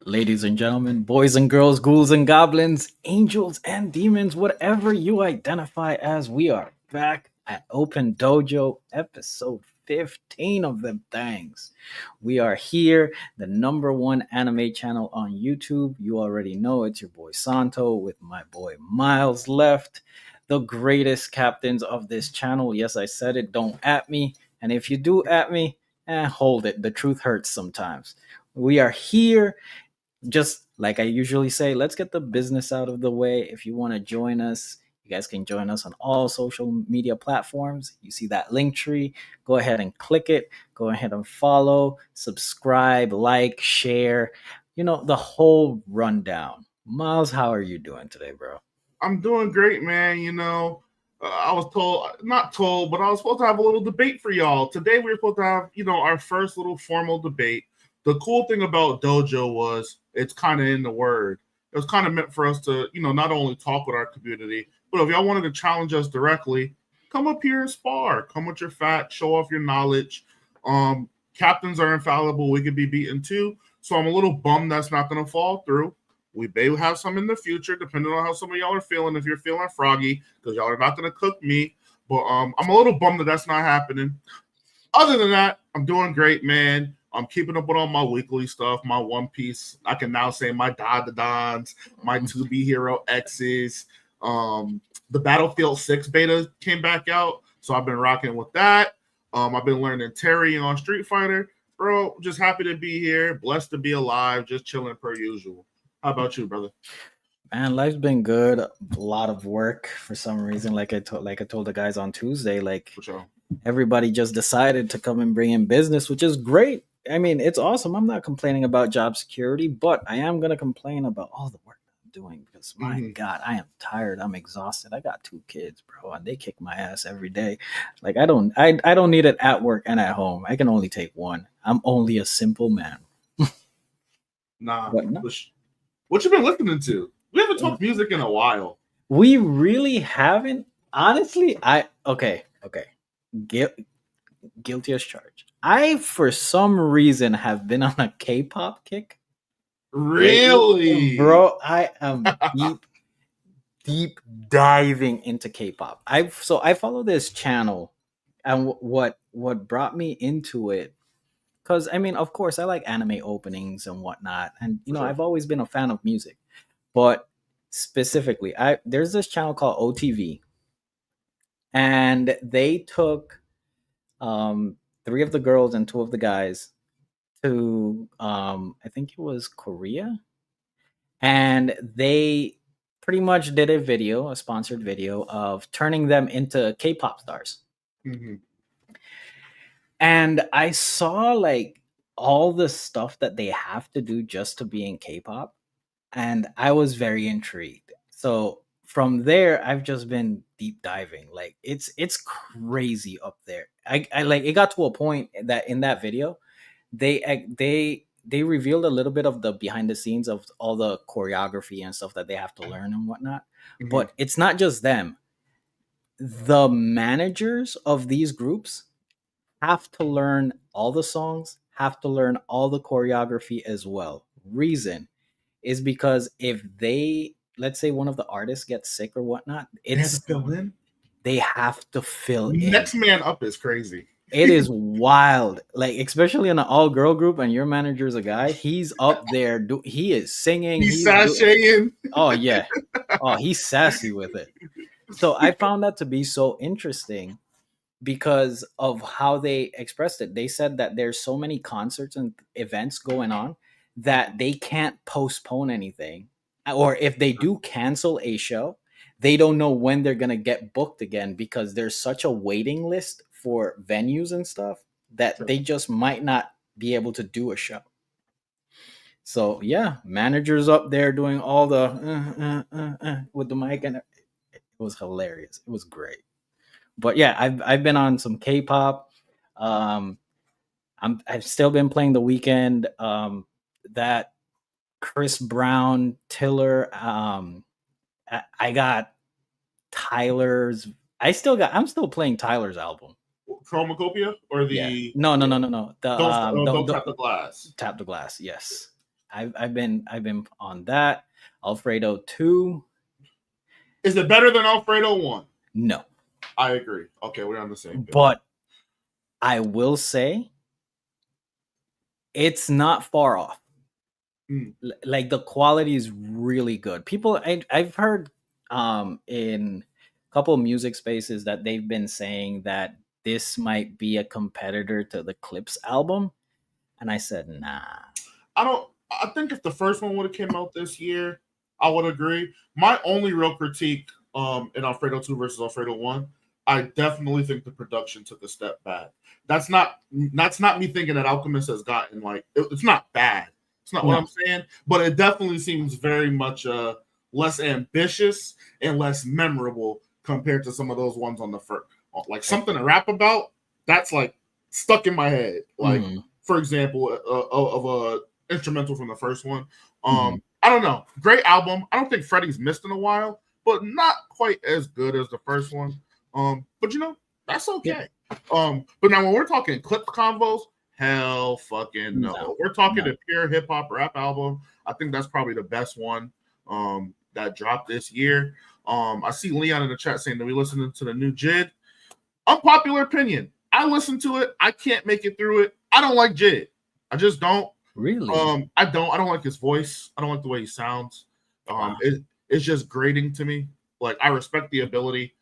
Ladies and gentlemen, boys and girls, ghouls and goblins, angels and demons, whatever you identify as, we are back at Open Dojo, episode 15 of them things. We are here, the number one anime channel on YouTube. You already know it's your boy Santo with my boy Miles left, the greatest captains of this channel. Yes, I said it, don't at me. And if you do at me, hold it. The truth hurts sometimes. We are here just like I usually say, let's get the business out of the way. If you want to join us, you guys can join us on all social media platforms. You see that link tree, go ahead and click it. Go ahead and follow, subscribe, like, share, the whole rundown. Miles, how are you doing today, bro? I'm doing great, man. I was not told, but I was supposed to have a little debate for y'all. Today we were supposed to have, our first little formal debate. The cool thing about Dojo was it's kind of in the word. It was kind of meant for us to, not only talk with our community, but if y'all wanted to challenge us directly, come up here and spar. Come with your facts, show off your knowledge. Captains are infallible. We could be beaten too. So I'm a little bummed that's not going to fall through. We may have some in the future, depending on how some of y'all are feeling. If you're feeling froggy, because y'all are not going to cook me. But I'm a little bummed that that's not happening. Other than that, I'm doing great, man. I'm keeping up with all my weekly stuff, my One Piece. I can now say my Dons, my 2B Hero X's. The Battlefield 6 beta came back out, so I've been rocking with that. I've been learning Terry on Street Fighter. Bro, just happy to be here. Blessed to be alive. Just chilling per usual. How about you, brother? Man, life's been good. A lot of work for some reason. Like I told the guys on Tuesday, everybody just decided to come and bring in business, which is great. I mean, it's awesome. I'm not complaining about job security, but I am going to complain about all the work I'm doing because my God, I am tired. I'm exhausted. I got 2 kids, bro, and they kick my ass every day. Like I don't need it at work and at home. I can only take one. I'm only a simple man. Nah. What you been listening to? We haven't talked music in a while. We really haven't. Honestly, guilty as charged. I, for some reason, have been on a K-pop kick. Really? Bro, I am deep diving into K-pop. I follow this channel, and what brought me into it, because, I mean, of course, I like anime openings and whatnot, and, I've always been a fan of music. But specifically, there's this channel called OTV, and they took 3 of the girls and 2 of the guys to I think it was Korea, and they pretty much did a sponsored video of turning them into K-pop stars. And I saw all the stuff that they have to do just to be in K-pop, and I was very intrigued. So from there, I've just been deep diving. It's crazy up there. I it got to a point that in that video, they revealed a little bit of the behind the scenes of all the choreography and stuff that they have to learn and whatnot. But it's not just them. The managers of these groups have to learn all the songs, have to learn all the choreography as well. Reason is because if let's say one of the artists gets sick or whatnot, they have to fill in. They have to fill in. Next man up is crazy. It is wild. Especially in an all-girl group and your manager's a guy, he's up there. He is singing. He's sashaying. Oh, yeah. Oh, he's sassy with it. So I found that to be so interesting because of how they expressed it. They said that there's so many concerts and events going on that they can't postpone anything. Or if they do cancel a show, they don't know when they're going to get booked again because there's such a waiting list for venues and stuff that they just might not be able to do a show. So yeah, managers up there doing all the with the mic, and it was hilarious. It was great. But yeah, I've been on some K-pop. I've still been playing The Weeknd. That Chris Brown, Tiller. I got Tyler's. I'm still playing Tyler's album. Chromacopia or the No. Don't Tap the Glass. Tap the Glass, yes. I've been on that. Alfredo 2, Is it better than Alfredo 1? no. I agree. Okay, we're on the same page. But I will say it's not far off. Like the quality is really good. People, I've heard in a couple of music spaces that they've been saying that this might be a competitor to the Clips album, and I said nah. I think if the first one would have came out this year, I would agree. My only real critique in Alfredo 2 versus Alfredo 1, I definitely think the production took a step back. That's not me thinking that Alchemist has gotten like it's not bad. It's not what I'm saying, but it definitely seems very much less ambitious and less memorable compared to some of those ones on the first. Like something to rap about, that's like stuck in my head. Like for example, of a instrumental from the first one. I don't know. Great album. I don't think Freddie's missed in a while, but not quite as good as the first one. But you know, that's okay. But now when we're talking clip combos, hell fucking no. We're talking a pure hip hop rap album. I think that's probably the best one that dropped this year. I see Leon in the chat saying that we listening to the new Jid. Unpopular opinion. I listened to it. I can't make it through it. I don't like Jid. I just don't. Really? I don't like his voice. I don't like the way he sounds. It's just grating to me. Like I respect the ability.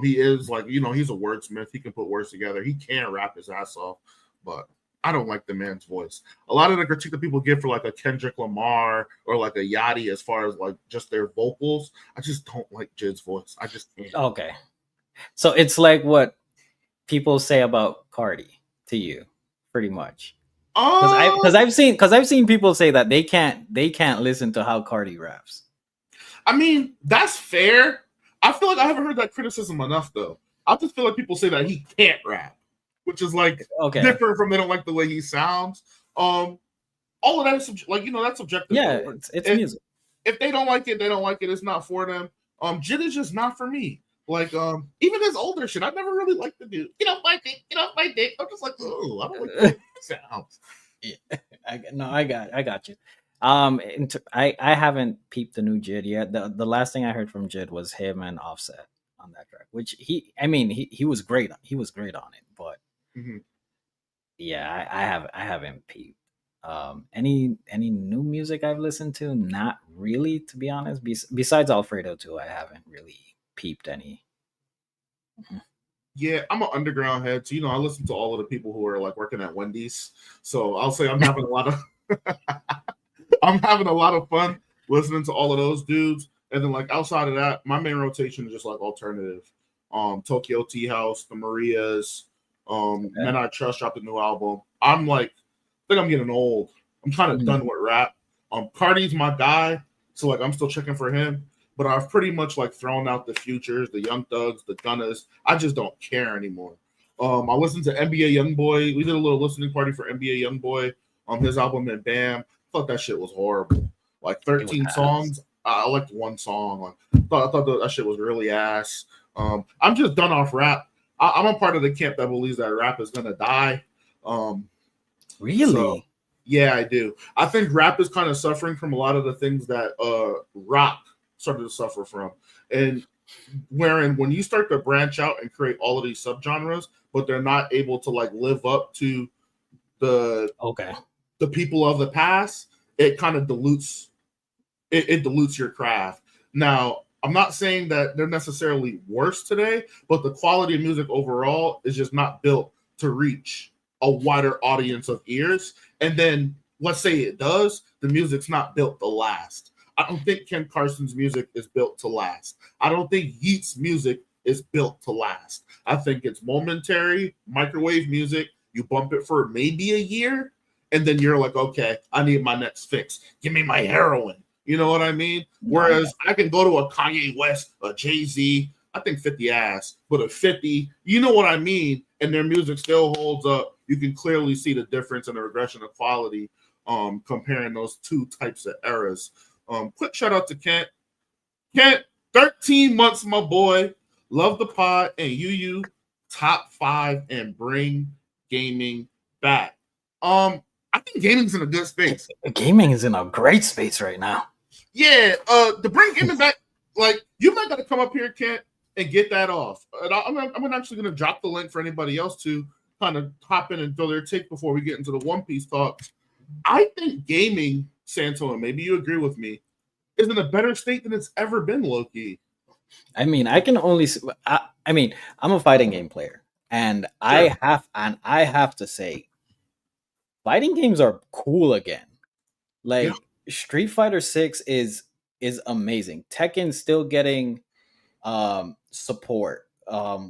He is like, you know, he's a wordsmith. He can put words together. He can rap his ass off, but I don't like the man's voice. A lot of the critique that people give for like a Kendrick Lamar or like a Yachty as far as like just their vocals, I just don't like Jid's voice. I just can't. Okay. So it's like what people say about Cardi to you, pretty much. Because I've seen people say that they can't listen to how Cardi raps. I mean, that's fair. I feel like I haven't heard that criticism enough though. I just feel like people say that he can't rap, which is like different from they don't like the way he sounds. All of that is like, you know, that's subjective. Yeah, it's music. If they don't like it, they don't like it. It's not for them. Jid is just not for me. Like even his older shit, I never really liked the dude. Get off my dick, get off my dick. I'm just like, oh, I don't like the way it sounds. Yeah, I got you. I haven't peeped the new Jid yet. The last thing I heard from Jid was him and Offset on that track, which he was great. He was great on it, but yeah, I haven't peeped. Any new music I've listened to? Not really, to be honest. Besides Alfredo 2, I haven't really peeped any. Yeah, I'm an underground head, so you know I listen to all of the people who are like working at Wendy's. So I'll say I'm having a lot of I'm having a lot of fun listening to all of those dudes. And then like outside of that, my main rotation is just like alternative. Tokyo Tea House, the Marias, Men I Trust dropped a new album. I'm like, I think I'm getting old. I'm kind of done with rap. Cardi's my guy, so like I'm still checking for him. But I've pretty much like thrown out the Futures, the Young Thugs, the Gunners. I just don't care anymore. I listened to NBA YoungBoy. We did a little listening party for NBA YoungBoy on his album and Bam. I thought that shit was horrible. Like 13 songs. I liked one song. Like, I thought that shit was really ass. I'm just done off rap. I'm a part of the camp that believes that rap is gonna die. Really? So, yeah, I do. I think rap is kind of suffering from a lot of the things that rock started to suffer from. And wherein when you start to branch out and create all of these subgenres, but they're not able to like live up to the people of the past, it kind of dilutes it dilutes your craft. Now, I'm not saying that they're necessarily worse today, but the quality of music overall is just not built to reach a wider audience of ears. And then let's say it does, the music's not built to last. I don't think Ken Carson's music is built to last. I don't think Yeat's music is built to last. I think it's momentary, microwave music. You bump it for maybe a year, and then you're like, okay, I need my next fix. Give me my heroin. You know what I mean? Whereas I can go to a Kanye West, a Jay-Z, I think 50 ass, but a 50, you know what I mean? And their music still holds up. You can clearly see the difference in the regression of quality comparing those two types of eras. Quick shout out to Kent. Kent, 13 months, my boy. Love the pod and you top 5 and bring gaming back. I think think gaming's in a good space. Gaming is in a great space right now. Yeah, to bring gaming back, like you might got to come up here, Kent, and get that off. And I'm actually going to drop the link for anybody else to kind of hop in and throw their take before we get into the One Piece talk. I think gaming, Santo, and maybe you agree with me, is in a better state than it's ever been, Loki. I mean, I can only. I mean, I'm a fighting game player, and Sure. I have to say, fighting games are cool again. Yeah. Like Street Fighter 6 is amazing. Tekken's still getting support.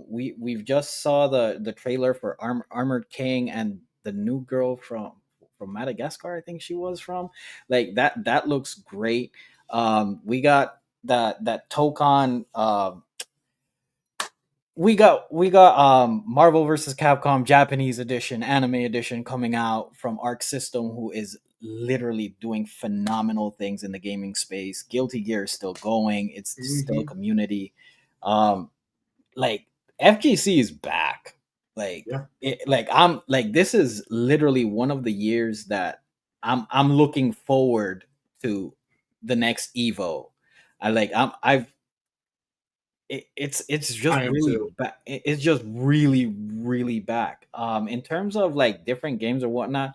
We've just saw the trailer for Armored King and the new girl from Madagascar, I think she was from. Like that looks great. We got that Tokon we got Marvel versus Capcom Japanese edition, anime edition coming out from Arc System, who is literally doing phenomenal things in the gaming space. Guilty Gear is still going; it's still a Mm-hmm. community. Um, like FGC is back. Yeah. I'm like this is literally one of the years that I'm looking forward to the next Evo. I've it's just I am really too. it's just really back in terms of like different games or whatnot.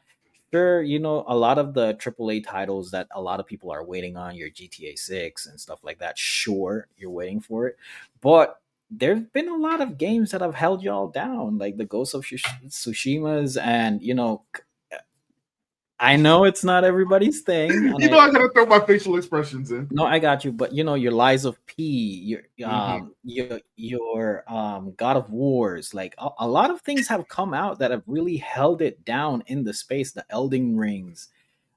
Sure, a lot of the AAA titles that a lot of people are waiting on, your GTA 6 and stuff like that, sure, you're waiting for it, but there's been a lot of games that have held y'all down, like the Ghost of Tsushima's, and I know it's not everybody's thing, and You know, I gotta throw my facial expressions in. no, I got you, but your Lies of P, Mm-hmm. your God of Wars, like a lot of things have come out that have really held it down in the space. The Elden Rings,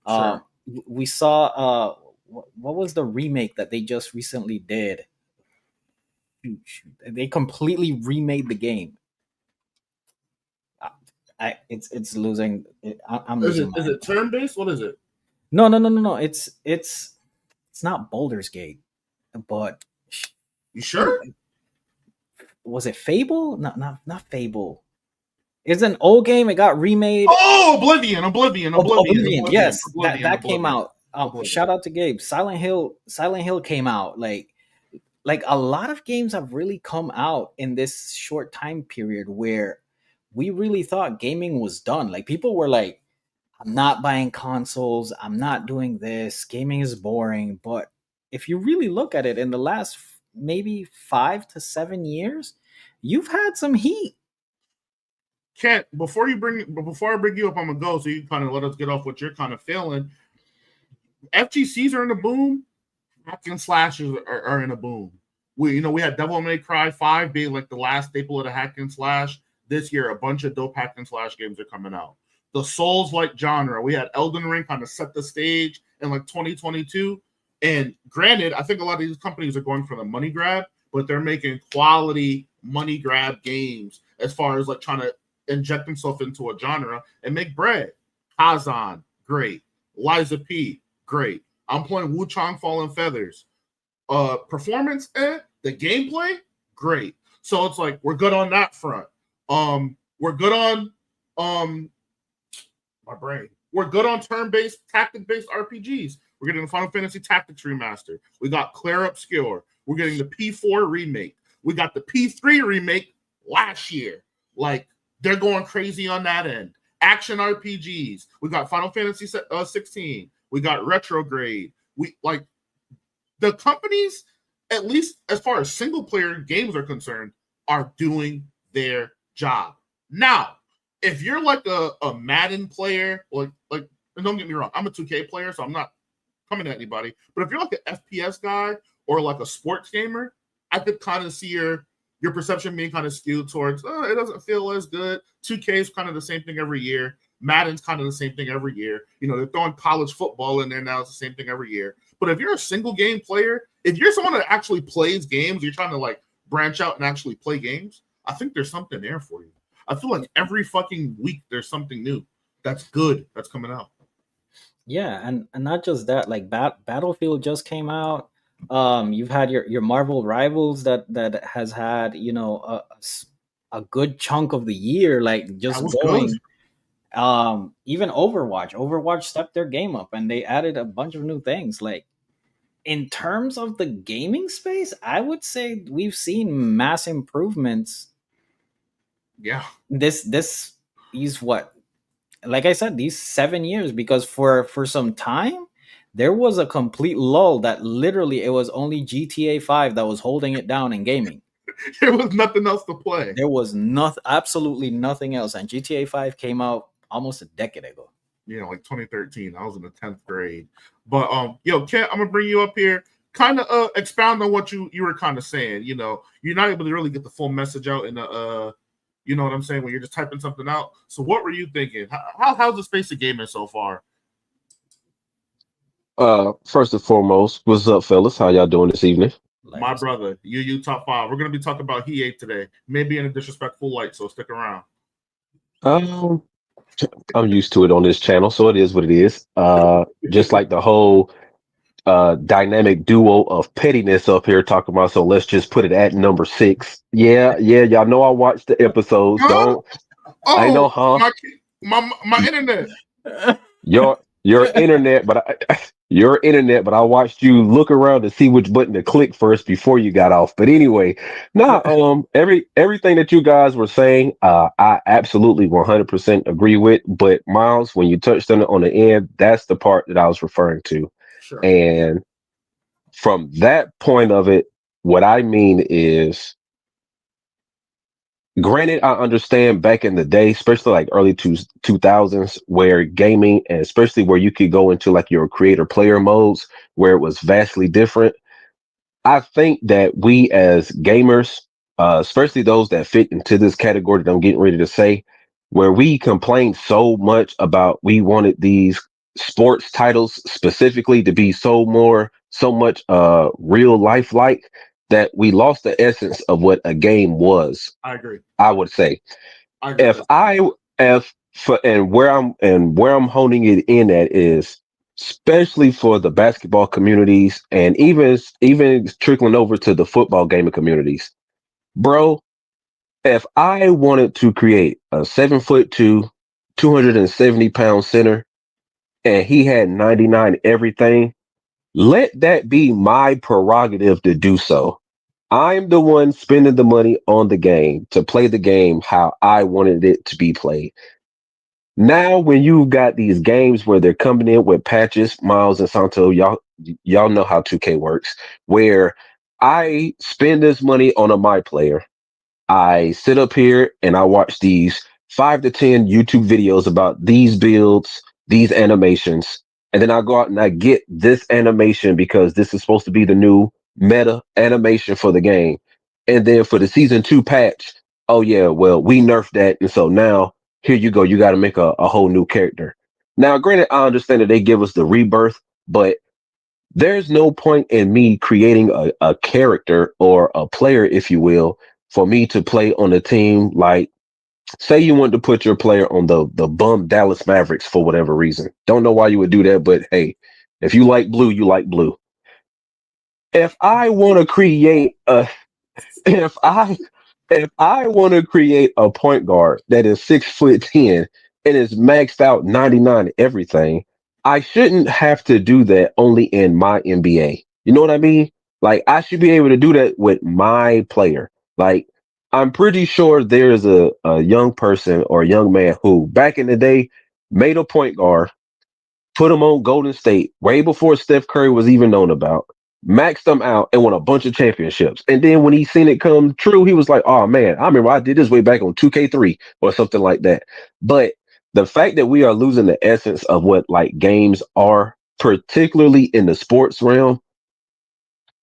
Sure. we saw what was the remake that they just recently did? Shoot. They completely remade the game. Uh, it's losing. I'm Is losing it is my. it turn based? What is it? No. It's not Baldur's Gate, but You shoot, sure? was it Fable? Not Fable. It's an old game. It got remade. Oh, Oblivion, Oblivion, Oblivion, Oblivion. Oblivion, Yes, that Oblivion, that came Oblivion, out. Oblivion. Shout out to Gabe. Silent Hill came out. Like a lot of games have really come out in this short time period where we really thought gaming was done. Like people were like, I'm not buying consoles. I'm not doing this. Gaming is boring. But if you really look at it in the last maybe 5 to 7 years, you've had some heat. Kent, before I bring you up, I'm gonna go so you can kind of let us get off what you're kind of feeling. FGCs are in the boom. Hack and slashes are in a boom. We had Devil May Cry 5 being like the last staple of the hack and slash. This year, a bunch of dope hack and slash games are coming out. The Souls like genre. We had Elden Ring kind of set the stage in like 2022. And granted, I think a lot of these companies are going for the money grab, but they're making quality money grab games as far as like trying to inject themselves into a genre and make bread. Kazan, great. Liza P, great. I'm playing Wu Chang Fallen Feathers. Performance, the gameplay, great. So it's like we're good on that front. We're good on my brain. We're good on turn-based, tactic-based RPGs. We're getting the Final Fantasy Tactics remaster. We got Claire Obscure. We're getting the P4 remake. We got the P3 remake last year. Like they're going crazy on that end. Action RPGs. We got Final Fantasy 16. We got Retrograde. We like the companies, at least as far as single player games are concerned, are doing their job. Now, if you're like a Madden player, like and don't get me wrong, I'm a 2K player, so I'm not coming at anybody. But if you're like an FPS guy or like a sports gamer, I could kind of see your perception being kind of skewed towards it doesn't feel as good. 2K is kind of the same thing every year. Madden's kind of the same thing every year. They're throwing college football in there now. It's the same thing every year. But if you're a single game player, if you're someone that actually plays games, you're trying to like branch out and actually play games, I think there's something there for you. I feel like every fucking week there's something new that's good that's coming out. Yeah, and not just that, like Battlefield just came out. You've had your Marvel Rivals that has had a good chunk of the year, like That just was good. going. Even Overwatch stepped their game up and they added a bunch of new things. Like in terms of the gaming space, I would say we've seen mass improvements. Yeah. This is what, like I said, these 7 years, because for some time there was a complete lull that literally it was only GTA 5 that was holding it down in gaming. There was nothing else to play. There was absolutely nothing else, and GTA 5 came out almost a decade ago. Like 2013. I was in the 10th grade. But yo, Kent, I'm gonna bring you up here. Kind of expound on what you were kind of saying. You're not able to really get the full message out in a you know what I'm saying, when you're just typing something out. So what were you thinking? How's the space of gaming so far? First and foremost, what's up, fellas? How y'all doing this evening? Life My is brother, you top five. We're gonna be talking about He Ate today, maybe in a disrespectful light. So stick around. Um, I'm used to it on this channel, so it is what it is. Just like the whole dynamic duo of pettiness up here talking about. So let's just put it at number six. Yeah, yeah, y'all know I watched the episodes. Huh? Don't I Oh, know, huh? my internet. Your internet, but your internet, but I watched you look around to see which button to click first before you got off. But anyway, nah, everything that you guys were saying, I absolutely 100% agree with. But Miles, when you touched on the end, that's the part that I was referring to. Sure. And from that point of it, what I mean is, granted, I understand back in the day, especially like early 2000s, where gaming, and especially where you could go into like your creator player modes, where it was vastly different. I think that we as gamers, especially those that fit into this category that I'm getting ready to say, where we complained so much about, we wanted these sports titles specifically to be so much real life like, that we lost the essence of what a game was. I agree. I would say, I agree with if that. I if for and where I'm honing it in at is, especially for the basketball communities, and even trickling over to the football gaming communities, bro. If I wanted to create a 7'2", 270 pound center, and he had 99 everything, let that be my prerogative to do so. I'm the one spending the money on the game to play the game how I wanted it to be played. Now, when you've got these games where they're coming in with patches, Miles and Santo, y'all know how 2K works, where I spend this money on a my player. I sit up here and I watch these 5 to 10 YouTube videos about these builds, these animations, and then I go out and I get this animation because this is supposed to be the new meta animation for the game. And then for the season 2 patch, oh yeah, well, we nerfed that. And so now here you go. You got to make a whole new character. Now, granted, I understand that they give us the rebirth, but there's no point in me creating a character or a player, if you will, for me to play on a team. Like, say you want to put your player on the bum Dallas Mavericks for whatever reason. Don't know why you would do that, but hey, if you like blue, you like blue. If I want to create a if I if I want to create a point guard that is 6'10" and is maxed out 99 everything, I shouldn't have to do that only in my NBA. You know what I mean? Like, I should be able to do that with my player. Like, I'm pretty sure there's a young person or a young man who back in the day made a point guard, put him on Golden State way before Steph Curry was even known about, maxed them out, and won a bunch of championships. And then when he seen it come true, he was like, "Oh man, I remember I did this way back on 2K3 or something like that." But the fact that we are losing the essence of what like games are, particularly in the sports realm,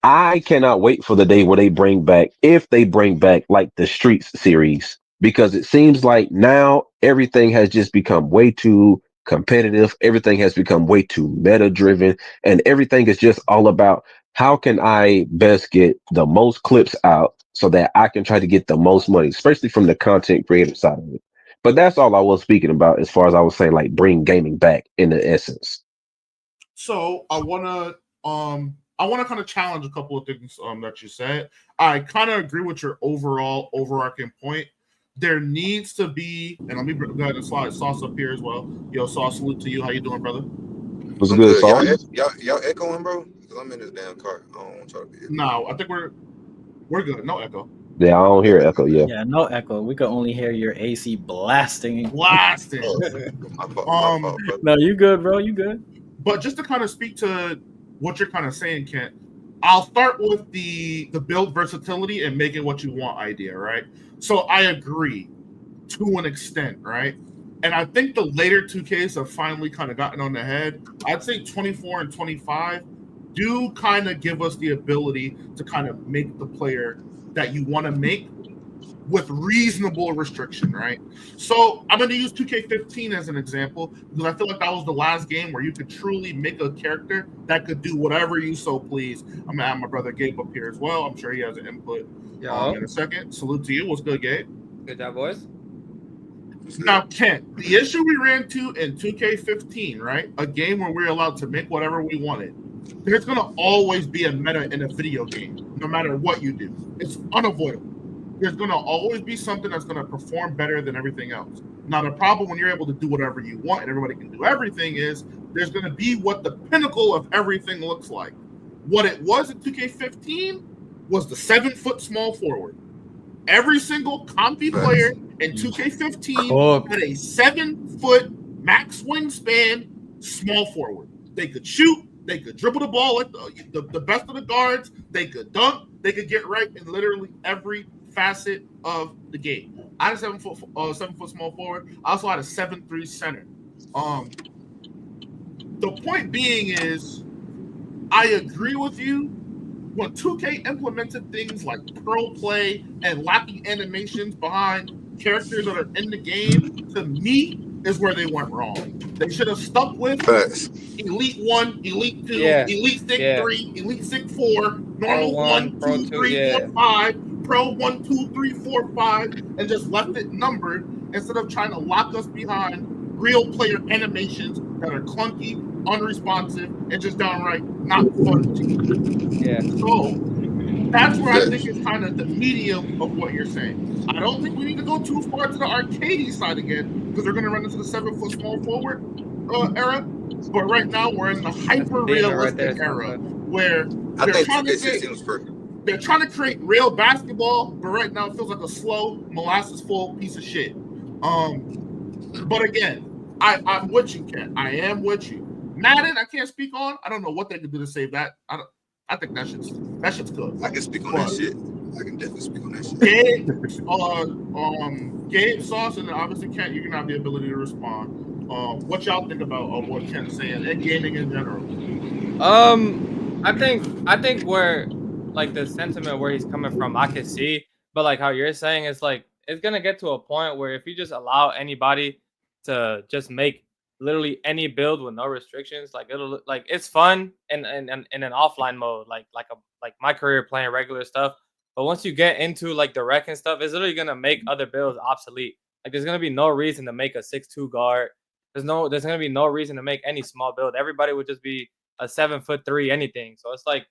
I cannot wait for the day where they bring back, if they bring back like the Streets series, because it seems like now everything has just become way too competitive. Everything has become way too meta driven, and everything is just all about how can I best get the most clips out so that I can try to get the most money, especially from the content creator side of it. But that's all I was speaking about as far as I was saying, like bring gaming back in the essence. So I wanna kind of challenge a couple of things that you said. I kind of agree with your overall overarching point, there needs to be, and let me go ahead and slide Sauce up here as well. Yo, Sauce, salute to you. How you doing, brother? Was I'm good, good. Sauce? Y'all echoing, bro? Because I'm in this damn car. I don't want y'all to be echoing. No, I think we're good. No echo. Yeah, I don't Okay, hear echo. Yeah. Yeah, no echo. We could only hear your AC blasting. Blasting. my fault, brother. No, you good, bro. You good. But just to kind of speak to what you're kind of saying, Kent, I'll start with the build versatility and make it what you want idea, right? So I agree to an extent, right? And I think the later 2Ks have finally kind of gotten on the head. I'd say 24 and 25 do kind of give us the ability to kind of make the player that you want to make with reasonable restriction, right? So I'm going to use 2K15 as an example because I feel like that was the last game where you could truly make a character that could do whatever you so please. I'm going to have my brother Gabe up here as well. I'm sure he has an input in a second. Salute to you. What's good, Gabe? Good job, boys. Now, Kent, the issue we ran into in 2K15, right? A game where we're allowed to make whatever we wanted. There's going to always be a meta in a video game, no matter what you do. It's unavoidable. There's going to always be something that's going to perform better than everything else. Now, the problem when you're able to do whatever you want and everybody can do everything is there's going to be what the pinnacle of everything looks like. What it was in 2K15 was the 7-foot small forward. Every single compy player in 2K15 had a 7-foot max wingspan small forward. They could shoot, they could dribble the ball like the best of the guards, they could dunk, they could get right in literally every facet of the game. I had a 7-foot small forward. I also had a 7'3" center. The point being is, I agree with you. When 2K implemented things like pro play and lacking animations behind characters that are in the game, to me, is where they went wrong. They should have stuck with Elite 1, Elite 2, Elite Sig 3, Elite Sig 4, Normal 1, 2, 3, 4, 5, Pro 1, 2, 3, 4, 5, and just left it numbered instead of trying to lock us behind real player animations that are clunky, unresponsive, and just downright not fun to use. Yeah. So that's where I think it's kind of the medium of what you're saying. I don't think we need to go too far to the arcade side again because they're going to run into the 7-foot small forward era. But right now we're in the hyper realistic era where they're trying to say they're trying to create real basketball, but right now it feels like a slow, molasses-full piece of shit. But again, I'm with you, Ken. I am with you. Madden, I can't speak on. I don't know what they could do to save that. I think that shit's good. I can speak on that shit. I can definitely speak on that shit. Gabe, Sauce, and then obviously Kent, you're gonna have the ability to respond. What y'all think about what Kent's saying and gaming in general? I think where like the sentiment where he's coming from, I can see, but like how you're saying, it's like it's gonna get to a point where if you just allow anybody to just make literally any build with no restrictions, like it'll like it's fun in an offline mode, like my career playing regular stuff. But once you get into like the rec and stuff, it's literally gonna make other builds obsolete. Like there's gonna be no reason to make a 6'2" guard. There's gonna be no reason to make any small build. Everybody would just be a 7'3" anything. So it's like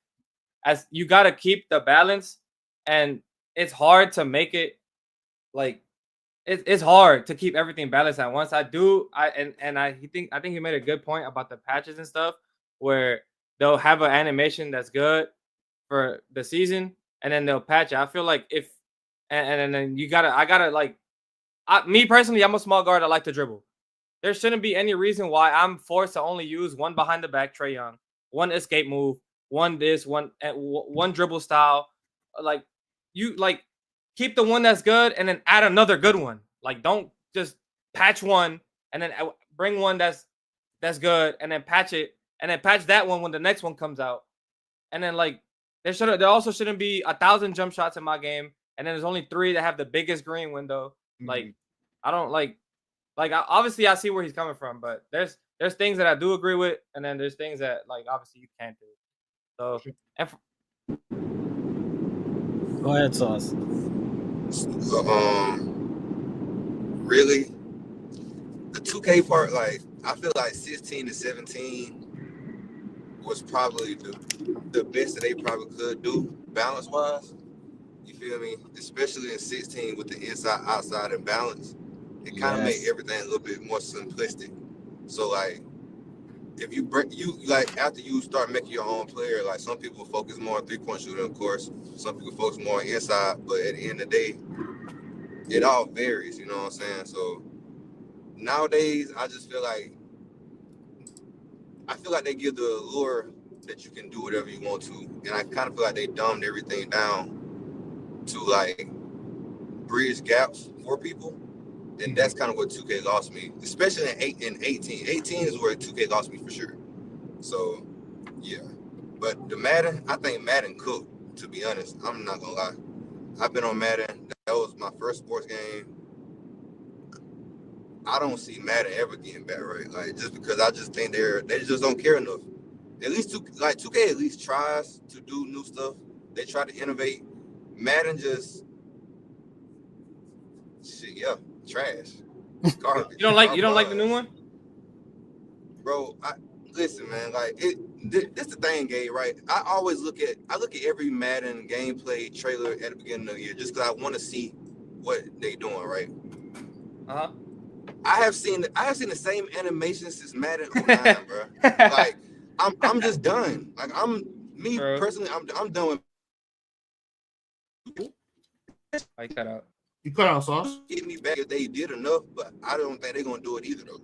as you gotta keep the balance, and it's hard to make it like it's hard to keep everything balanced at once. I think he made a good point about the patches and stuff where they'll have an animation that's good for the season and then they'll patch it. I feel like if and then me personally, I'm a small guard. I like to dribble. There shouldn't be any reason why I'm forced to only use one behind the back, Trae Young, one escape move, one dribble style. Like you like keep the one that's good and then add another good one. Like don't just patch one and then bring one that's good and then patch it and then patch that one when the next one comes out. And then like there also shouldn't be 1,000 jump shots in my game and then there's only 3 that have the biggest green window. Like I don't obviously I see where he's coming from, but there's things that I do agree with, and then there's things that like obviously you can't do. So go ahead, Sauce. Really, the 2K part, like I feel like 16 to 17 was probably the best that they probably could do balance wise. You feel me? Especially in 16 with the inside outside imbalance, it kind of made Yes. everything a little bit more simplistic. So like, if you break you like after you start making your own player, like some people focus more on 3-point shooting, of course. Some people focus more on inside, but at the end of the day, it all varies. You know what I'm saying? So nowadays, I feel like they give the allure that you can do whatever you want to, and I kind of feel like they dumbed everything down to like bridge gaps for people, and that's kind of what 2K lost me, especially in 18. 18 is where 2K lost me for sure. So yeah, but the Madden, I think Madden cooked. To be honest, I'm not gonna lie. I've been on Madden. That was my first sports game. I don't see Madden ever getting back right, like just because I just think they just don't care enough. At least 2K at least tries to do new stuff. They try to innovate. Madden just shit, yeah, trash, garbage. You don't like the new one? Bro? Listen, man. Like this the thing, Gabe. Right? I look at every Madden gameplay trailer at the beginning of the year just because I want to see what they doing. Right? Uh-huh. I have seen the same animation since Madden 09, bro. Like I'm just done. Like Bro. personally, I'm done with. I cut out. You cut out, Sauce. Get me back if they did enough, but I don't think they're gonna do it either though.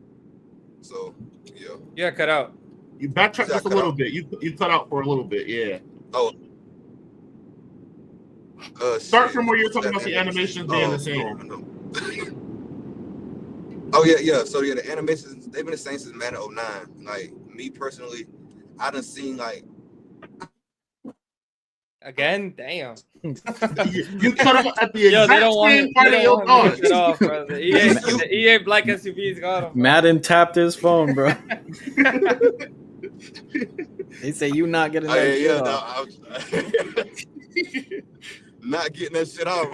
So yeah. Yeah, cut out. You backtrack just a little bit. You cut out for a little bit, yeah. Oh. Start from where you're talking about the animations being the same. No. Oh yeah. So yeah, the animations they've been the same since Madden 09. Like me personally, I done seen like Again, damn. You cut off at the exact same part of your thought. The EA Black SUVs got him. Madden tapped his phone, bro. They say you not getting that shit off. Not getting that shit off.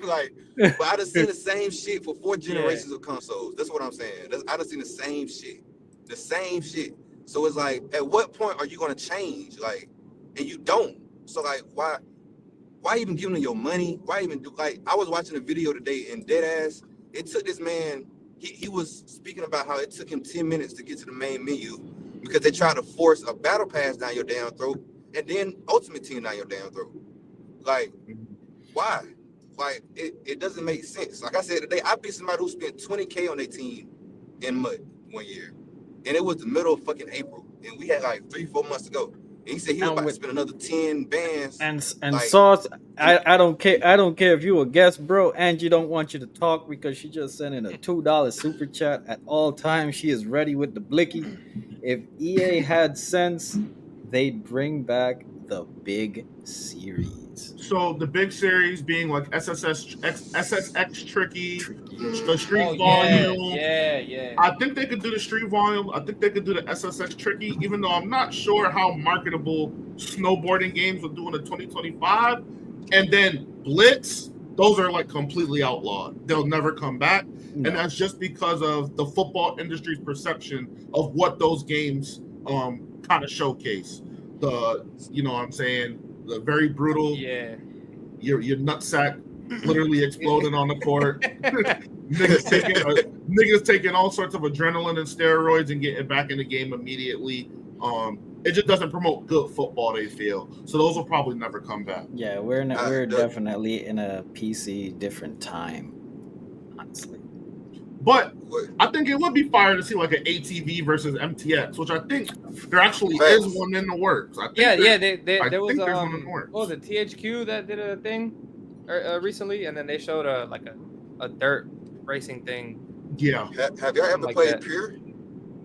Like, but I done seen the same shit for 4 generations of consoles. That's what I'm saying. I done seen the same shit. The same shit. So it's like, at what point are you gonna change? Like, and you don't. So like, why even giving them your money? Why even do like? I was watching a video today in Deadass. It took this man. He was speaking about how it took him 10 minutes to get to the main menu because they tried to force a battle pass down your damn throat and then Ultimate Team down your damn throat. Like, why? Like, it doesn't make sense. Like I said today, I beat somebody who spent $20K on their team in mud one year, and it was the middle of fucking April, and we had like 3-4 months to go. And he said he was about to spend another 10 bands. And like, Sauce, I don't care. I don't care if you a guest, bro. Angie don't want you to talk because she just sent in a $2 super chat at all times. She is ready with the blicky. If EA had sense, they'd bring back the big series. So the big series being like SSX Tricky, the Street Volume. Yeah. I think they could do the Street Volume. I think they could do the SSX Tricky, even though I'm not sure how marketable snowboarding games will do in the 2025. And then Blitz, those are like completely outlawed. They'll never come back. No. And that's just because of the football industry's perception of what those games kind of showcase. You know what I'm saying? The very brutal, your nutsack literally exploding on the court. niggas taking all sorts of adrenaline and steroids and getting back in the game immediately. It just doesn't promote good football, they feel. So those will probably never come back. Yeah, we're definitely in a PC different time, honestly. But I think it would be fire to see like an ATV versus MTX, which I think there actually is one in the works. There was what was it, THQ that did a thing recently, and then they showed a dirt racing thing. Yeah. Have y'all ever played Pure?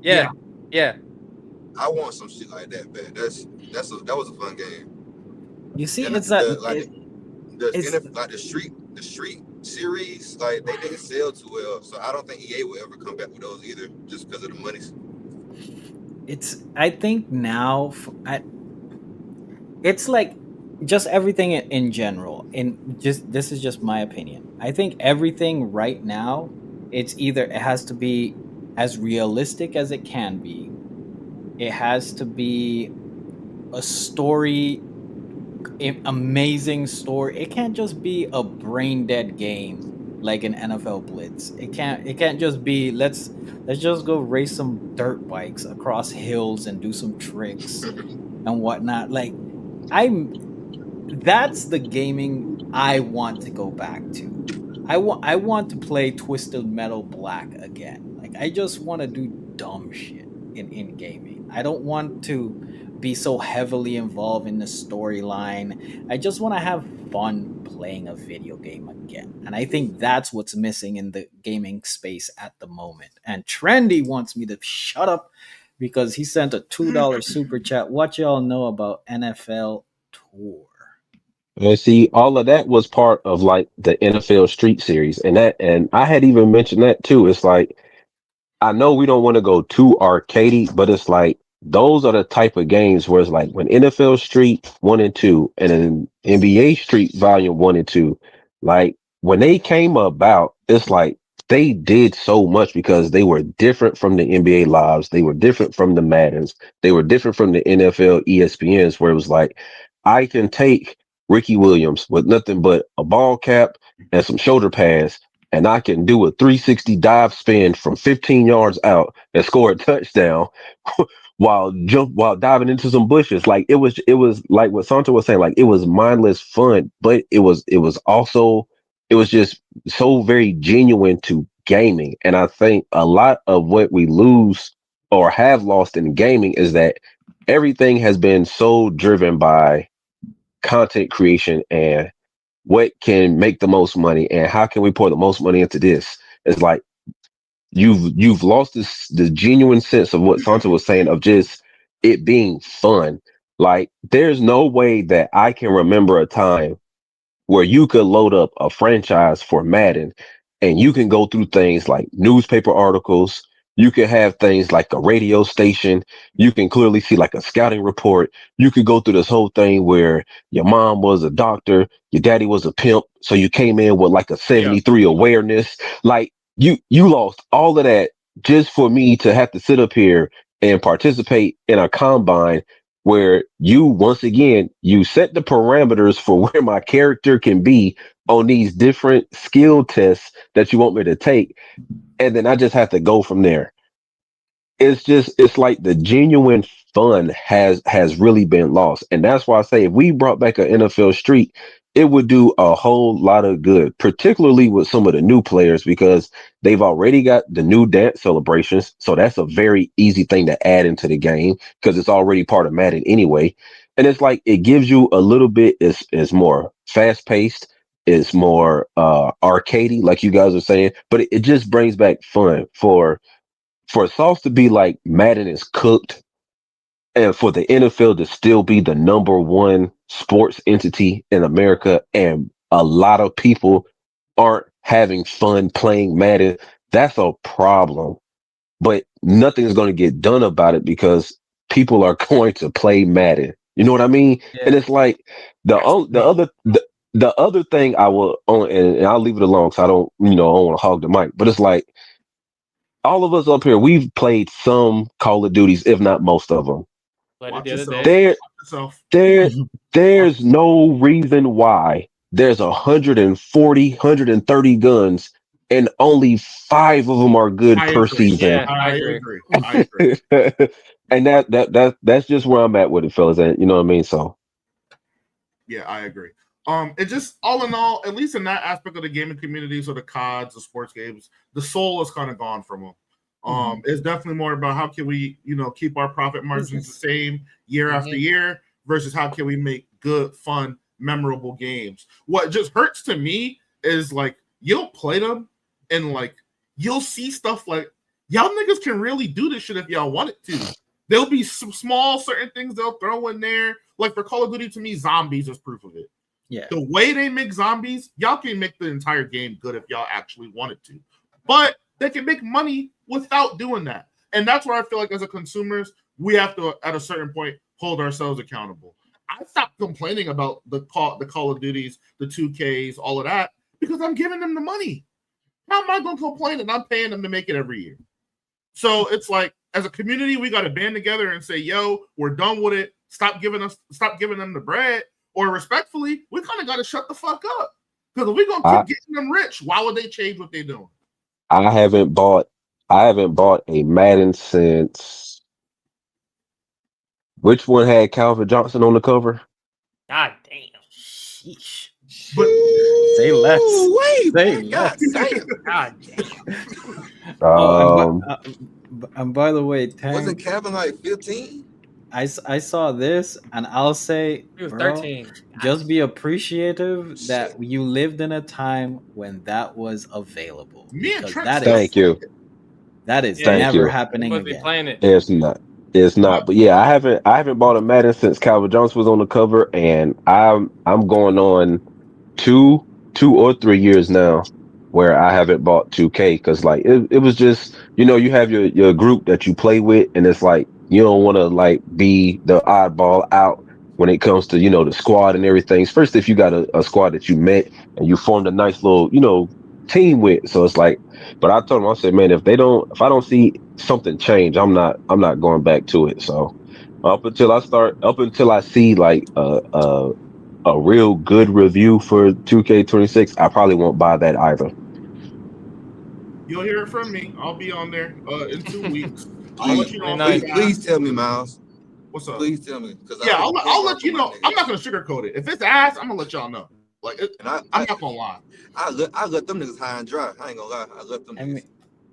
Yeah. I want some shit like that, man. That was a fun game. You see, and it's the street series, like they didn't sell too well, so I don't think EA will ever come back with those either, just because of the money. I think now, it's like just everything in general. This is just my opinion. I think everything right now, it has to be as realistic as it can be. It has to be a story amazing story. It can't just be a brain dead game like an NFL Blitz. It can't just be let's just go race some dirt bikes across hills and do some tricks and whatnot. Like I'm that's the gaming I want to go back to. I want to play Twisted Metal Black again. Like I just want to do dumb shit in gaming. I don't want to be so heavily involved in the storyline. I just want to have fun playing a video game again. And I think that's what's missing in the gaming space at the moment. And Trendy wants me to shut up because he sent a $2 super chat. What y'all know about NFL Tour? And see, all of that was part of like the NFL Street Series, and I had even mentioned that too. It's like I know we don't want to go too arcadey, but it's like those are the type of games where it's like when NFL Street 1 and 2 and then NBA Street Volume 1 and 2, like when they came about, it's like they did so much because they were different from the NBA lives, they were different from the Maddens, they were different from the NFL ESPNs, where it was like I can take Ricky Williams with nothing but a ball cap and some shoulder pads and I can do a 360 dive spin from 15 yards out and score a touchdown while diving into some bushes. Like it was like what Santo was saying, like it was mindless fun, but it was just so very genuine to gaming. And I think a lot of what we lose or have lost in gaming is that everything has been so driven by content creation and what can make the most money and how can we pour the most money into this. It's like you've lost the genuine sense of what Santa was saying of just it being fun. Like there's no way that I can remember a time where you could load up a franchise for Madden and you can go through things like newspaper articles. You can have things like a radio station. You can clearly see like a scouting report. You could go through this whole thing where your mom was a doctor, your daddy was a pimp. So you came in with like a Yeah. 73 awareness. Like you lost all of that just for me to have to sit up here and participate in a combine where you once again you set the parameters for where my character can be on these different skill tests that you want me to take, and then I just have to go from there. It's like the genuine fun has really been lost, and that's why I say if we brought back an NFL Street, it would do a whole lot of good, particularly with some of the new players because they've already got the new dance celebrations, so that's a very easy thing to add into the game because it's already part of Madden anyway, and it's like it gives you a little bit is more fast paced. It's more arcadey, like you guys are saying, but it just brings back fun for Sauce to be like Madden is cooked and for the NFL to still be the number one sports entity in America and a lot of people aren't having fun playing Madden, that's a problem. But nothing's going to get done about it because people are going to play Madden. You know what I mean? And Yeah. it's like the That's o- the other the other thing I will and I'll leave it alone because I don't I don't want to hog the mic. But it's like all of us up here, we've played some Call of Duties, if not most of them. Played it watch the other yourself. day. There, Watch yourself. there, Watch there's no reason why there's 140, 130 guns, and only 5 of them are good I per agree. season. Yeah, I I agree. agree. I agree. And that's just where I'm at with it, fellas. And you know what I mean? So Yeah, I agree. It just all in all, at least in that aspect of the gaming community, so the CODs, the sports games, the soul is kind of gone from them. It's definitely more about how can we, keep our profit margins the same year after year versus how can we make good, fun, memorable games. What just hurts to me is like you'll play them and like you'll see stuff like y'all niggas can really do this shit if y'all want it to. There'll be some small certain things they'll throw in there. Like for Call of Duty, to me, zombies is proof of it. Yeah. The way they make zombies, y'all can make the entire game good if y'all actually wanted to. But they can make money without doing that. And that's where I feel like as a consumers, we have to, at a certain point, hold ourselves accountable. I stopped complaining about the Call of Duties, the 2Ks, all of that, because I'm giving them the money. How am I going to complain and I'm paying them to make it every year? So it's like, as a community, we got to band together and say, yo, we're done with it. Stop giving them the bread. or respectfully, we kind of got to shut the fuck up. Because if we're gonna keep getting them rich, why would they change what they're doing? I haven't bought a Madden since which one had Calvin Johnson on the cover? God damn. Sheesh. But say less. Wait, Say man, less. God damn. God damn. And by the way, Tang, Wasn't Kevin like 15? I saw this, and I'll say, He was bro, 13. just be appreciative that Shit. you lived in a time when that was available. me and Because Trent that still is Thank you. that is Yeah, Thank never you. you happening must be again. playing it. It's not. It's not. But yeah, I haven't bought a Madden since Calvin Johnson was on the cover, and I'm going on two 2 or 3 years now where I haven't bought 2K because like it was just you have your group that you play with, and it's like you don't want to like be the oddball out when it comes to the squad and everything. First, if you got a squad that you met and you formed a nice little team with, so it's like. But I told them, I said, man, if I don't see something change, I'm not going back to it. So up until I see like a real good review for 2K26, I probably won't buy that either. You'll hear it from me. I'll be on there in 2 weeks. I'll let Please, you know if Really it's nice. please ass. tell me, Miles. What's up? Please tell me, because Yeah, I would take I'll off let for you my know. nigga. I'm not gonna sugarcoat it. If it's ass, I'm gonna let y'all know. Like And I'm not gonna lie. I let them niggas high and dry. I ain't gonna lie. I let them I mean,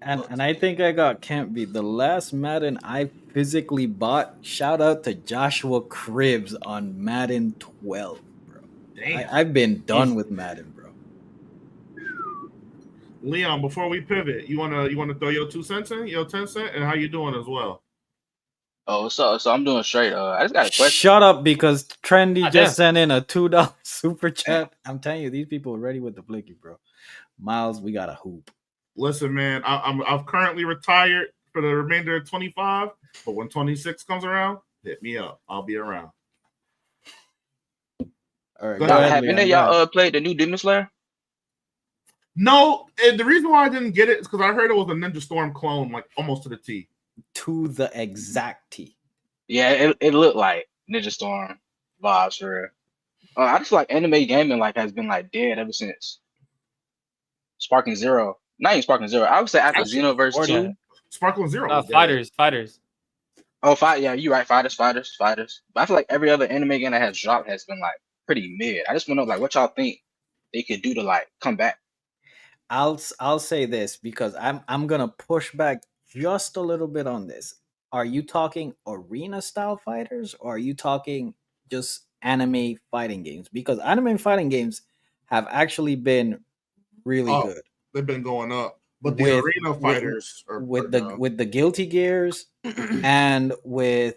niggas. and I think I got can't be the last Madden I physically bought. Shout out to Joshua Cribbs on Madden 12, bro. Damn. I've been done with Madden, bro. Leon, before we pivot, you wanna throw your 2 cents in, your 10 cent, and how you doing as well? Oh, so I'm doing straight. I just got a question. Shut up, because Trendy God just damn. sent in a $2 super chat. I'm telling you, these people are ready with the blicky, bro. Miles, we got a hoop. Listen, man, I've currently retired for the remainder of 25, but when 26 comes around, hit me up. I'll be around. All right, Go go ahead. ahead, Have any Leon. of Go ahead. y'all played the new Demon Slayer? No, and the reason why I didn't get it is because I heard it was a Ninja Storm clone, like almost to the T. To the exact T. Yeah, it looked like Ninja Storm vibes for real. I just like anime gaming like has been like dead ever since Sparking Zero. Not even Sparking Zero. I would say after Actually, Xenoverse Before 2. that. Sparkling Zero was dead. Fighters. Oh, yeah, you're right. Fighters. But I feel like every other anime game that has dropped has been like pretty mid. I just want to know like what y'all think they could do to like come back. I'll say this because I'm gonna push back just a little bit on this. Are you talking arena style fighters, or are you talking just anime fighting games? Because anime fighting games have actually been really Oh, good they've been going up, but the with arena fighters are down. with the Guilty Gears and with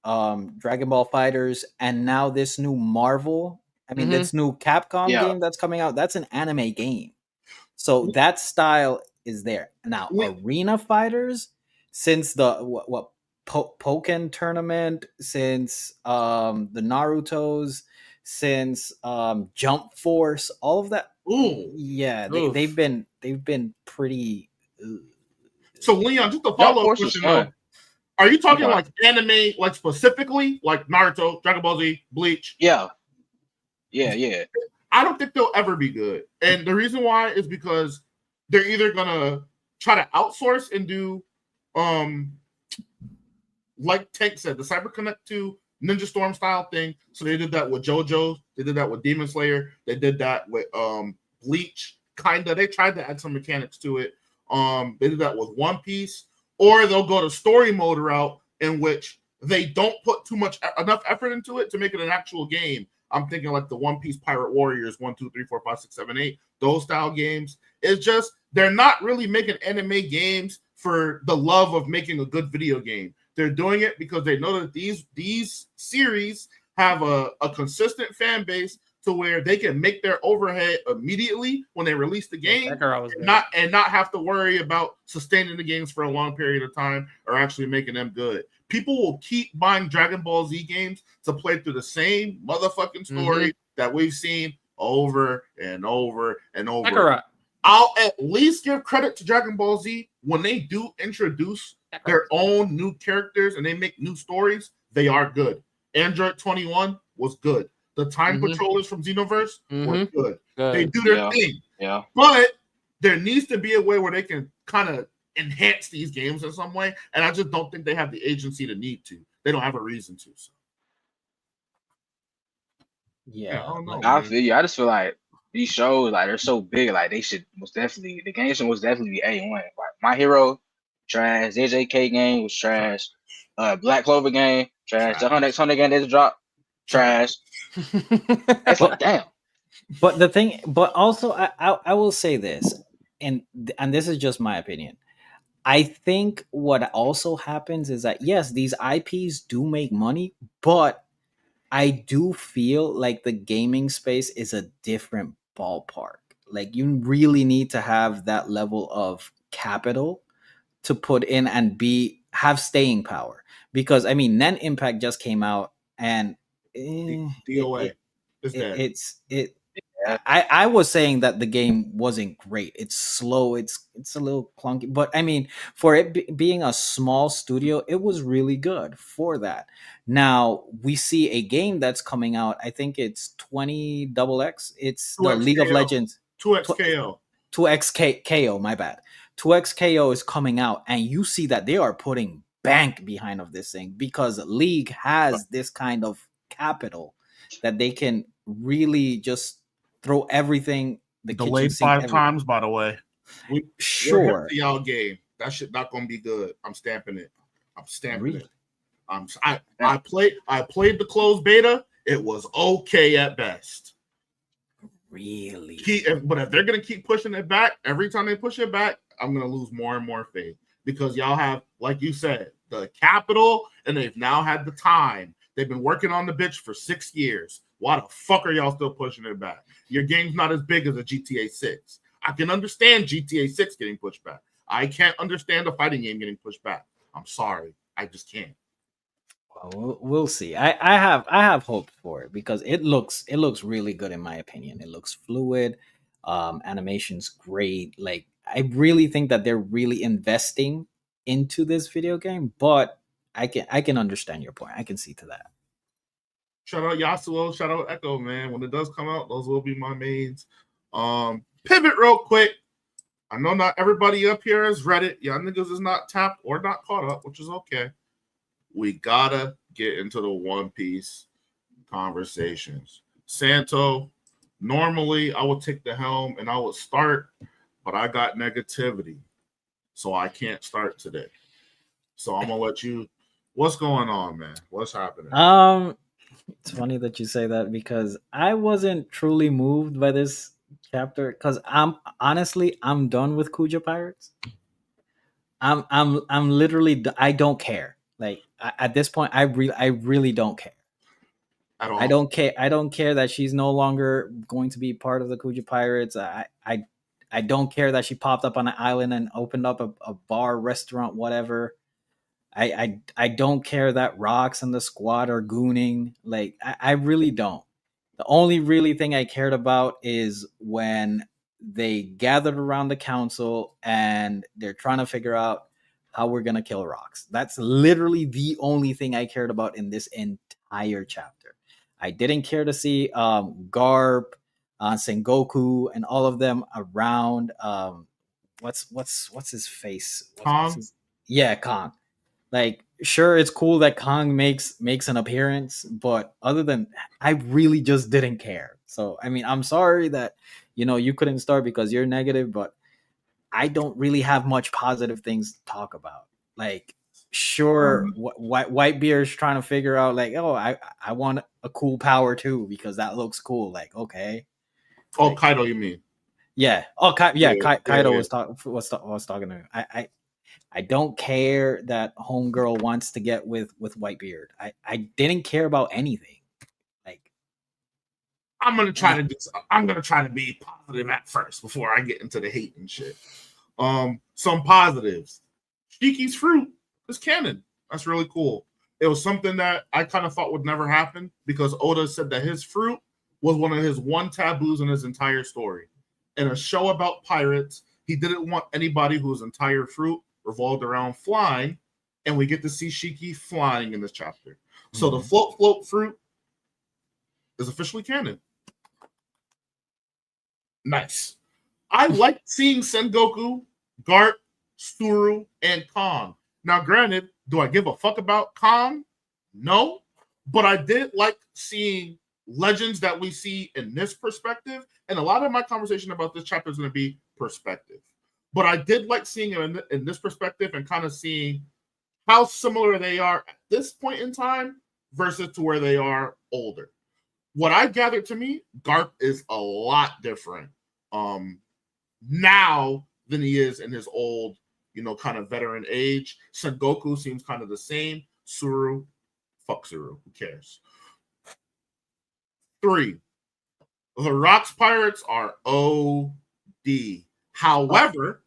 Dragon Ball Fighters, and now this new Marvel. I mean, this new Capcom Yeah. game that's coming out. That's an anime game. So that style is there. Now, arena fighters, since the Pokken tournament, since the Naruto's, since Jump Force, all of that. Ooh. Yeah, Oof. they've been pretty. So Leon, just a Jump follow up Force was question though. fun. Are you talking Okay. like anime, like specifically, like Naruto, Dragon Ball Z, Bleach? Yeah. I don't think they'll ever be good. And the reason why is because they're either gonna try to outsource and do like Tank said, the Cyber Connect 2 Ninja Storm style thing. So they did that with JoJo, they did that with Demon Slayer, they did that with Bleach, kinda. They tried to add some mechanics to it. They did that with One Piece, or they'll go to story mode route in which they don't put enough effort into it to make it an actual game. I'm thinking like the One Piece Pirate Warriors 1, 2, 3, 4, 5, 6, 7, 8, those style games. It's just they're not really making anime games for the love of making a good video game. They're doing it because they know that these series have a consistent fan base to where they can make their overhead immediately when they release the game, and not have to worry about sustaining the games for a long period of time or actually making them good. People will keep buying Dragon Ball Z games to play through the same motherfucking story that we've seen over and over and over. Kakarot. I'll at least give credit to Dragon Ball Z when they do introduce their own new characters and they make new stories. They are good. Android 21 was good. the time Mhm. patrollers from Xenoverse were Mhm. good. Good. They do their Yeah. thing. Yeah. But there needs to be a way where they can kind of enhance these games in some way. And I just don't think they have the agency to need to. They don't have a reason to. So. Yeah, I don't know, like I man. feel you. I just feel like these shows, like they're so big, like they should most definitely the game should most definitely be A1. Like My Hero, trash. JJK game was trash. Black Clover game, trash. The Hunter game they just dropped, trash. It's like damn. but the thing, but also I will say this, and this is just my opinion. I think what also happens is that yes, these IPs do make money, but I do feel like the gaming space is a different ballpark. Like you really need to have that level of capital to put in and be have staying power. Because I mean, Nen Impact just came out, and DOA is dead. it. I was saying that the game wasn't great. It's slow. It's a little clunky, but I mean, for it being a small studio, it was really good for that. Now we see a game that's coming out. I think it's 20XX. It's the League of 2XKO. Legends 2XKO. 2XKO. My bad. 2XKO is coming out, and you see that they are putting bank behind of this thing because League has this kind of capital that they can really just throw everything the kitchen Delayed sink 5 everything. times, by the way. We're Sure. hip to y'all game. That shit not gonna be good. I'm stamping it. Really? I played the closed beta. It was okay at best. Really? But if they're gonna keep pushing it back, every time they push it back, I'm gonna lose more and more faith because y'all have, like you said, the capital, and they've now had the time. They've been working on the bitch for 6 years. Why the fuck are y'all still pushing it back? Your game's not as big as a GTA 6. I can understand GTA 6 getting pushed back. I can't understand a fighting game getting pushed back. I'm sorry. I just can't. Well, we'll see. I have hope for it because it looks really good in my opinion. It looks fluid. Animation's great. Like I really think that they're really investing into this video game, but I can understand your point. I can see to that. Shout out Yasuo, shout out Echo, man. When it does come out, those will be my mains. Pivot real quick. I know not everybody up here has read it. Y'all niggas is not tapped or not caught up, which is okay. We gotta get into the One Piece conversations. Santo, normally I would take the helm and I would start, but I got negativity, so I can't start today. So I'm gonna let you. What's going on, man? What's happening? It's funny that you say that because I wasn't truly moved by this chapter because I'm done with Kuja Pirates. I'm literally I don't care. Like at this point, I really don't care. At all. I don't care that she's no longer going to be part of the Kuja Pirates. I don't care that she popped up on an island and opened up a bar, restaurant, whatever. I don't care that Rocks and the squad are gooning. Like I really don't. The only really thing I cared about is when they gathered around the council and they're trying to figure out how we're gonna kill Rocks. That's literally the only thing I cared about in this entire chapter. I didn't care to see Garp, Sengoku, and all of them around. What's his face? Kong? Yeah, Kong. Like, sure, it's cool that Kong makes an appearance, but other than I really just didn't care. So I mean, I'm sorry that you couldn't start because you're negative, but I don't really have much positive things to talk about. Like, sure, Whitebeard's trying to figure out like, oh, I want a cool power too because that looks cool. Like, okay. Oh, Like, Kaido, you mean? Yeah. Oh, Kaido yeah. was talking to me. I don't care that homegirl wants to get with Whitebeard. I didn't care about anything. Like I'm gonna try to be positive at first before I get into the hate and shit. Some positives. Shiki's fruit is canon. That's really cool. It was something that I kind of thought would never happen because Oda said that his fruit was one of his taboos in his entire story. In a show about pirates, he didn't want anybody whose entire fruit revolved around flying, and we get to see Shiki flying in this chapter. So the float fruit is officially canon. Nice. I like seeing Sengoku, Garp, Suru, and Kong. Now, granted, do I give a fuck about Kong? No. But I did like seeing legends that we see in this perspective. And a lot of my conversation about this chapter is going to be perspective. But I did like seeing it in this perspective and kind of seeing how similar they are at this point in time versus to where they are older. What I gathered to me, Garp is a lot different now than he is in his old, kind of veteran age. Sengoku seems kind of the same. Suru, fuck Suru, who cares? 3, the Rocks Pirates are OD. However,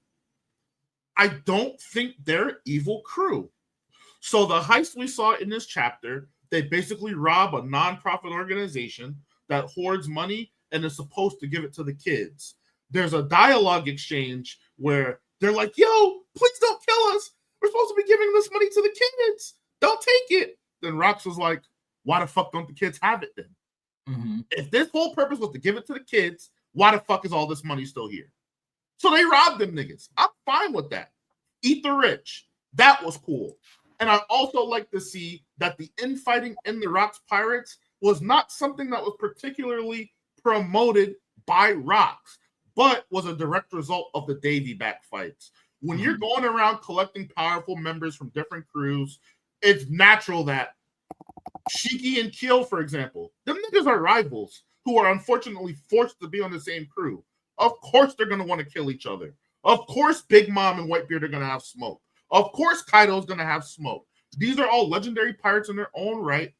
I don't think they're evil crew. So the heist we saw in this chapter, they basically rob a nonprofit organization that hoards money and is supposed to give it to the kids. There's a dialogue exchange where they're like, yo, please don't kill us. We're supposed to be giving this money to the kids. Don't take it. Then Rox was like, why the fuck don't the kids have it then? Mm-hmm. If this whole purpose was to give it to the kids, why the fuck is all this money still here? So they robbed them niggas. I'm fine with that. Eat the rich. That was cool. And I also like to see that the infighting in the Rocks Pirates was not something that was particularly promoted by Rocks, but was a direct result of the Davy back fights. When you're going around collecting powerful members from different crews, it's natural that Shiki and Keel, for example, them niggas are rivals who are unfortunately forced to be on the same crew. Of course they're going to want to kill each other. Of course Big Mom and Whitebeard are going to have smoke. Of course Kaido's going to have smoke. These are all legendary pirates in their own right,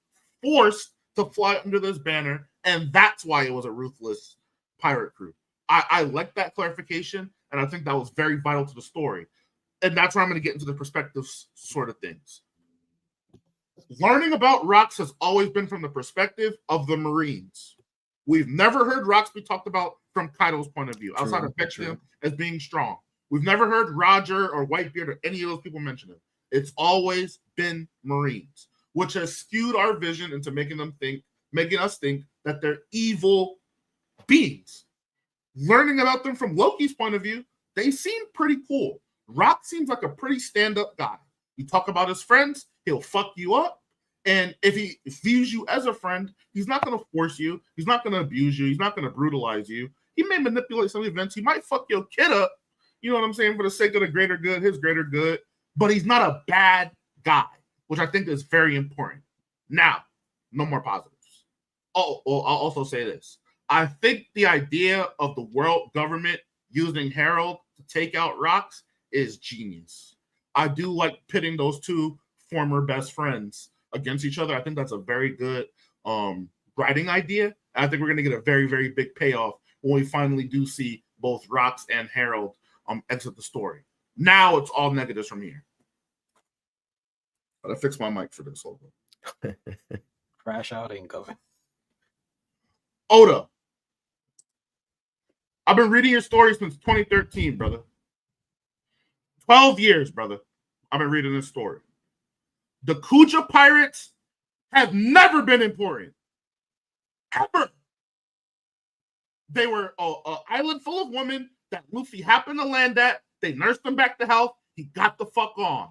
forced to fly under this banner, and that's why it was a ruthless pirate crew. I like that clarification, and I think that was very vital to the story. And that's where I'm going to get into the perspective sort of things. Learning about Rocks has always been from the perspective of the Marines. We've never heard Rocks be talked about from Kaido's point of view, outside of Bexham as being strong. We've never heard Roger or Whitebeard or any of those people mention it. It's always been Marines, which has skewed our vision into making us think that they're evil beings. Learning about them from Loki's point of view, they seem pretty cool. Rock seems like a pretty stand-up guy. You talk about his friends, he'll fuck you up. And if he views you as a friend, he's not going to force you. He's not going to abuse you. He's not going to brutalize you. He may manipulate some events. He might fuck your kid up, you know what I'm saying, for the sake of the greater good, his greater good. But he's not a bad guy, which I think is very important. Now, no more positives. Oh, well, I'll also say this. I think the idea of the world government using Herald to take out Rocks is genius. I do like pitting those two former best friends against each other. I think that's a very good writing idea. I think we're going to get a very, very big payoff when we finally do see both Rocks and Herald exit the story. Now it's all negatives from here. But I fixed my mic for this. Hold on. Crash out ain't coming. Oda, I've been reading your story since 2013, brother. 12 years, brother. I've been reading this story. The Kuja pirates have never been important. Ever. They were an island full of women that Luffy happened to land at. They nursed him back to health. He got the fuck on.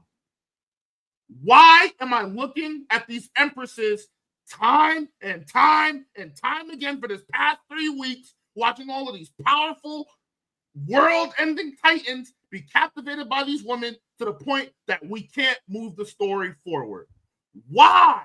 Why am I looking at these empresses time and time and time again for this past 3 weeks, watching all of these powerful world-ending titans be captivated by these women to the point that we can't move the story forward? Why?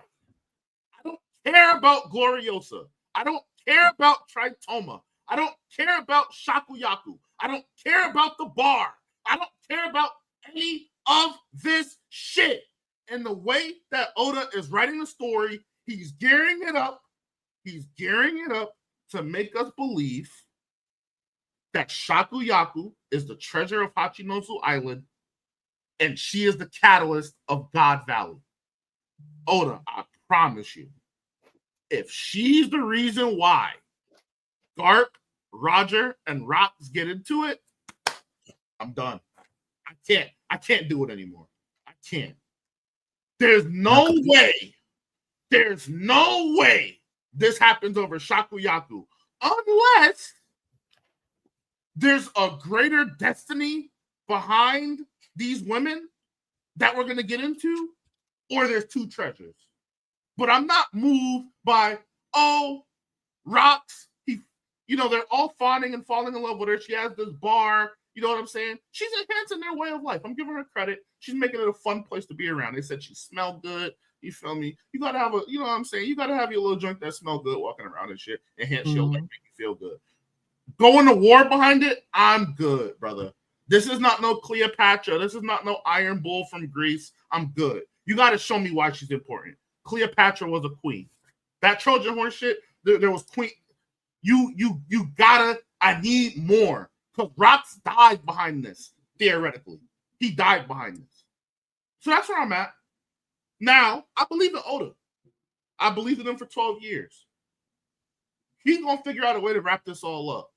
I don't care about Gloriosa. I don't care about Tritoma. I don't care about Shakuyaku. I don't care about the bar. I don't care about any of this shit. And the way that Oda is writing the story, he's gearing it up. He's gearing it up to make us believe that Shakuyaku is the treasure of Hachinosu Island, and she is the catalyst of God Valley. Oda, I promise you, if she's the reason why Garp, Roger, and Rocks get into it, I'm done. I can't do it anymore. I can't. There's no way this happens over Shakuyaku. Unless there's a greater destiny behind these women that we're going to get into, or there's two treasures. But I'm not moved by, Rocks. They're all fawning and falling in love with her. She has this bar. You know what I'm saying? She's enhancing their way of life. I'm giving her credit. She's making it a fun place to be around. They said she smelled good. You feel me? You got to have you know what I'm saying? You got to have your little joint that smell good walking around and shit. Enhance your life, make you feel good. Going to war behind it, I'm good, brother. This is not no Cleopatra. This is not no Iron Bull from Greece. I'm good. You got to show me why she's important. Cleopatra was a queen. That Trojan horse shit, there was queen. You gotta, I need more. Because Rocks died behind this, theoretically. He died behind this. So that's where I'm at. Now, I believe in Oda. I believed in him for 12 years. He's gonna figure out a way to wrap this all up.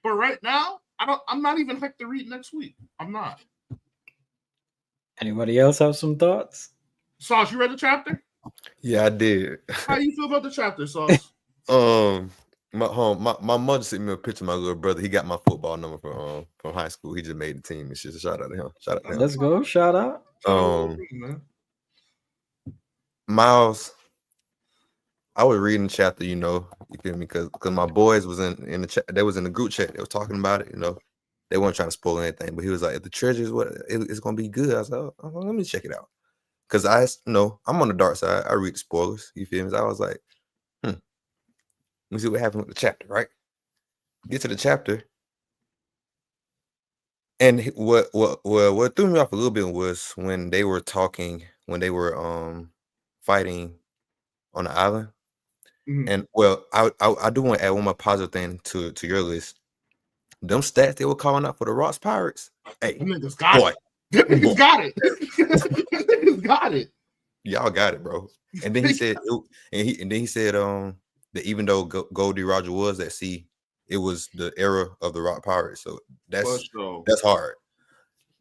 But right now, I'm not even hyped to read next week. I'm not. Anybody else have some thoughts? Sauce, you read the chapter? Yeah, I did. How you feel about the chapter, Sauce? My mother sent me a picture of my little brother. He got my football number from high school. He just made the team. It's just a shout out to him. Shout out to him. Let's go. Shout out. Miles, I was reading the chapter, you feel me? Because my boys was in the chat. They was in the group chat. They was talking about it, They weren't trying to spoil anything, but he was like, if the treasure is it's gonna be good. I was like, let me check it out. Because I'm on the dark side. I read the spoilers. You feel me? So I was like, let me see what happened with the chapter, right? Get to the chapter. And what threw me off a little bit was when they were talking, when they were fighting on the island. Mm-hmm. And well, I do want to add one more positive thing to your list. Them stats they were calling out for the Rocks Pirates. Hey, them niggas got it. Them niggas got it. Them niggas got it. Y'all got it, bro. And then he said, that even though Goldie Roger was at sea, it was the era of the Rock Pirates. So that's hard.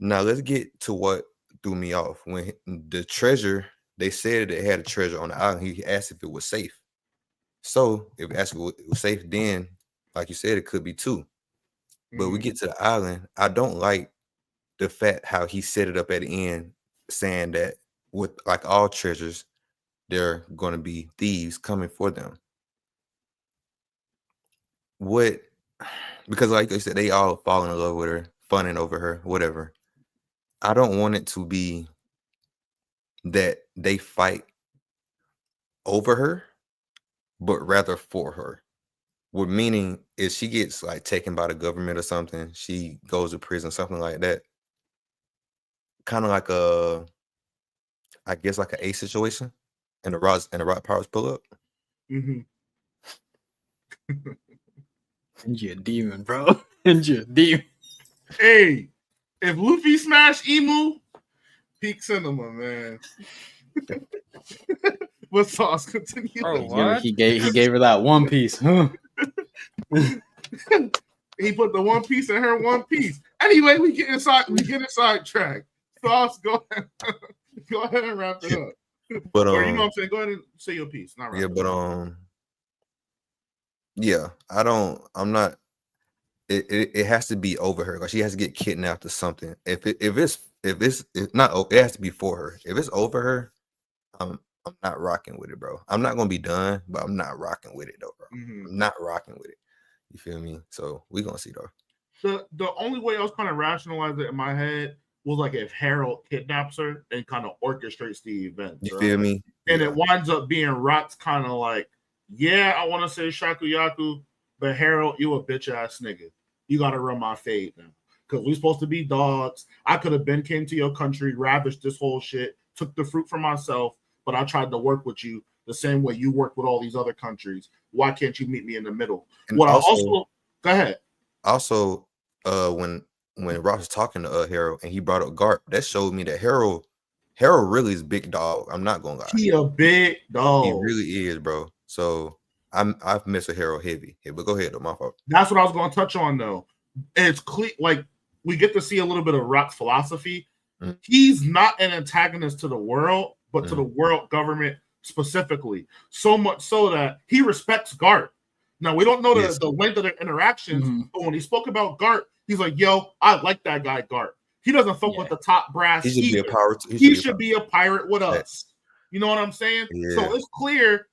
Now let's get to what threw me off. When the treasure, they said they had a treasure on the island. He asked if it was safe. So if it was safe, then like you said, it could be two. But we get to the island. I don't like the fact how he set it up at the end, saying that with like all treasures, there are going to be thieves coming for them. Because like I said, they all fall in love with her, funning over her, whatever. I don't want it to be that they fight over her, but rather for her. What meaning is she gets like taken by the government or something, she goes to prison, something like that. Kind of like I guess like an A situation, and the Rock Pirates pull up. Mm-hmm. And you're a demon, bro. And you're a demon. Hey, if Luffy smashed Emu, peak cinema, man. What Sauce? Continue. Bro, what? He gave her that one piece. Huh? He put the one piece in her one piece. Anyway, we get inside track. Sauce, go ahead and wrap it up. But or you know what I'm saying? Go ahead and say your piece. Not right. Yeah, but yeah, I'm not. It has to be over her. Like she has to get kidnapped or something. If it's not, it has to be for her. If it's over her, I'm not rocking with it, bro. I'm not gonna be done, but I'm not rocking with it though, bro. Mm-hmm. I'm not rocking with it. You feel me? So we gonna see though. The only way I was kind of rationalize it in my head was like if Harold kidnaps her and kind of orchestrates the event. You feel me? And it winds up being Rock's kind of like, yeah, I want to say Shakuyaku, but Harold, you a bitch ass nigga. You got to run my fade now. Because we supposed to be dogs. I could have came to your country, ravished this whole shit, took the fruit for myself, but I tried to work with you the same way you work with all these other countries. Why can't you meet me in the middle? And what also, I also go ahead. Also, when Ross was talking to Harold and he brought up Garp, that showed me that Harold really is big dog. I'm not gonna lie. He a big dog. He really is, bro. So I've missed a Harold heavy. Yeah, but go ahead, though, my fault. That's what I was going to touch on, though. It's clear, like we get to see a little bit of Rock's philosophy. Mm-hmm. He's not an antagonist to the world, but to the world government, specifically, so much so that he respects Gart. Now, we don't know the length of their interactions, but when he spoke about Gart, he's like, yo, I like that guy, Gart. He doesn't fuck with the top brass. He should be a pirate. He should be a pirate with us. You know what I'm saying? Yeah. So it's clear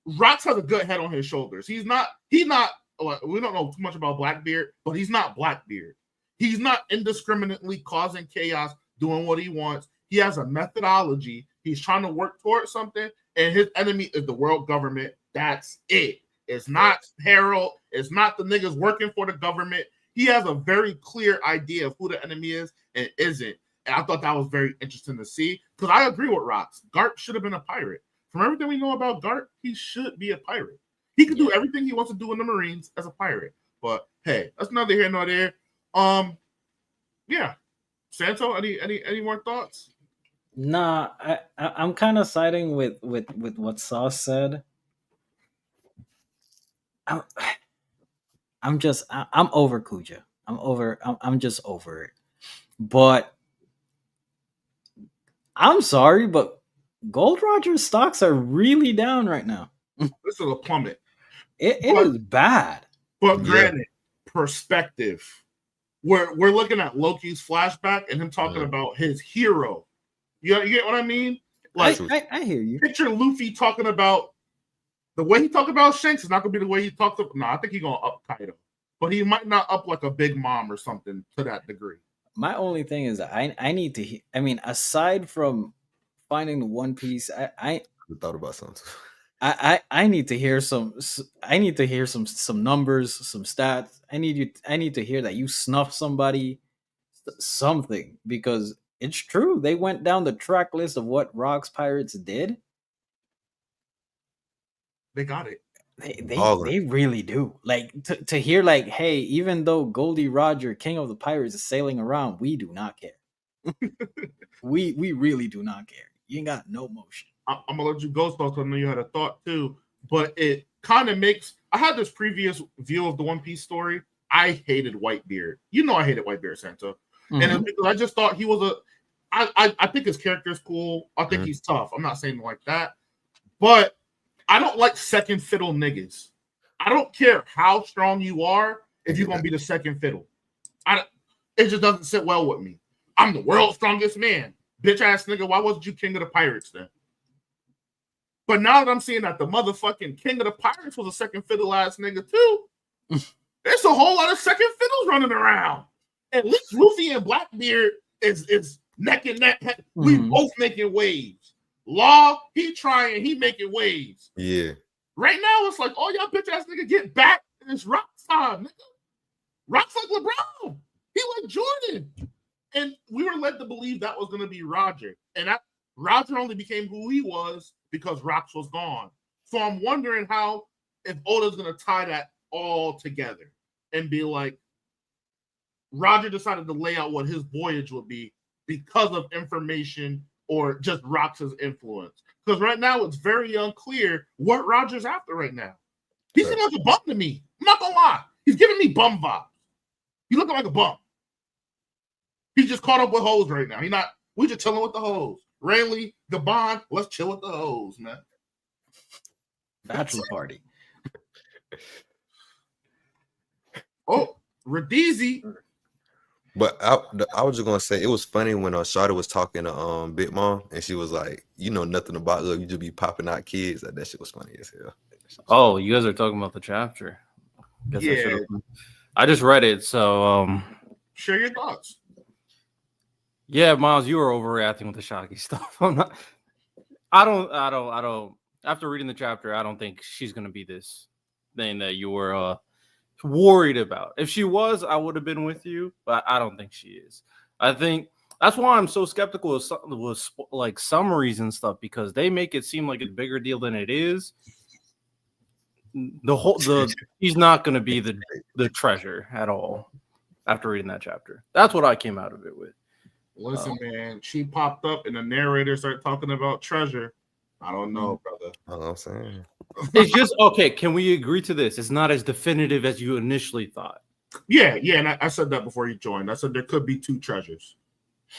Rox has a good head on his shoulders. He's not, we don't know too much about Blackbeard, but he's not Blackbeard. He's not indiscriminately causing chaos, doing what he wants. He has a methodology. He's trying to work towards something, and his enemy is the world government. That's it. It's not Harold. It's not the niggas working for the government. He has a very clear idea of who the enemy is and isn't. And I thought that was very interesting to see, because I agree with Rox. Gart should have been a pirate. From everything we know about Gart, he should be a pirate. He can do everything he wants to do in the Marines as a pirate. But hey, that's neither here nor there. Yeah. Santo, any more thoughts? Nah, I'm kind of siding with what Sauce said. I'm over Kuja. I'm just over it. But I'm sorry, but Gold Roger's stocks are really down right now. This is a plummet. It is bad. But granted, perspective. We're looking at Loki's flashback and him talking about his hero. You get what I mean? Like, I hear you. Picture Luffy talking about the way he talked about Shanks is not gonna be the way he talks about. No, I think he's gonna up Kaido, but he might not up like a Big Mom or something to that degree. My only thing is I need to. I mean, aside from finding the One Piece, I thought about something. I need to hear some. I need to hear some numbers, some stats. I need to hear that you snuffed somebody, something, because it's true. They went down the track list of what Rock's Pirates did. They got it. They really do. Like to hear like, hey, even though Goldie Roger, King of the Pirates, is sailing around, we do not care. we really do not care. You ain't got no motion. I'm gonna let you go, so I know you had a thought too, but it kind of makes. I had this previous view of the One Piece story. I hated Whitebeard. You know, I hated Whitebeard, Santa, and it's because I just thought he was I think his character is cool. I think he's tough. I'm not saying like that, but I don't like second fiddle niggas. I don't care how strong you are if you're gonna be the second fiddle. It just doesn't sit well with me. I'm the world's strongest man, bitch ass nigga. Why wasn't you king of the pirates then? But now that I'm seeing that the motherfucking king of the pirates was a second fiddle ass nigga too, there's a whole lot of second fiddles running around. At least Luffy and Blackbeard is neck and neck. We both making waves. Law, he trying, he making waves. Yeah. Right now, it's like, oh, y'all bitch ass nigga get back. It's Rock time, nigga. Rock's like LeBron. He like Jordan. And we were led to believe that was going to be Roger. And Roger only became who he was because Rox was gone. So I'm wondering if Oda's going to tie that all together and be like, Roger decided to lay out what his voyage would be because of information or just Rox's influence. Because right now it's very unclear what Roger's after right now. He's looking like a bum to me. I'm not going to lie. He's giving me bum vibes. He's looking like a bum. He's just caught up with hoes right now. We just chilling with the hoes. Rayleigh, Gabon, let's chill with the hoes, man. Bachelor party. Oh, Radizi. But I was just gonna say it was funny when Shawty was talking to Big Mom and she was like, "You know nothing about love. You just be popping out kids." Like, that shit was funny as hell. Oh, you guys are talking about the chapter. Yeah. I just read it, so share your thoughts. Yeah, Miles, you were overreacting with the Shocky stuff. I don't. After reading the chapter, I don't think she's gonna be this thing that you were worried about. If she was, I would have been with you, but I don't think she is. I think that's why I'm so skeptical with like summaries and stuff, because they make it seem like a bigger deal than it is. He's not gonna be the treasure at all. After reading that chapter, that's what I came out of it with. Listen, man, she popped up and the narrator started talking about treasure. I don't know, brother. I know what I'm saying. It's just, okay, can we agree to this? It's not as definitive as you initially thought. Yeah, and I said that before you joined. I said there could be two treasures.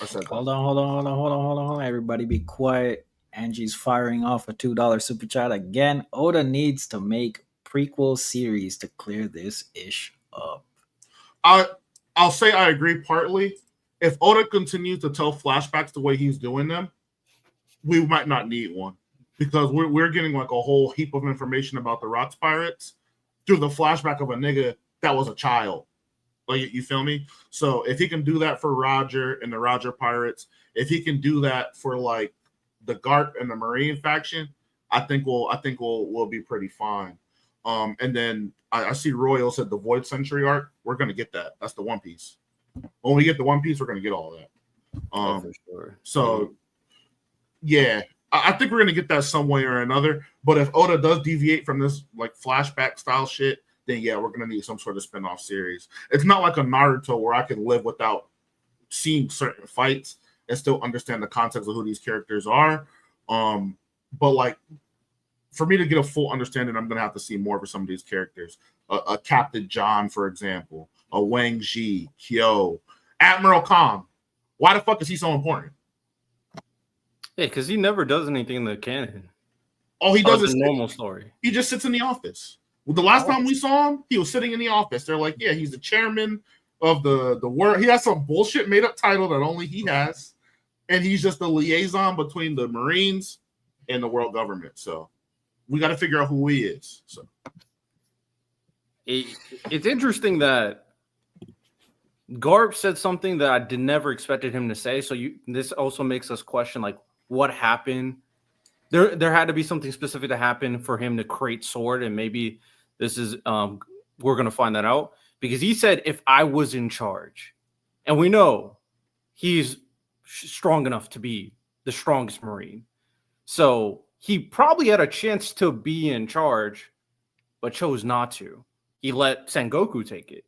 I said Hold on. Everybody be quiet. Angie's firing off a $2 super chat again. Oda needs to make prequel series to clear this ish up. I'll say I agree partly. If Oda continues to tell flashbacks the way he's doing them, we might not need one, because we're getting like a whole heap of information about the Rocks Pirates through the flashback of a nigga that was a child. Like, you feel me? So if he can do that for Roger and the Roger Pirates, if he can do that for like the Garp and the Marine faction, I think we'll be pretty fine. And then I see Royal said the Void Century arc. We're gonna get that. That's the One Piece. When we get the One Piece, we're gonna get all that. For sure. So yeah, I think we're gonna get that some way or another. But if Oda does deviate from this like flashback style shit, then yeah, we're gonna need some sort of spin-off series. It's not like a Naruto where I can live without seeing certain fights and still understand the context of who these characters are. But like, for me to get a full understanding, I'm gonna have to see more of some of these characters. A Captain John, for example, a Wang Ji, Kyo, Admiral Khan. Why the fuck is he so important? Yeah, because he never does anything in the canon. All he does is a normal story. He just sits in the office. Well, the last time we saw him, he was sitting in the office. They're like, yeah, he's the chairman of the world. He has some bullshit made up title that only he has, and he's just the liaison between the Marines and the world government. So we got to figure out who he is. So it's interesting that Garp said something that I never expected him to say. So this also makes us question, like, what happened? There had to be something specific to happen for him to create Sword, and maybe this is we're gonna find that out, because he said, if I was in charge, and we know he's strong enough to be the strongest Marine, so he probably had a chance to be in charge, but chose not to. He let Sengoku take it.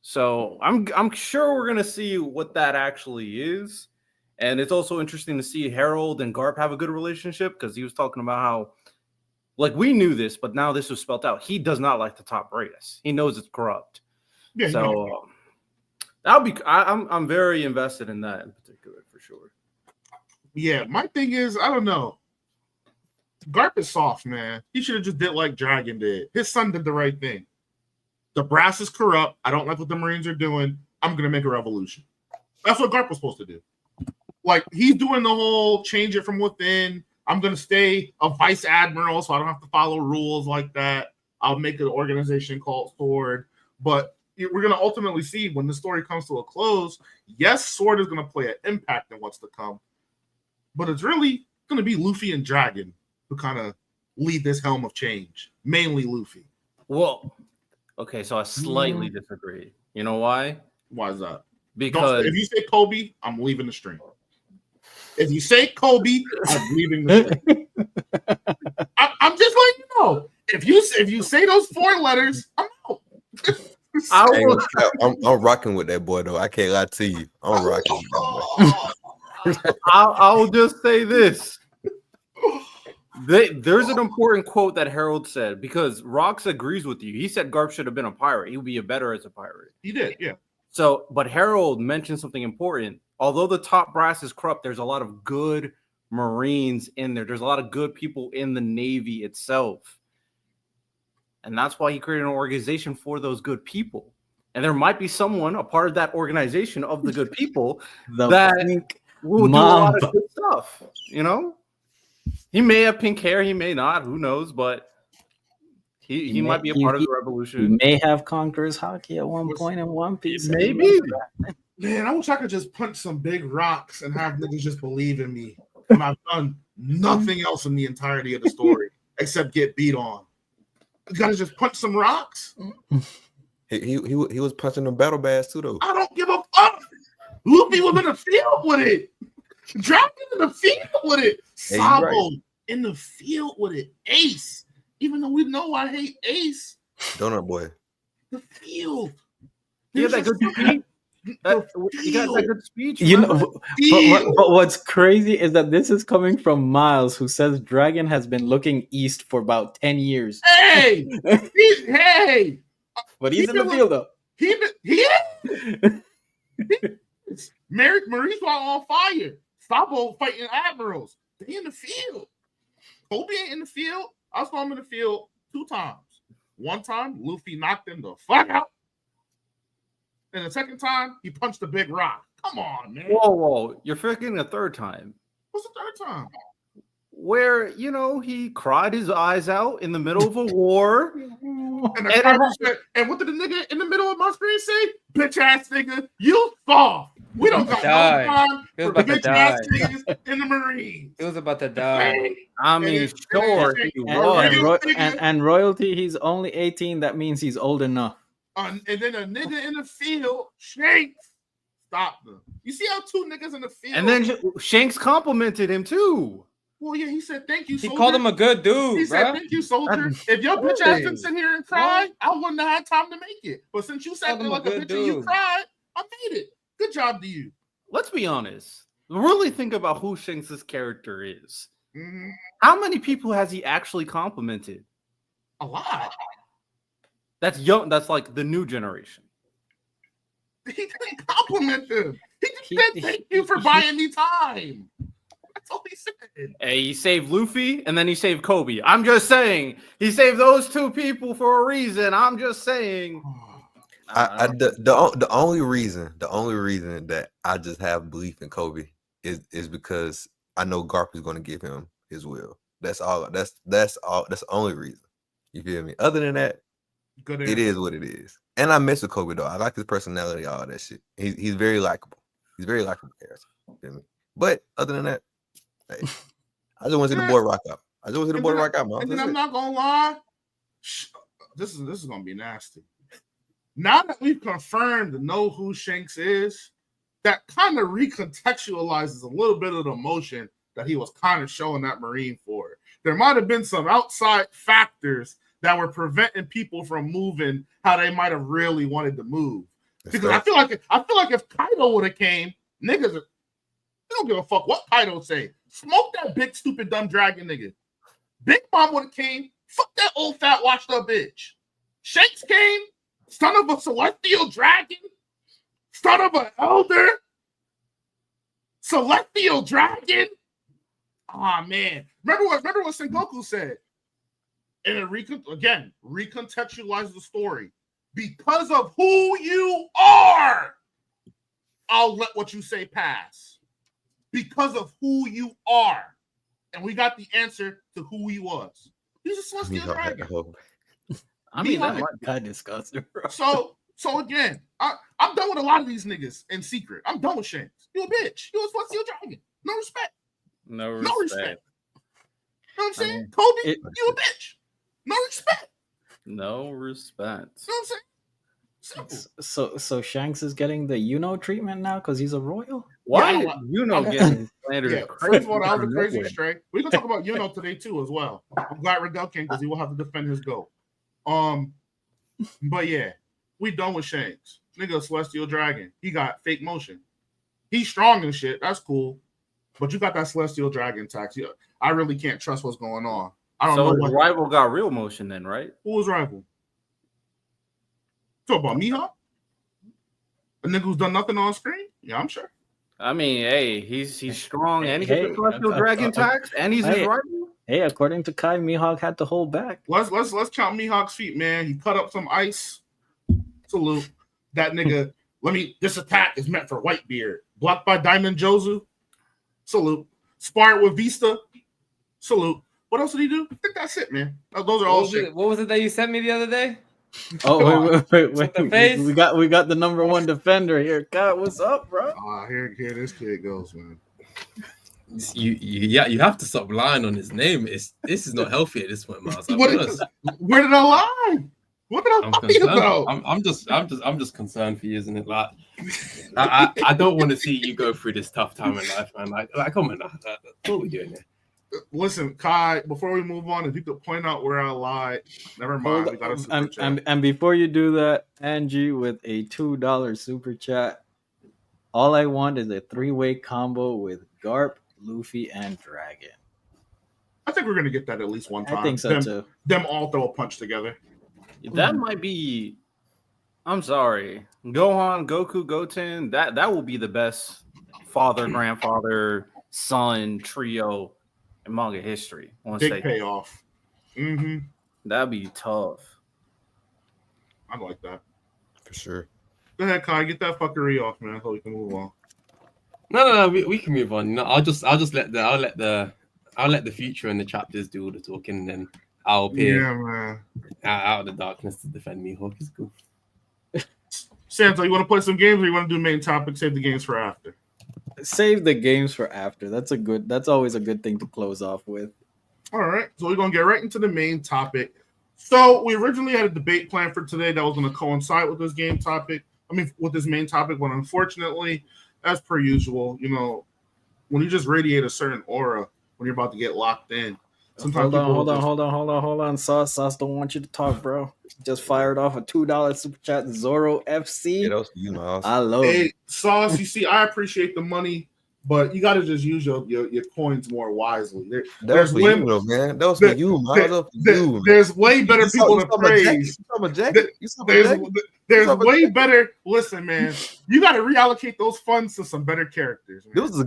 So I'm sure we're gonna see what that actually is. And it's also interesting to see Harold and Garp have a good relationship, because he was talking about how, like, we knew this, but now this was spelled out. He does not like the top race. He knows it's corrupt. Yeah, so that'll be. I'm very invested in that in particular, for sure. Yeah, my thing is, I don't know. Garp is soft, man. He should have just did like Dragon did. His son did the right thing. The brass is corrupt. I don't like what the Marines are doing. I'm gonna make a revolution. That's what Garp was supposed to do. Like, he's doing the whole change it from within. I'm going to stay a vice admiral, so I don't have to follow rules like that. I'll make an organization called Sword. But we're going to ultimately see when the story comes to a close, yes, Sword is going to play an impact in what's to come. But it's really going to be Luffy and Dragon who kind of lead this helm of change. Mainly Luffy. Well, okay, so I slightly disagree. You know why? Why is that? Because if you say Kobe, I'm leaving the stream. If you say Kobe, I'm leaving the stream. I'm just letting you know. If you say those 4 letters, I'm out. I'm rocking with that boy, though. I can't lie to you. I'm rocking with that boy. I'll just say this. There's an important quote that Harold said, because Rox agrees with you. He said Garp should have been a pirate. He would be better as a pirate. He did, yeah. So, but Harold mentioned something important. Although the top brass is corrupt, there's a lot of good Marines in there. There's a lot of good people in the Navy itself. And that's why he created an organization for those good people. And there might be someone, a part of that organization of the good people, that will do a lot of good stuff. You know? He may have pink hair, he may not, who knows, but he might be a part of the revolution. He may have Conqueror's Hockey at one point in One Piece. Maybe. Man, I wish I could just punch some big rocks and have niggas just believe in me when I've done nothing else in the entirety of the story except get beat on. You gotta just punch some rocks. He was punching the battle bass too, though. I don't give a fuck. Luffy was in the field with it. Dragon in the field with it. Sabo in the field with it. Ace. Even though we know I hate Ace. Donut boy. The field. Yeah, that good speech. You got that good speech. You know, but what's crazy is that this is coming from Miles, who says Dragon has been looking east for about 10 years. Hey, hey. But he's in the field, though. He is. Marie's on fire. Sabo fighting admirals. They in the field. Kobe ain't in the field. I saw him in the field 2 times. One time, Luffy knocked him the fuck out. And the second time, he punched a big rock. Come on, man. Whoa. You're forgetting a third time. What's the third time? Where, he cried his eyes out in the middle of a war. And what did the nigga in the middle of my screen say? Bitch ass nigga, you soft. We don't got no time for bitch ass niggas in the Marines. He was about to die. I mean, sure. And royalty, he's only 18. That means he's old enough. And then a nigga in the field, Shanks, stopped them. You see how 2 niggas in the field? And then Shanks complimented him too. Well, yeah, he said, thank you, soldier. He called him a good dude, He said, thank you, soldier. If your bitch ass didn't sit here and cry, I wouldn't have had time to make it. But since you sat there like a bitch and you cried, I made it. Good job to you. Let's be honest. Really think about who Shanks' character is. Mm-hmm. How many people has he actually complimented? A lot. That's young. That's like the new generation. He didn't compliment them. He just said, thank you for buying me time. That's all he said. Hey, he saved Luffy and then he saved Kobe. I'm just saying he saved those 2 people for a reason. I'm just saying. The only reason that I just have belief in Kobe is because I know Garp is going to give him his will. That's all. That's the only reason. You feel me? Other than that, it is what it is. And I mess with Kobe though. I like his personality, all that shit. He's very likable. He's very likable character. You feel me? But other than that, hey, I just want to see the boy rock out. Man. And then I'm not gonna lie. This is gonna be nasty. Now that we've confirmed to know who Shanks is, that kind of recontextualizes a little bit of the emotion that he was kind of showing that Marine for. There might have been some outside factors that were preventing people from moving how they might have really wanted to move. Because I feel like if Kaido would have came, niggas, they don't give a fuck what Kaido say. Smoke that big stupid dumb dragon nigga. Big Mom would have came. Fuck that old fat washed up bitch. Shanks came. Son of a celestial dragon. Son of an elder. Celestial dragon. Oh man. Remember what Sengoku said? And it recontextualizes the story. Because of who you are, I'll let what you say pass. Because of who you are. And we got the answer to who he was. He's a celestial dragon. I mean, that might be disgusting, bro. So again, I'm done with a lot of these niggas in secret. I'm done with Shanks. You a bitch. You a celestial dragon. No respect. No respect. You know what I'm saying? Kobe, you a bitch. No respect. No respect. You know what I'm saying? So Shanks is getting the treatment now because he's a royal? Why getting slandered? Yeah, first of all, that was a crazy stray. We can talk about today too as well. I'm glad Riddell came because he will have to defend his goal. But yeah, we done with Shanks. Nigga, Celestial Dragon. He got fake motion. He's strong and shit. That's cool. But you got that Celestial Dragon tax. I really can't trust what's going on. I don't know. So rival got real motion then, right? Who was rival? Talk about Mihawk? A nigga who's done nothing on screen? Yeah, I'm sure. I mean, hey, he's strong and he gets the Celestial Dragon tax and he's his rival. Hey, according to Kai, Mihawk had to hold back. Let's count Mihawk's feet, man. He cut up some ice. Salute. That nigga, this attack is meant for Whitebeard. Blocked by Diamond Jozu. Salute. Sparred with Vista. Salute. What else did he do? I think that's it, man. Those are all shit. What was it that you sent me the other day? Oh, wait. The face? We got the number 1 defender here. God, what's up, bro? Here this kid goes, man. You have to stop lying on his name. This is not healthy at this point, Miles. Where did I lie? What did I lie about? I'm just concerned for you, isn't it? Like, I don't want to see you go through this tough time in life, man. Like come on, what are we doing here? Listen, Kai, before we move on, if you could point out where I lied, never mind. We got a super chat. And before you do that, Angie with a $2 super chat. All I want is a 3-way combo with Garp, Luffy, and Dragon. I think we're going to get that at least one time. I think so too. Them all throw a punch together. That might be. I'm sorry, Gohan, Goku, Goten. That will be the best father, grandfather, son trio in manga history. Big payoff. Mm-hmm. That'd be tough. I like that. For sure. Go ahead, Kai. Get that fuckery off, man, so we can move on. No, we can move on. No, I'll let the future and the chapters do all the talking, and then I'll appear out of the darkness to defend Mihawk. Is cool. Santo, you want to play some games, or you want to do main topic? Save the games for after. Save the games for after. That's always a good thing to close off with. All right, so we're gonna get right into the main topic. So we originally had a debate plan for today that was going to coincide with this game topic. With this main topic, but unfortunately, as per usual, when you just radiate a certain aura when you're about to get locked in, sometimes hold on. Sauce don't want you to talk, bro. Just fired off a $2 super chat. Zoro FC. Yeah, that was you, Miles. I love it. Sauce, you see, I appreciate the money, but you got to just use your coins more wisely. There's for you, though, man. That was for you, Miles. There's way better people to praise. There's way better. Listen, man, you got to reallocate those funds to some better characters. Man. This was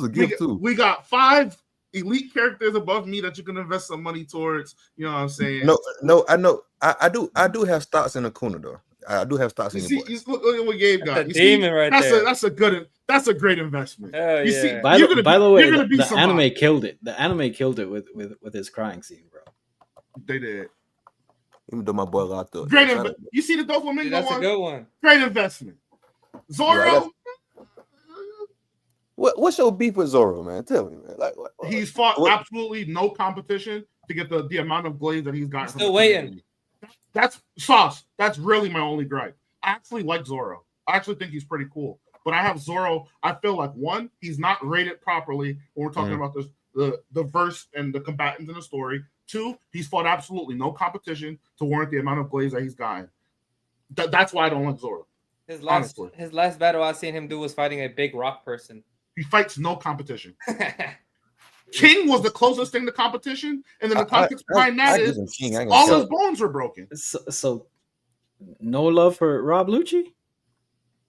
a gift. Too. We got 5 elite characters above me that you can invest some money towards. You know what I'm saying? No, I know. I do have stocks in Akuna, though. I do have stocks in your boys. Look at what Gabe got. Demon right there. That's a great investment. Hell yeah. See, by the way, the anime killed it. The anime killed it with his crying scene, bro. They did. Even though my boy locked up. Great you see the Doflamingo That's a good one. Great investment. Zoro. What's your beef with Zoro, man? Tell me, man. Like he's fought absolutely no competition to get the amount of blades that he's got. Still waiting. That's Sauce. That's really my only gripe. I actually like Zoro. I actually think he's pretty cool. But I have Zoro. I feel like one, he's not rated properly when we're talking about this, the verse and the combatants in the story. 2, he's fought absolutely no competition to warrant the amount of blades that he's gotten. That's why I don't like Zoro. His last battle I seen him do was fighting a big rock person. He fights no competition. King was the closest thing to competition, and then the context behind that is all his bones were broken. So no love for Rob Lucci?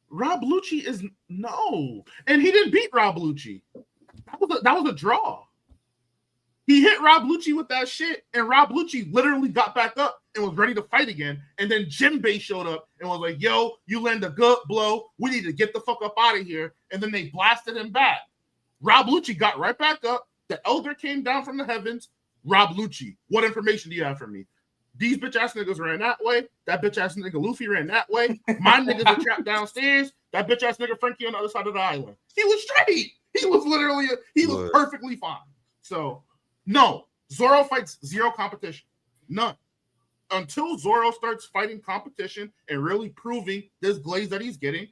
Rob Lucci is no, and he didn't beat Rob Lucci. That was a draw. He hit Rob Lucci with that shit, and Rob Lucci literally got back up and was ready to fight again. And then Jinbei showed up and was like, "Yo, you land a good blow. We need to get the fuck up out of here." And then they blasted him back. Rob Lucci got right back up. The Elder came down from the heavens. Rob Lucci, what information do you have for me? These bitch ass niggas ran that way. That bitch ass nigga Luffy ran that way. My niggas are trapped downstairs. That bitch ass nigga Frankie on the other side of the island. He was straight. He was literally, was perfectly fine. So, no, Zoro fights zero competition. None. Until Zoro starts fighting competition and really proving this glaze that he's getting,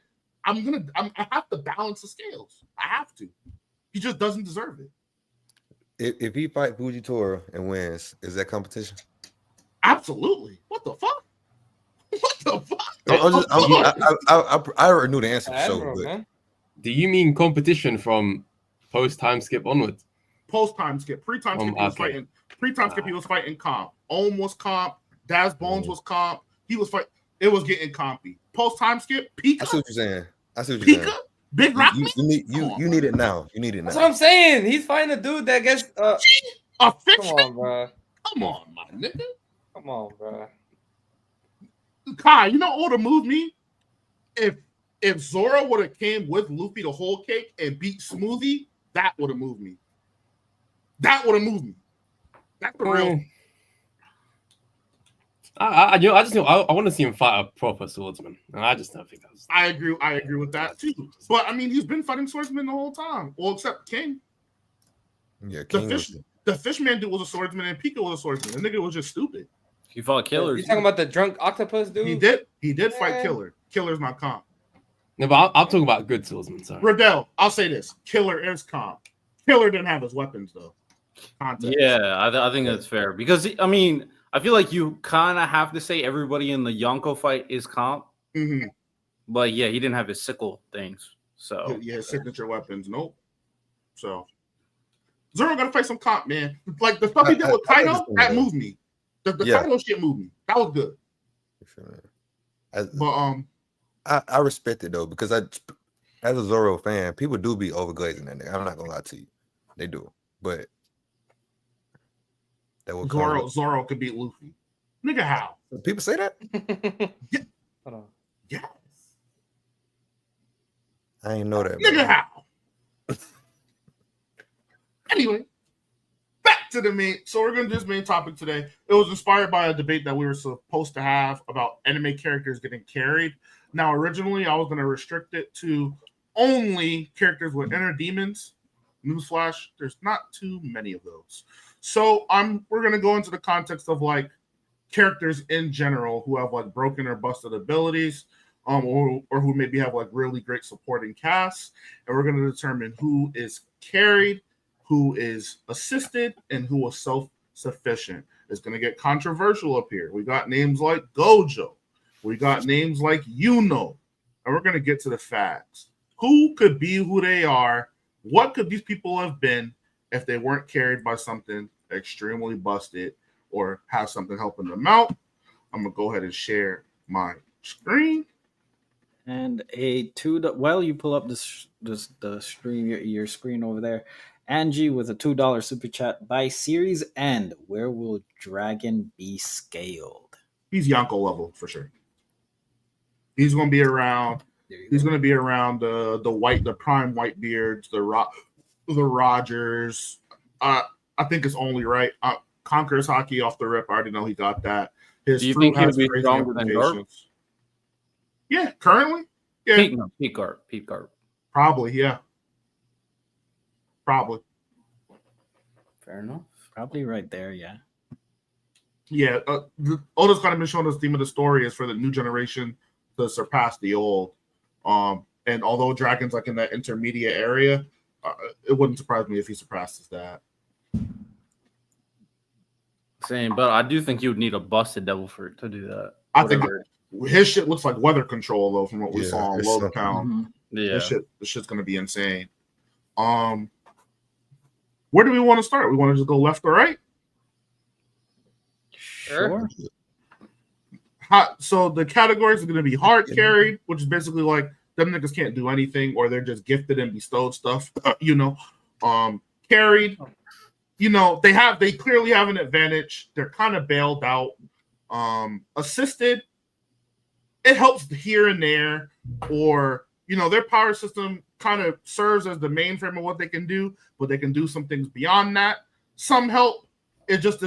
I have to balance the scales. I have to. He just doesn't deserve it. If he fight Fujitora and wins, is that competition? Absolutely. What the fuck? What the fuck? I already knew the answer. So, do you mean competition from post time skip onwards? Post time skip. Pre time skip. He was fighting. Pre time skip. He was fighting comp. Ohm was comp. Daz Bones was comp. He was fight. It was getting compy. Post time skip. Pika. I see what you're saying. Pika. Big Rock. You need it now. You need it now. That's what I'm saying. He's fighting a dude that gets a fiction. Come on, bro. Come on, my nigga. Come on, bro. Kai, you know what would have moved me? If Zoro would have came with Luffy the whole cake and beat Smoothie, that would have moved me. That would have moved me. That's the real. I want to see him fight a proper swordsman, and I just don't think that's. I agree with that too. But I mean, he's been fighting swordsmen the whole time. Well, except King. Yeah, King. The Fishman dude was a swordsman, and Pika was a swordsman. The nigga was just stupid. He fought Killer. You talking about the drunk octopus dude? He did fight Killer. Killer's not comp. No, but I'm talking about good swordsman. Sorry, Riddell. I'll say this: Killer is comp. Killer didn't have his weapons though. Context. Yeah, I think that's fair because I mean. I feel like you kind of have to say everybody in the Yonko fight is comp. Mm-hmm. But yeah, he didn't have his sickle things. So yeah, his signature weapons. Nope. So Zoro gotta fight some comp, man. Like the stuff he did with Kaido, that moved me. The Kaido shit moved me. That was good. I respect it though, because as a Zoro fan, people do be overglazing that nigga. I'm not gonna lie to you. They do. But That would Zoro could beat Luffy. Nigga, how? People say that? Yeah. Hold on. Yes. I ain't know that. Nigga, how? Anyway, back to the main. So we're going to do this main topic today. It was inspired by a debate that we were supposed to have about anime characters getting carried. Now, originally, I was going to restrict it to only characters with inner demons. Newsflash, there's not too many of those. So we're going to go into the context of like characters in general who have like broken or busted abilities, or who maybe have like really great supporting casts, and we're going to determine who is carried, who is assisted, and who is self-sufficient. It's going to get controversial up here. We got names like Dojo. We got names like Yuno. And we're going to get to the facts. Who could be who they are? What could these people have been if they weren't carried by something extremely busted or have something helping them out? I'm going to go ahead and share screen. And while you pull up the stream, your screen over there, Angie with a $2 super chat. By series end, where will Dragon be scaled? He's Yonko level for sure. He's going to be around. He's going to be around the prime Whitebeards, the Rogers. I think it's only right. Conqueror's Hockey off the rip. I already know he got that. Do you think he'll be stronger than Garp? Yeah, currently. Yeah. Pete Garp. Probably, yeah. Probably. Fair enough. Probably right there, yeah. Yeah, Oda's kind of been showing us the theme of the story is for the new generation to surpass the old. And although Dragon's like in that intermediate area, it wouldn't surprise me if he surpasses that. Same, but I do think you would need a busted devil fruit to do that. I think his shit looks like weather control though, from what we saw on Load Count. Mm-hmm. Yeah, this shit's gonna be insane. Where do we want to start? We want to just go left or right? Sure. So the categories are going to be hard carried, which is basically like them niggas can't do anything, or they're just gifted and bestowed stuff. Carried, they clearly have an advantage. They're kind of bailed out. Assisted, it helps here and there, or their power system kind of serves as the mainframe of what they can do, but they can do some things beyond that. Some help. It just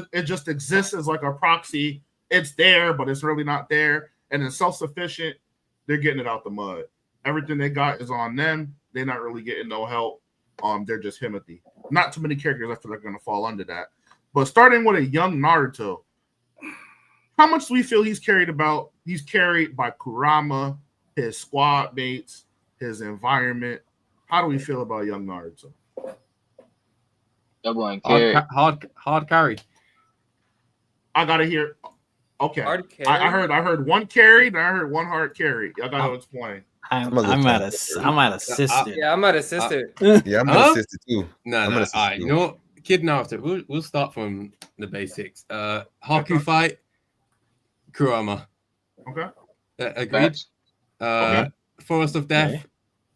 exists as like a proxy. It's there, but it's really not there. And then self-sufficient, they're getting it out the mud. Everything they got is on them. They're not really getting no help. They're just Himothy. Not too many characters I feel like are going to fall under that. But starting with a young Naruto, how much do we feel he's carried by Kurama, his squad mates, his environment? How do we feel about young Naruto? Double and carry. Hard carry. I gotta hear. Okay, Hard carry? I heard one carry, and I heard one hard carry. I gotta explain. I'm at assisted. Yeah, I'm at assisted. Yeah, I'm at assisted too. No. All right, you know what? Kid Naruto. We'll start from the basics. Haku fight, Kurama. Okay. Agreed. Forest of Death,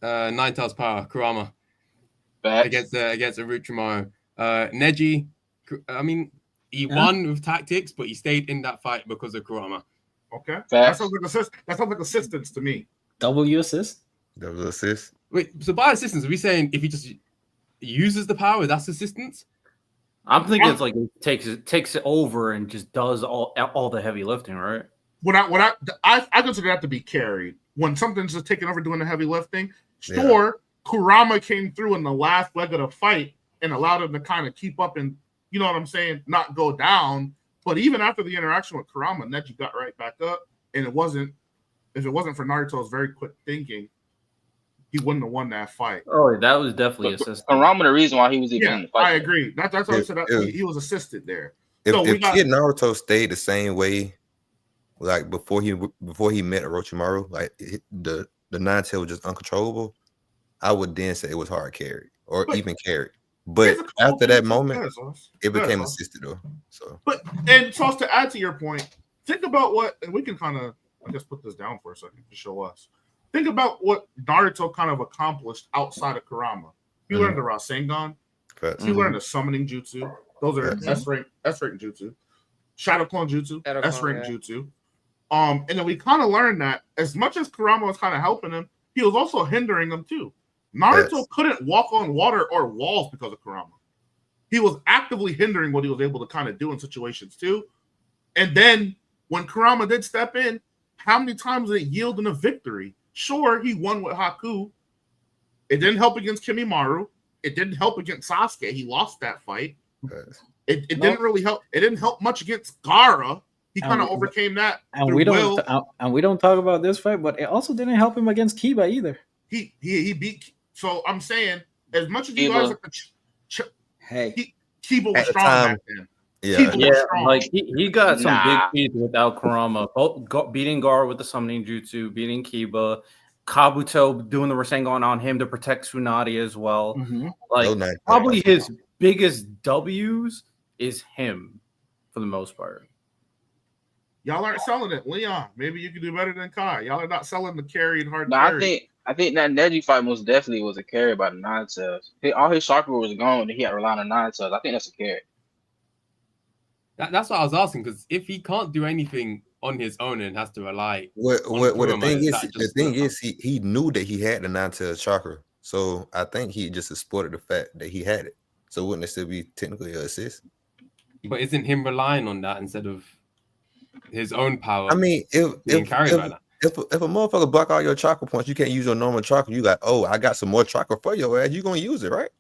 Nine Tails Power, Kurama. Against Orochimaru. Neji, I mean, he won with tactics, but he stayed in that fight because of Kurama. Okay. That sounds like assistance to me. W assist? Double assist. Wait, so by assistance, are we saying if he just uses the power, that's assistance? I'm thinking it's like it takes it over and just does all the heavy lifting, right? I consider that to be carried. When something's just taking over doing the heavy lifting, Kurama came through in the last leg of the fight and allowed him to kind of keep up and, you know what I'm saying, not go down. But even after the interaction with Kurama, Neji got right back up. And if it wasn't for Naruto's very quick thinking, he wouldn't have won that fight. Oh, that was definitely assisted. Kurama, the reason why he was even in the fight. I agree. That's what I said. He was assisted there. If Kid Naruto stayed the same way, like before he met Orochimaru, like the Nine Tail was just uncontrollable, I would then say it was hard carried or even carried. But after that moment, it became assisted though. So, and to add to your point, think about and we can kind of, I guess, put this down for a second to show us. Think about what Naruto kind of accomplished outside of Kurama. He learned the Rasengan. He learned the summoning jutsu. Those are S rank jutsu. Shadow Clone Jutsu, S rank jutsu. And then we kind of learned that as much as Kurama was kind of helping him, he was also hindering him too. Naruto couldn't walk on water or walls because of Kurama. He was actively hindering what he was able to kind of do in situations too. And then when Kurama did step in, how many times did it yield in a victory? Sure, he won with Haku. It didn't help against Kimimaru. It didn't help against Sasuke. He lost that fight. It didn't really help. It didn't help much against Gaara. He kind of overcame that. And we don't talk about this fight, but it also didn't help him against Kiba either. He beat. So I'm saying, as much as you guys Kiba was strong back then. Yeah, like he got some big feats without Kurama. Beating Gaara with the summoning jutsu, beating Kiba, Kabuto doing the Rasengan on him to protect Tsunade as well. Mm-hmm. Like probably his biggest W's is him for the most part. Y'all aren't selling it, Leon. Maybe you can do better than Kai. Y'all are not selling the carry and hard. No, carry. I think that Neji fight most definitely was a carry by the Nine Tails. All his chakra was gone, and he had to rely on the Nine Tails. I think that's a carry. That's what I was asking, because if he can't do anything on his own and has to rely, the thing is, he knew that he had the Nine Tails chakra, so I think he just exploited the fact that he had it. So wouldn't it still be technically an assist? But isn't him relying on that instead of his own power? I mean, if a motherfucker block all your chakra points, you can't use your normal chakra. You got, I got some more chakra for your ass. You gonna use it, right?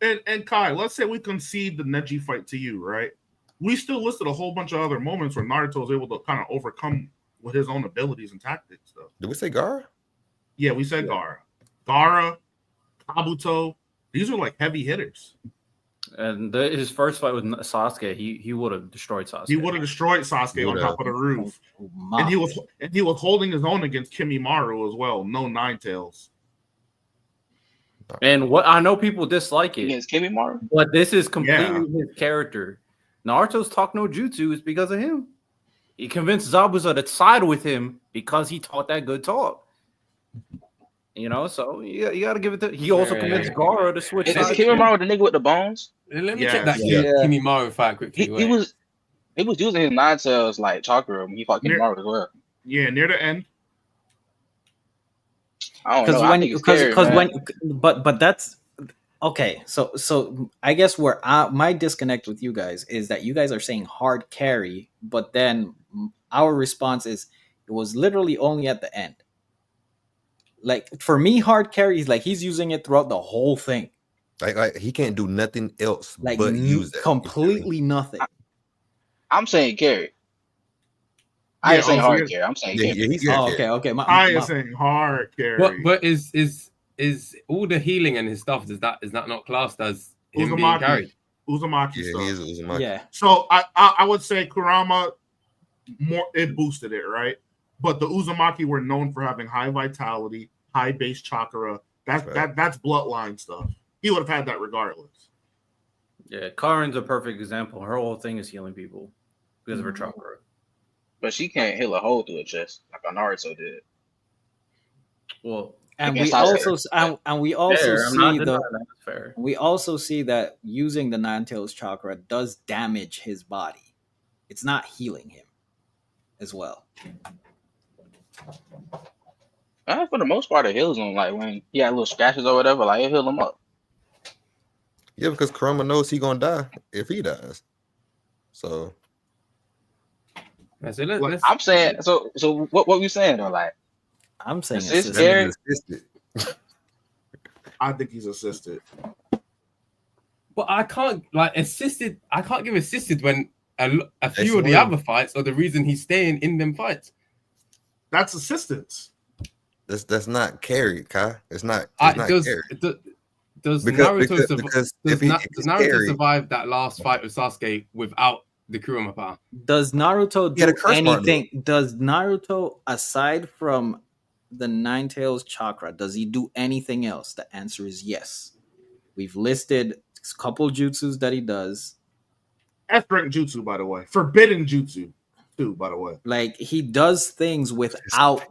And Kai, let's say we concede the Neji fight to you, right? We still listed a whole bunch of other moments where Naruto was able to kind of overcome with his own abilities and tactics. Though. Did we say Gaara? Yeah, we said Gaara. Gaara, Kabuto. These are like heavy hitters. And his first fight with Sasuke, he would have destroyed Sasuke. He would have destroyed Sasuke on top of the roof. And he was holding his own against Kimimaru as well. No Nine Tails. And what I know people dislike it against Kimimaru, but this is completely his character. Naruto's talk no jutsu is because of him. He convinced Zabuza to side with him because he taught that good talk. You know, so you got to give it to. He also convinced Gaara to switch. Is Kimimaru the nigga with the bones? Let me check that Kimimaru fight quickly. He was using his Nine Tails like chakra when he fought Kimimaru as well. Yeah, near the end. I don't know. But that's okay. So I guess where my disconnect with you guys is that you guys are saying hard carry, but then our response is it was literally only at the end. Like for me, hard carry is like he's using it throughout the whole thing. Like he can't do nothing else but use that. Completely nothing. I'm saying carry. I ain't saying hard carry. I'm saying carry. Okay. I am saying hard carry. But is all the healing and his stuff is that not classed as him being carried? Uzumaki stuff. He is Uzumaki. Yeah. So I would say Kurama it boosted it, right? But the Uzumaki were known for having high vitality, high base chakra. That's bloodline stuff. He would have had that regardless. Yeah, Karin's a perfect example. Her whole thing is healing people because of her chakra. But she can't heal a hole through her chest like Naruto did. Well, we also see that using the Nine Tails chakra does damage his body. It's not healing him as well. For the most part, it heals him. Like when he had little scratches or whatever, like it heal him up. Yeah, because Kurama knows he's gonna die if he dies. So I'm saying. So what were you saying though? Like I'm saying assisted. I think he's assisted. But I can't assisted. I can't give assisted when a few of the other fights are the reason he's staying in them fights. That's assistance. That's not carry, Kai. It's not. Does Naruto survive that last fight with Sasuke without the Kurama power? Does Naruto do anything? Does Naruto, aside from the Nine Tails chakra, does he do anything else? The answer is yes. We've listed a couple jutsus that he does. S-rank jutsu, by the way. Forbidden jutsu, too, by the way. Like, he does things without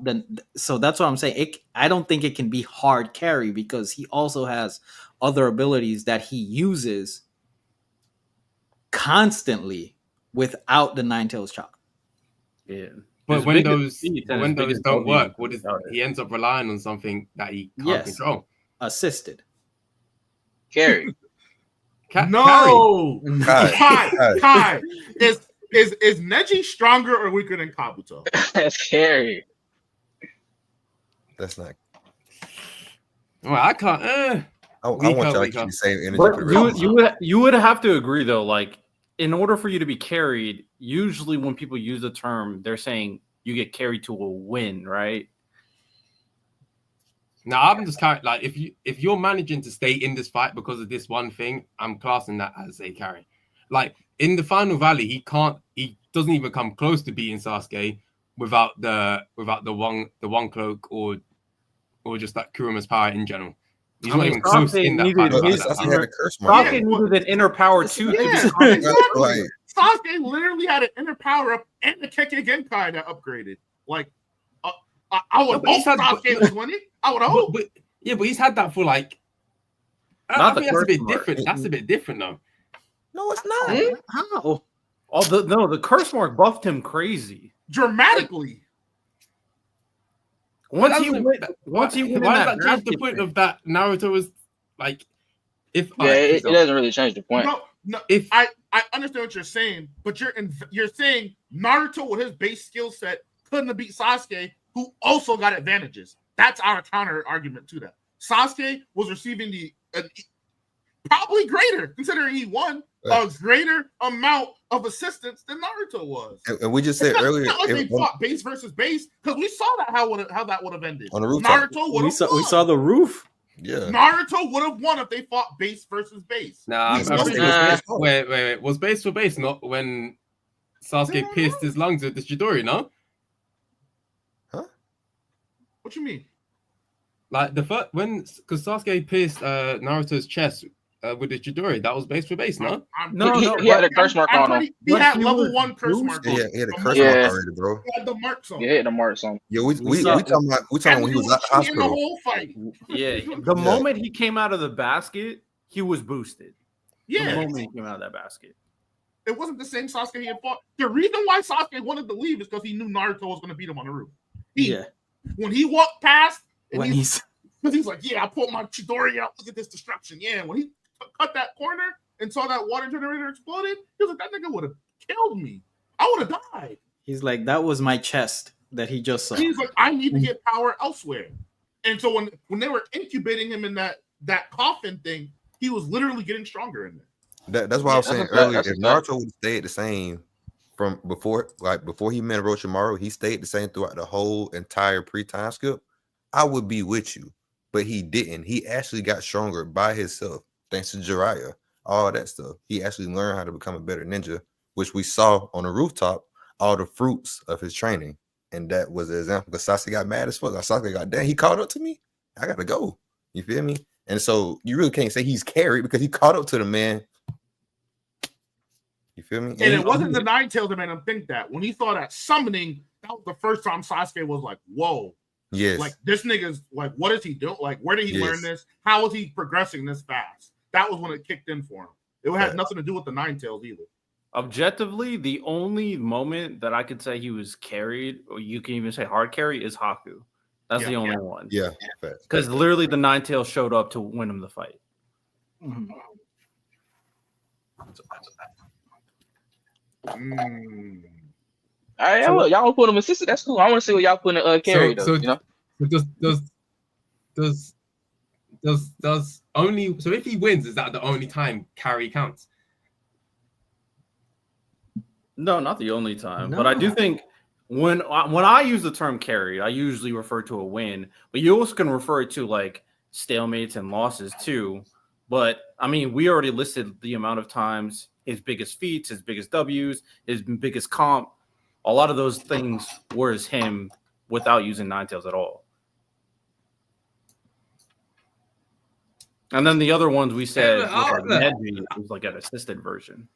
so that's what I'm saying. I don't think it can be hard carry because he also has other abilities that he uses constantly without the Nine Tails chop. Yeah. But when those don't work, he ends up relying on something that he can't control. Assisted. Carry. No. Kai. Is Neji stronger or weaker than Kabuto? That's Carry. That's not. Well, I can't. I want y'all to keep the same energy. But you would have to agree though, like in order for you to be carried, usually when people use the term, they're saying you get carried to a win, right? Now I'm just kind of like if you're managing to stay in this fight because of this one thing, I'm classing that as a carry. Like in the final valley, he doesn't even come close to beating Sasuke without the one cloak or just that Kurama's power in general. He's not even close in that fight. Sasuke needed an inner power too. Sasuke literally had an inner power up and the Kekkei Genkai that upgraded. Like I would hope Sasuke was winning. I would hope. But he's had that for like. I think that's a bit different. That's a bit different though. No, it's not. How? The curse mark buffed him crazy dramatically. Once he went in that change the point of that Naruto was like, it doesn't really change the point. No. If I understand what you're saying, but you're saying Naruto with his base skill set couldn't have beat Sasuke, who also got advantages. That's our counter argument to that. Sasuke was receiving probably greater, considering he won a greater amount of assistance than Naruto was. And we just said earlier, it's not like they fought base versus base, because we saw that how that would have ended. On the roof, Naruto would have won. We saw the roof. Yeah, Naruto would have won if they fought base versus base. Wait. Was base for base not when Sasuke pierced his lungs with the Chidori? No. What you mean? Like because Sasuke pierced Naruto's chest with the Chidori, that was base for base, no? He had a curse mark on him. He had level 1 curse mark on him. He had a curse mark already, bro. He had the marks on him. Yeah, he had the marks on him. Yeah, we talking about when he was at the hospital. The whole fight. Yeah, the moment he came out of the basket, he was boosted. Yeah. The moment he came out of that basket. It wasn't the same Sasuke he had fought. The reason why Sasuke wanted to leave is because he knew Naruto was going to beat him on the roof. When he walked past, because he's like, yeah, I pulled my Chidori out. Look at this destruction. Yeah, when he cut that corner and saw that water generator exploded, he was like, that nigga would have killed me. I would have died. He's like, that was my chest that he just saw. He's like, I need to get power elsewhere. And so when they were incubating him in that coffin thing, he was literally getting stronger in there. That's why I was saying earlier, if Naruto would stay the same from before he met Orochimaru, he stayed the same throughout the whole entire pre-time skip, I would be with you. But he didn't. He actually got stronger by himself, thanks to Jiraiya, all that stuff. He actually learned how to become a better ninja, which we saw on the rooftop, all the fruits of his training. And that was the example, because Sasuke got mad as fuck. Like, Sasuke got, damn, he caught up to me? I got to go. You feel me? And so you really can't say he's carried because he caught up to the man. You feel me? And it wasn't the Nine Tails that made him think that. When he saw that summoning, that was the first time Sasuke was like, whoa. Yes. Like, this nigga's like, what is he doing? Like, where did he learn this? How is he progressing this fast? That was when it kicked in for him. It had nothing to do with the Nine Tails either. Objectively, the only moment that I could say he was carried, or you can even say hard carry, is Haku. That's the only one. Yeah. Because literally the Nine Tails showed up to win him the fight. Mm. All right, so, y'all put him assistant. That's cool. I want to see what y'all put in carry though. You know, does only so if he wins, is that the only time carry counts? No, not the only time. No. But I do think when I use the term carry, I usually refer to a win, but you also can refer it to like stalemates and losses too. But I mean, we already listed the amount of times his biggest feats, his biggest W's, his biggest comp. A lot of those things were as him without using Nine Tails at all. And then the other ones we said was like an assisted version.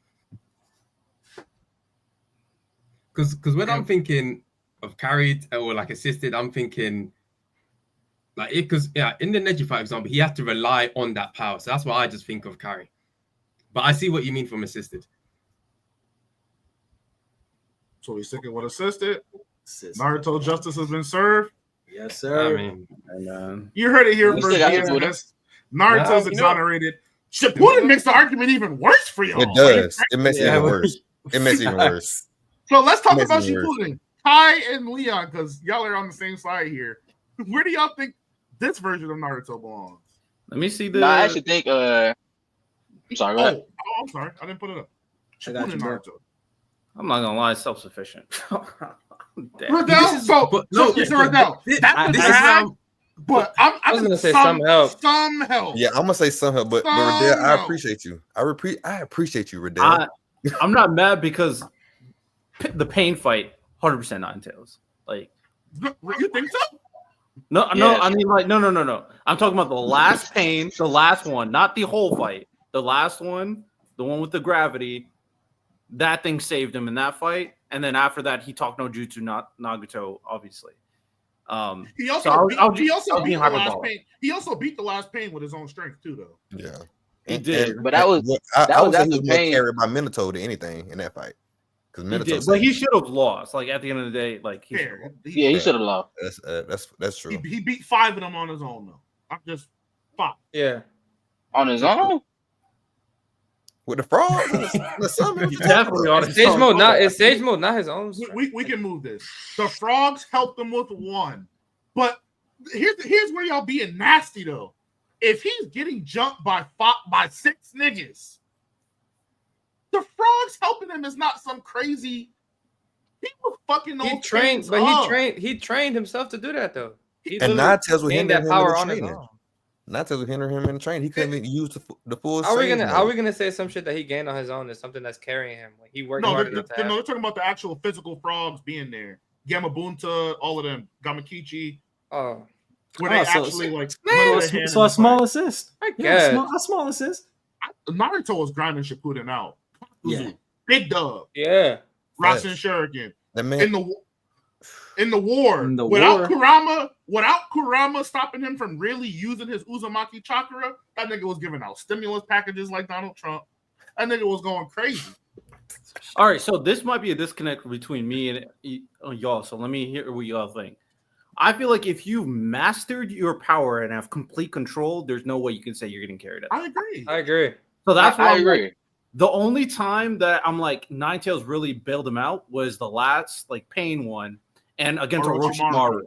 Because when I'm thinking of carried or like assisted, I'm thinking like it because in the Neji fight, for example, he had to rely on that power. So that's what I just think of carry. But I see what you mean from assisted. So he's sticking with assisted. Naruto justice has been served. Yes, sir. I mean, you heard it here first. Naruto's exonerated. Shippuden makes the argument even worse for y'all. It does. It makes it even worse. It makes it even worse. So let's talk about Shippuden. Kai and Leon, because y'all are on the same side here. Where do y'all think this version of Naruto belongs? Let me see I actually think. I'm sorry. Go ahead. I'm sorry. I didn't put it up. Shippuden Naruto. I'm not gonna lie, self-sufficient. Riddell, but I was gonna say some help. Some help. Yeah, I'm gonna say some help, but Riddell, I appreciate you. I appreciate you, Riddell. I'm not mad because the pain fight, 100% Ninetales. Like, you think so? No, I mean, like, no. I'm talking about the last pain, the last one, not the whole fight. The last one, the one with the gravity. That thing saved him in that fight, and then after that, he talked no jutsu, not Nagato, obviously. He also beat the last pain with his own strength too, though. Yeah, he did. But that was more carried by Minato than anything in that fight. Because Minato, but he should have lost. Like at the end of the day, like he should have lost. That's true. He beat 5 of them on his own though. I'm just 5. Yeah, on his own. With the frogs and the summon. Definitely on his stage mode. It's stage mode, not his own. We can move this. The frogs helped him with 1, but here's where y'all being nasty though. If he's getting jumped by 6 niggas, the frogs helping him is not some crazy. He was fucking. He trained, but he trained himself to do that though. And Ninetales was hindering that power him in the on his training. own. Ninetales was hindering him in the training. He couldn't use the full. How are we gonna say some shit that he gained on his own is something that's carrying him? Like he worked hard enough to have. No, they're talking about the actual physical frogs being there. Gamabunta, all of them, Gamakichi. Oh, where they actually so a small assist. I guess a small assist. Naruto was grinding Shippuden out. Yeah, big dub. Yeah, Rasen Shuriken. The man in the war. Without Kurama stopping him from really using his Uzumaki chakra, that nigga was giving out stimulus packages like Donald Trump. That nigga was going crazy. All right, so this might be a disconnect between me and y'all. So let me hear what y'all think. I feel like if you've mastered your power and have complete control, there's no way you can say you're getting carried out. I agree. So that's why I agree. Like, the only time that I'm like Ninetales really bailed him out was the last like pain one and against Orochimaru.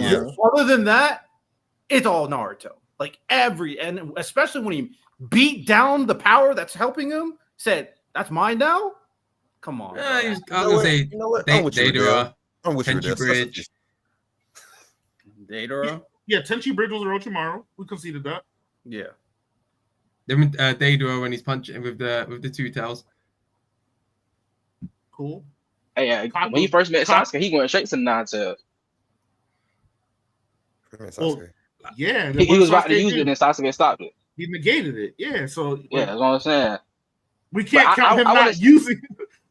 Yeah. Other than that, it's all Naruto. Like and especially when he beat down the power that's helping him, said, "That's mine now." Come on. I was gonna say Deidara, Tenchi Bridge. Deidara? Yeah, Tenchi Bridge was Orochimaru. We conceded that. Yeah. Then Deidara when he's punching with the 2 tails. Cool. Hey, when he first met Sasuke, he went straight to the 9 tails. Well, yeah, he was about to use it, and Sasuke stopped it. He negated it. Yeah, so that's what I'm saying. We can't count him not using.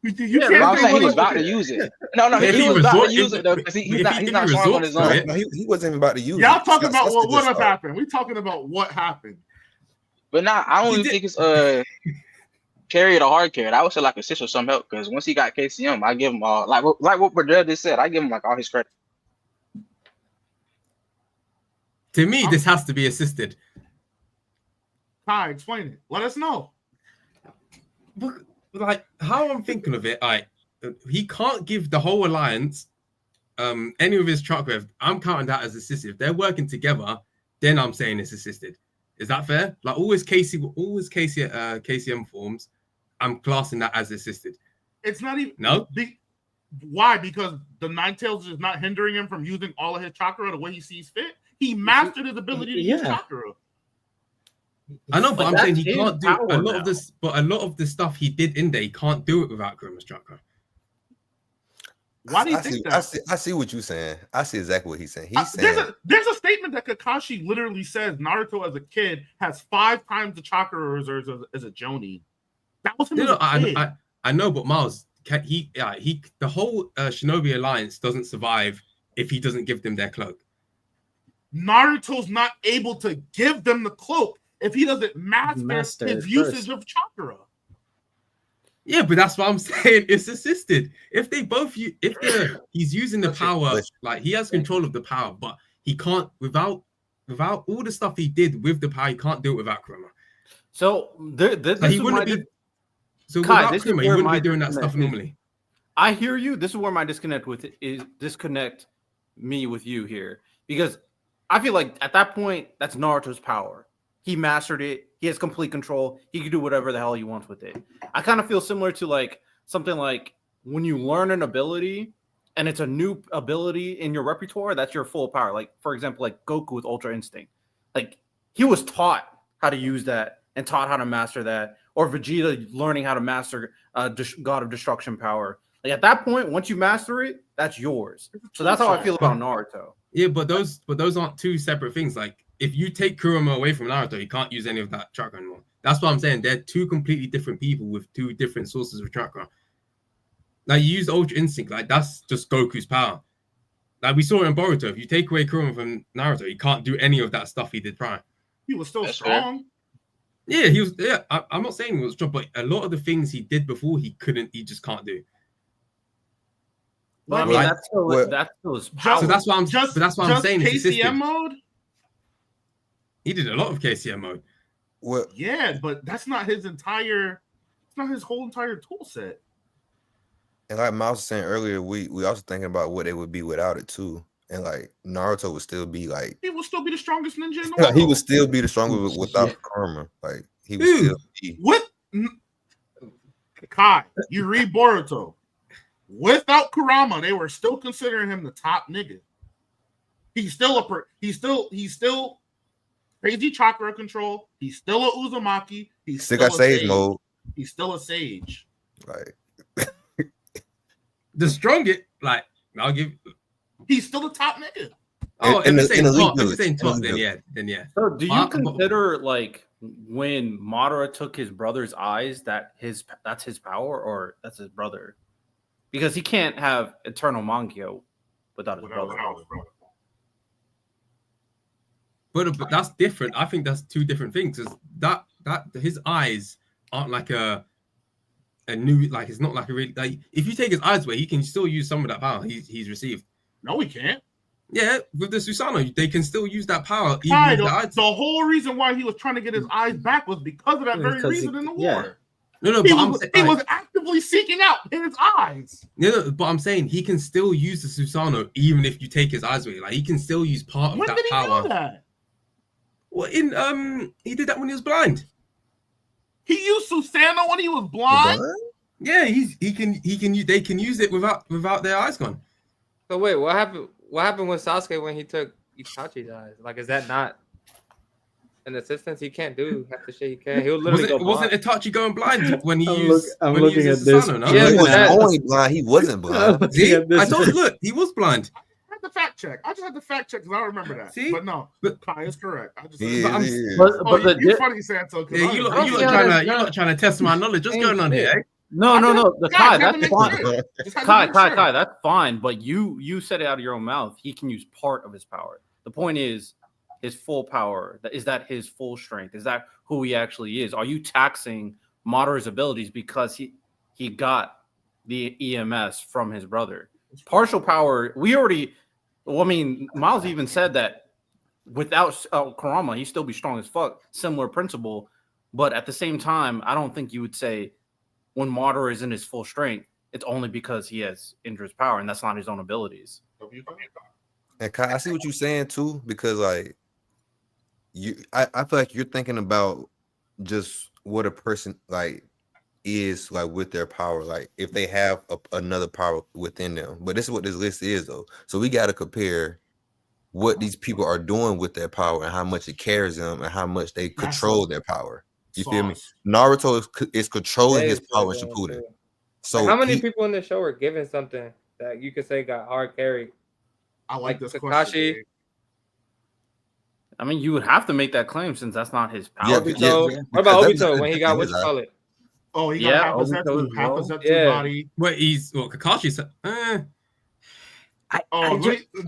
You can't. I'm saying he was about to use it. No, he was about to use it though because he's not strong on his own. No, he wasn't even about to use it. Y'all talking about what have happened? We talking about what happened. But now I don't even think it's carried or hard carried. I would say like assist or some help because once he got KCM, I give him all like what Bradell just said. I give him like all his credit. To me, this has to be assisted. Kai, explain it. Let us know. But like how I'm thinking of it, he can't give the whole alliance any of his chakra. I'm counting that as assisted. If they're working together, then I'm saying it's assisted. Is that fair? Like always KCM forms, I'm classing that as assisted. It's not even why? Because the Ninetales is not hindering him from using all of his chakra the way he sees fit. He mastered his ability to use chakra. I know, but I'm saying he can't do a lot of this. But a lot of the stuff he did in there, he can't do it without Kuroma's chakra. Why do you think that? I see what you're saying. I see exactly what he's saying. He's saying there's a statement that Kakashi literally says Naruto as a kid has 5 times the chakra reserves as a Jonin. That was him as a kid. I know, but Miles, the whole Shinobi Alliance doesn't survive if he doesn't give them their cloak. Naruto's not able to give them the cloak if he doesn't master his usage of chakra. Yeah, but that's what I'm saying. It's assisted. If they both, he's using the power, like he has control of the power, but he can't without all the stuff he did with the power. He can't do it without Kurama. So he wouldn't be. So without Kurama, he wouldn't be doing that stuff normally. I hear you. This is where my disconnect me with you here, because I feel like at that point that's Naruto's power. He mastered it. He has complete control. He can do whatever the hell he wants with it. I kind of feel similar to like something like when you learn an ability and it's a new ability in your repertoire, that's your full power. Like, for example, like Goku with Ultra Instinct. Like, he was taught how to use that and taught how to master that. Or Vegeta learning how to master God of Destruction power. Like, at that point, once you master it, that's yours. So that's how I feel about Naruto. Yeah, but those aren't two separate things. Like, if you take Kurama away from Naruto, he can't use any of that chakra anymore. That's what I'm saying. They're two completely different people with two different sources of chakra. Like, you use Ultra Instinct, like that's just Goku's power. Like we saw in Boruto, if you take away Kurama from Naruto, he can't do any of that stuff he did prior. He was still strong. Yeah, he was. Yeah, I'm not saying he was strong, but a lot of the things he did before he just can't do. Well, I mean, that's still his power. So that's why I'm saying KCM mode. He did a lot of KCM mode. Well, yeah, but that's not his entire. It's not his whole entire tool set. And like Miles was saying earlier, we also thinking about what it would be without it too. And like Naruto would still be like, he will still be the strongest ninja in the world. He would still be the strongest without Karma. Like he would still be. What? Kai, you read Boruto. Without Kurama, they were still considering him the top nigga. He's still crazy chakra control. He's still a Uzumaki. He's still a sage mode. He's still a sage. Like the strongest, like I'll give. He's still the top nigga. Oh, if you're saying top, then yeah. So, do you consider like when Madara took his brother's eyes that's his power, or that's his brother? Because he can't have eternal Mangekyo without his brother. But that's different. I think that's two different things. Because that his eyes aren't like a new, like it's not like a really, like if you take his eyes away, he can still use some of that power he's received. No, he can't. Yeah, with the Susanoo, they can still use that power. The whole reason why he was trying to get his eyes back was because of that very reason in the war. No, he was actively seeking out his eyes. No, but I'm saying he can still use the Susanoo even if you take his eyes away. Like he can still use part of that power. When did he do that? Well, he did that when he was blind. He used Susanoo when he was blind. Yeah, they can use it without their eyes gone. So wait, what happened? What happened with Sasuke when he took Itachi's eyes? Like, is that not an assistance? He can't do half the shit he can. He would literally wasn't Itachi going blind when he I'm looking at this. No? Yeah, he was only blind. He wasn't blind. See, I thought, look, he was blind. I had to fact check. I just had to fact check because I don't remember that. See, but no, Kai is correct. I just you're funny, Santo. Yeah, you're not trying to test my knowledge. What's going on here? Eh? No. The Kai, that's fine. Kai, that's fine. But you said it out of your own mouth. He can use part of his power. The point is his full power. Is that his full strength? Is that who he actually is? Are you taxing Madara's abilities because he got the EMS from his brother? Partial power. Miles even said that without Kurama, he'd still be strong as fuck. Similar principle, but at the same time, I don't think you would say when Madara is in his full strength, it's only because he has Indra's power, and that's not his own abilities. And Kai, I see what you're saying too, because like I feel like you're thinking about just what a person like is like with their power, like if they have another power within them. But this is what this list is though. So we got to compare what these people are doing with their power and how much it carries them and how much they control their power. You feel me? Naruto is controlling his power in Shippuden. So how many people in the show are given something that you could say got hard carried? I like this Kakashi. question. I mean, you would have to make that claim since that's not his power. What about Obito when he got what you call it? Oh, he got half a Zetsu body. But Kakashi's.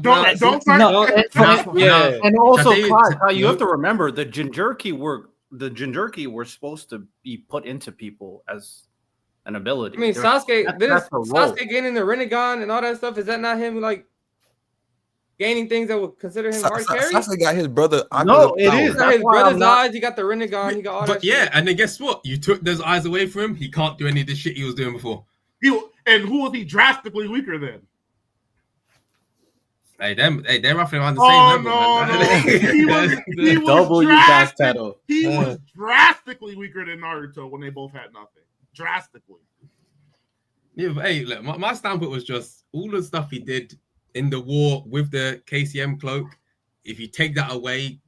Don't start. Yeah, and also, Kai, you have to remember the Jinchuriki were supposed to be put into people as an ability. I mean, Sasuke that's Sasuke gaining the Rinnegan and all that stuff. Is that not him like gaining things that would consider him hard carry? Sasuke got his brother. No, it is. He got his brother's eyes. He got the Rinnegan. He got all that. But yeah, and then guess what? You took those eyes away from him. He can't do any of the shit he was doing before. And who was he drastically weaker than? Hey, they're roughly around the same level. No. He was drastically weaker than Naruto when they both had nothing. Drastically. Yeah, but hey, look, my standpoint was just all the stuff he did in the war with the KCM cloak. If you take that away,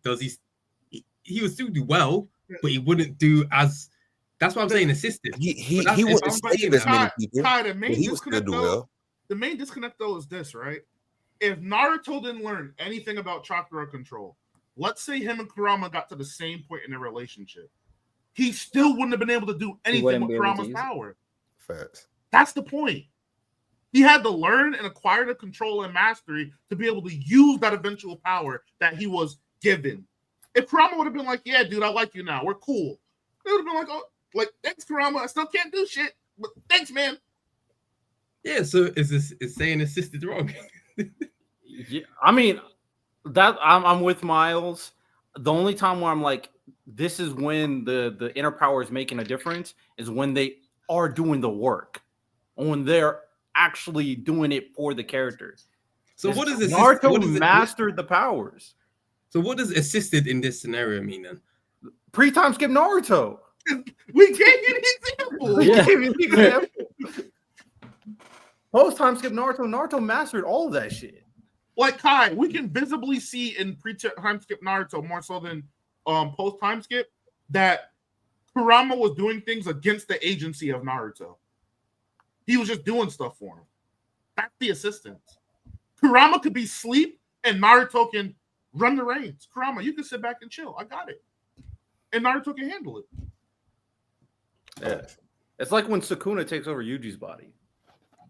he would still do well, but he wouldn't do as. That's what I'm saying. Assisted. He wouldn't save as many people. He would still do well. The main disconnect though is this, right? If Naruto didn't learn anything about chakra control, let's say him and Kurama got to the same point in their relationship, he still wouldn't have been able to do anything with Kurama's power. Facts. That's the point. He had to learn and acquire the control and mastery to be able to use that eventual power that he was given. If Kurama would have been like, "Yeah, dude, I like you now. We're cool," they would have been like, "Oh, like thanks, Kurama. I still can't do shit, but thanks, man." Yeah. So is saying assisted wrong? Yeah, I mean, that I'm with Miles. The only time where I'm like, this is when the inner power is making a difference is when they are doing the work, when they're actually doing it for the characters. So what does Naruto mastered the powers? So what does assisted in this scenario mean then? Pre-time skip Naruto. We gave you the example. Post-time skip Naruto. Naruto mastered all of that shit. Like Kai, we can visibly see in pre-time skip Naruto more so than post-time skip that Kurama was doing things against the agency of Naruto. He was just doing stuff for him. That's the assistance. Kurama could be asleep and Naruto can run the reins. Kurama, you can sit back and chill. I got it. And Naruto can handle it. Yeah. It's like when Sukuna takes over Yuji's body.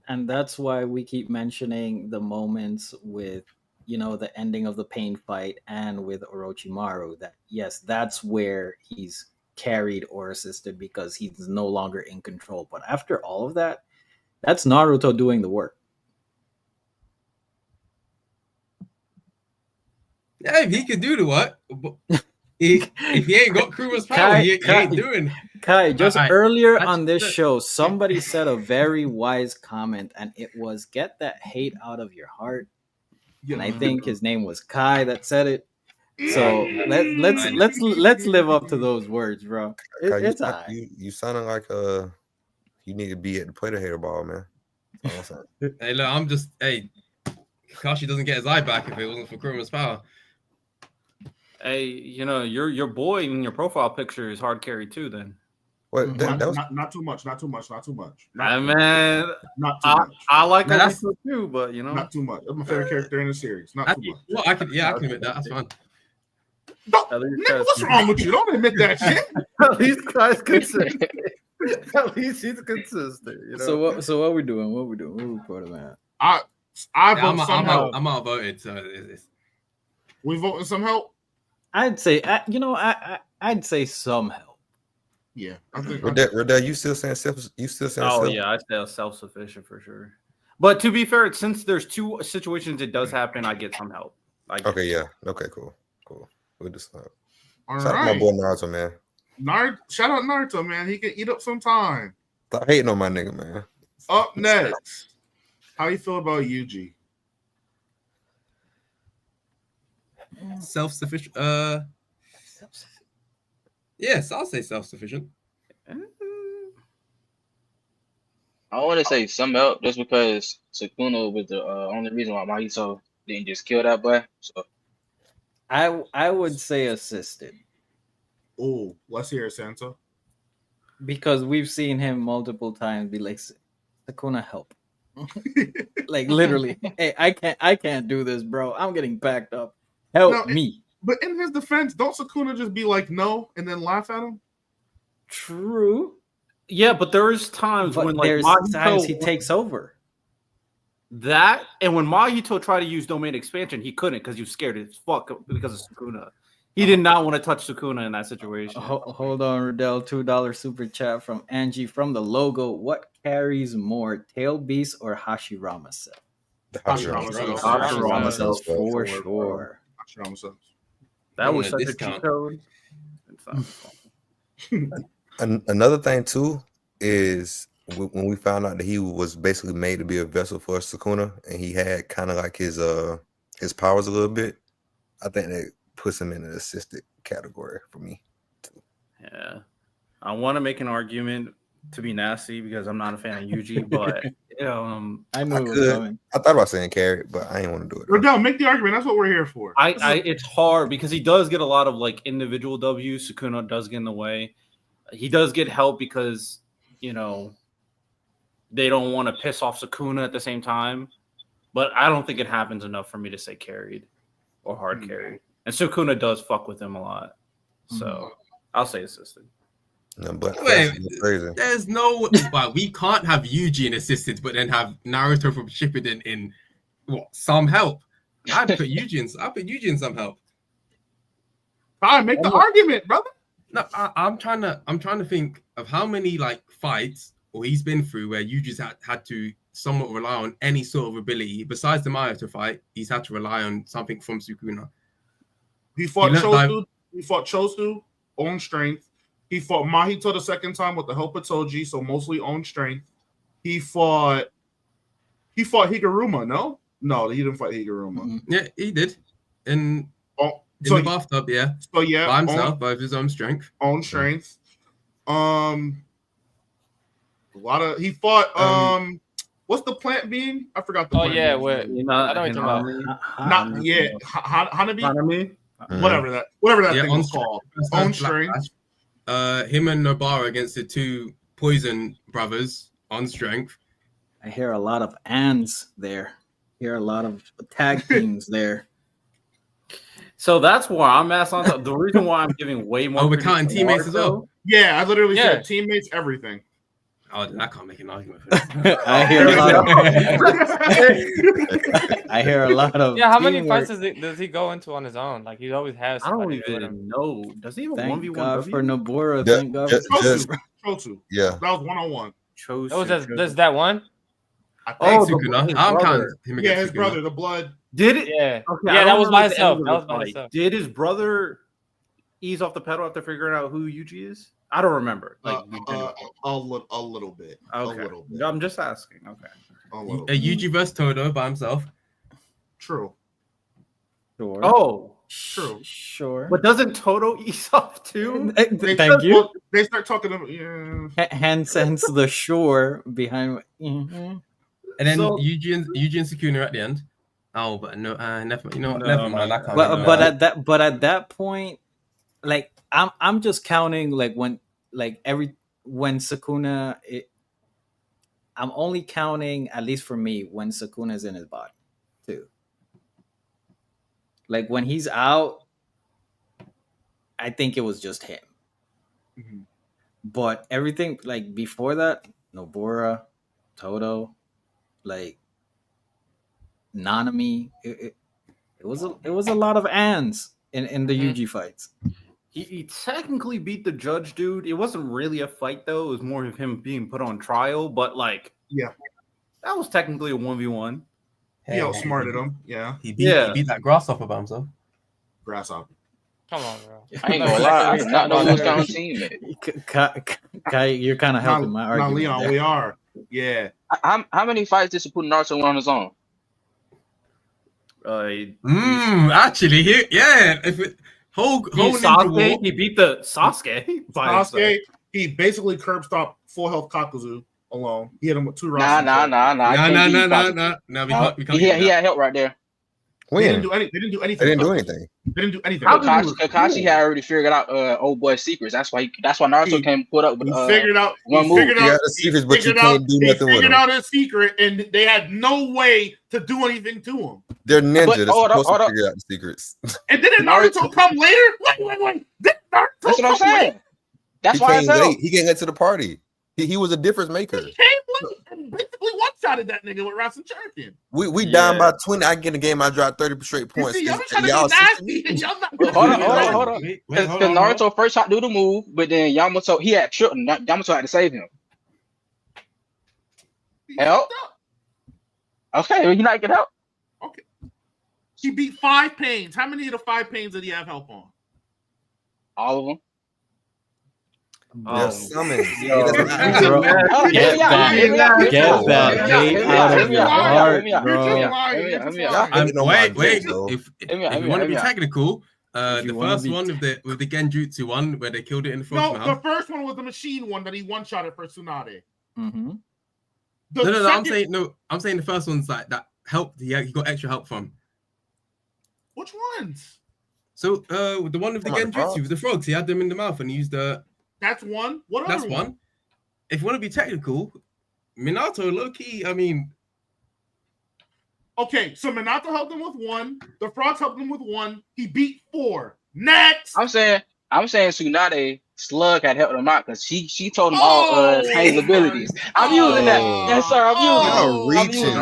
And that's why we keep mentioning the moments with, the ending of the pain fight and with Orochimaru, that yes, that's where he's carried or assisted because he's no longer in control. But after all of that, that's Naruto doing the work. Yeah, if he can do the what? If he ain't got Kuroma's power, he ain't doing. Kai, just earlier on this show, somebody said a very wise comment, and it was "Get that hate out of your heart." And I think his name was Kai that said it. So let's live up to those words, bro. It's all right. You sounding like you need to be at the play the hater ball, man. Hey, look, Kakashi doesn't get his eye back if it wasn't for Kuroma's power. Hey, your boy in your profile picture is hard carry too. Then, not too much. Not too much. Not too much. I like that too, but not too much. I'm my favorite character in the series. Not too much. Well, I can admit that. That's fine. What's wrong with you? Don't admit that shit. At least Kai's consistent. At least he's consistent. So what are we doing? What are we doing? What are we voting at? I'm outvoted. So we voting some help. I'd say, I'd say some help. Yeah, I think. Rodell, you still saying self? You still saying? Oh yeah, I'd say self-sufficient for sure. But to be fair, since there's two situations it does happen, I get some help. Okay, yeah. Okay, cool. We'll just stop. Shout out my boy Naruto, man. Shout out Naruto, man. He can eat up some time. Stop hating on my nigga, man. Up next, how you feel about Yuji? Self-sufficient. Yes, I'll say self-sufficient. I want to say some help just because Sukuna was the only reason why Mahito didn't just kill that boy. So I would say assisted. Oh, let's hear it, Santa. Because we've seen him multiple times be like, Sukuna, help. Like literally, hey, I can't do this, bro. I'm getting backed up. Help me. But in his defense, don't Sukuna just be like, no, and then laugh at him? True. Yeah, but there's times when there's times he takes over. That, and when Mahito tried to use domain expansion, he couldn't because he was scared as fuck because of Sukuna. He did not want to touch Sukuna in that situation. Hold on, Riddell. $2 super chat from Angie from the logo. What carries more, Tail Beast or Hashirama Cell? Hashirama Cells for sure. Hashirama Cells. That was such a cheat code. Another thing too is when we found out that he was basically made to be a vessel for Sukuna, and he had kind of like his powers a little bit. I think that puts him in an assisted category for me too. Yeah, I want to make an argument to be nasty because I'm not a fan of Yuji, but I knew it was coming. I thought about saying carry, but I didn't want to do it. Riddell, make the argument. That's what we're here for. It's hard because he does get a lot of like individual W's. Sukuna does get in the way. He does get help because they don't want to piss off Sukuna at the same time. But I don't think it happens enough for me to say carried or hard carried. And Sukuna does fuck with him a lot. So I'll say assisted. No, but wait, there's no we can't have Yuji in assistance, but then have Naruto from Shippuden in some help. I'd put Yuji in some help. All right, make the argument, brother. No, I'm trying to think of how many like fights or he's been through where Yuji's had to somewhat rely on any sort of ability besides the Mayuto fight. He's had to rely on something from Sukuna. He fought Chosu. He fought Chosu, own strength. He fought Mahito the second time with the help of Toji, so mostly own strength. He fought Higuruma, no, he didn't fight Higuruma. Mm-hmm. Yeah, he did. In the bathtub, yeah. So yeah, by himself, by his own strength. Own strength. He fought what's the plant being? I forgot the plant. I know what you're talking about. Hanami. Whatever that thing was called. Own strength. Him and Nobara against the two Poison brothers on strength. I hear a lot of ands there. Hear a lot of tag teams there. So that's why I'm asking. The reason why I'm giving way more. Oh, we're counting teammates as well. Yeah, I literally said teammates, everything. Oh, I can't make an argument for that. I hear a lot of. Yeah, how many fights does he go into on his own? Like he always has. I don't even know. Does he even 1v1? God for Nobura. Yeah, thank God for Chosu. Yeah, that was 1-on-1. Does that one? I think Sukuna. I'm counting him. Yeah, his brother, the blood. Did it? Yeah. Okay, yeah, that was by himself. Did his brother ease off the pedal after figuring out who Yuji is? I don't remember. A little bit. Okay. A little bit. I'm just asking. Okay. A Yuji versus Todo by himself. True. Sure. Oh, true. Sure. But doesn't Todo ease off too? Thank you. They start talking about Hand sense the shore behind. Mm-hmm. And then Yuji and Sukuna at the end. Oh, but no, never. You know what? Never mind. I can't. But at that point, like I'm just counting like when Sukuna. I'm only counting, at least for me, when Sukuna is in his body, too. Like when he's out, I think it was just him. Mm-hmm. But everything like before that, Nobara, Todo, like Nanami, it was a lot of ands in the Yuji fights. He technically beat the judge dude. It wasn't really a fight though. It was more of him being put on trial. But like, yeah, that was technically a 1v1. He outsmarted him. Yeah, he beat that grasshopper by himself. Grasshopper. Come on, bro. I ain't gonna lie. I did not know who's on team. Kai, you're kind of helping my argument. Now, Leon, we are. Yeah. How many fights did Shippuden Naruto win on his own? Actually, if it Sasuke, he beat the Sasuke. Sasuke, he basically curb stopped full health Kakuzu alone. He hit him with 2 rounds. No. He had help right there. They didn't do anything. Kakashi had already figured out old boy's secrets. That's why Naruto came put up with figured out one move. Secrets, but you can't do nothing with him. Figured out his secret, and they had no way to do anything to him. They're ninja. They're supposed to figure out the secrets. And didn't Naruto come later? Wait. Didn't Naruto That's what I'm saying. That's why I said he can't get to the party. He was a difference maker. He came late and basically simply one-shotted that nigga with Rasen Champion. We down by 20. I get in the game. I drop 30 straight points. Y'all trying to be nasty. Y'all not hold on. Because Naruto first shot do the move, but then Yamato he had tripped. Yamato had to save him. Help. Okay, well, you not get help. Okay. He beat 5 pains. How many of the 5 pains did he have help on? All of them. There's summons. Get that hate out of your heart, bro. Wait. If you want to be technical, the first one with the Genjutsu one where they killed it in the first round. No, the first one was the machine one that he one-shotted for Tsunade. Mm-hmm. I'm saying the first one's like that helped. He got extra help from. Which ones? So the one with the Genjutsu with the frogs, he had them in the mouth and he used the. That's one. What That's other one. If you want to be technical, Minato, low key. I mean, okay. So Minato helped him with 1. The frogs helped him with 1. He beat 4. Next. I'm saying Tsunade Slug had helped him out because she told him all Kane's abilities. I'm using that. Yes, sir. I'm using it.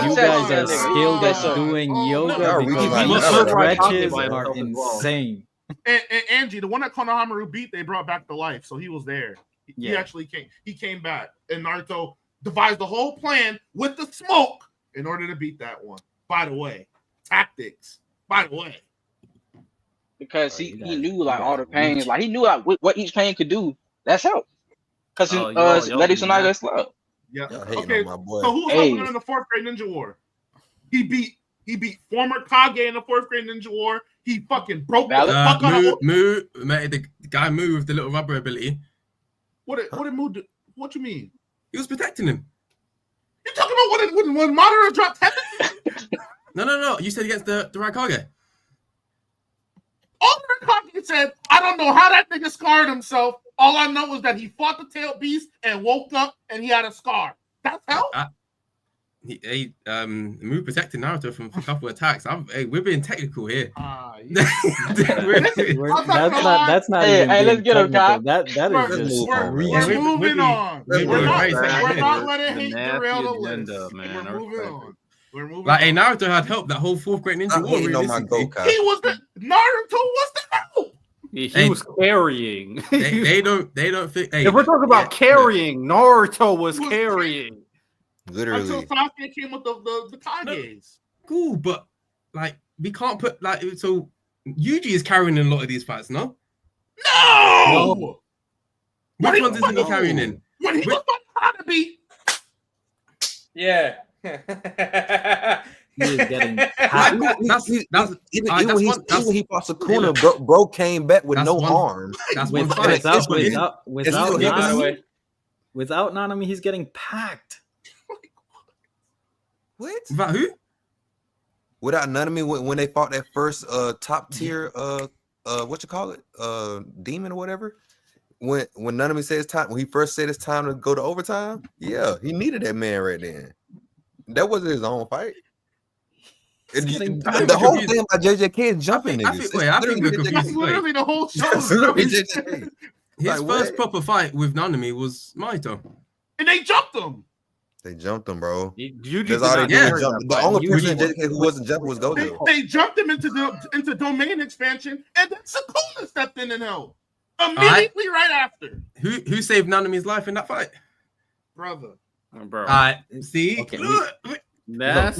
You guys are skilled at doing yoga because these stretches are insane. And Angie, the one that Konohamaru beat, they brought back to life, so he was there. He actually came. He came back, and Naruto devised the whole plan with the smoke in order to beat that one. By the way, tactics. By the way, because he knew like all the pains, like he knew like what each pain could do. That's help. Because Lady Tsunade Slug. Yeah. Okay. So who's helping him in the 4th grade Ninja War? He beat former Kage in the 4th grade Ninja War. He fucking broke the fuck out. The guy Moo with the little rubber ability. What did Moo do? What you mean? He was protecting him. You talking about when Madara dropped heaven? No. You said against the Raikage. All the Raikage said, I don't know how that nigga scarred himself. All I know is that he fought the tail beast and woke up and he had a scar. That's help. Moo protected Naruto from a couple of attacks. We're being technical here. That's not even let's get him, Kai. That is just we're moving on. We're not letting hate derail the list. We're moving on. Like Naruto had help that whole 4th grade Ninja War. He was the Naruto was the help. He was carrying. They don't think. If we're talking about carrying, Naruto was carrying. Literally. Until Sasuke came with the Kages. Cool, but like we can't put like so Yuji is carrying in a lot of these fights, no? No! Which ones isn't he carrying in? When he was on Hanabi. Yeah. He is getting even when he fought Sukuna, bro came back with no harm. That's without Nanami, he's getting packed. What? About who? Without Nanami, when they fought that first top tier what you call it, demon or whatever. When Nanami said it's time, when he first said it's time to go to overtime, yeah, he needed that man right then. That wasn't his own fight. The whole thing about JJK is jumping niggas. That's literally the whole show. His first proper fight with Nanami was Mahito. And they jumped him. They jumped him, bro. That's all they did. The only person who wasn't jumping was Gojo. They jumped him into domain expansion, and then Sukuna stepped in and helped immediately right after. Who saved Nanami's life in that fight? Brother. Bro. All right. See? Okay, look, if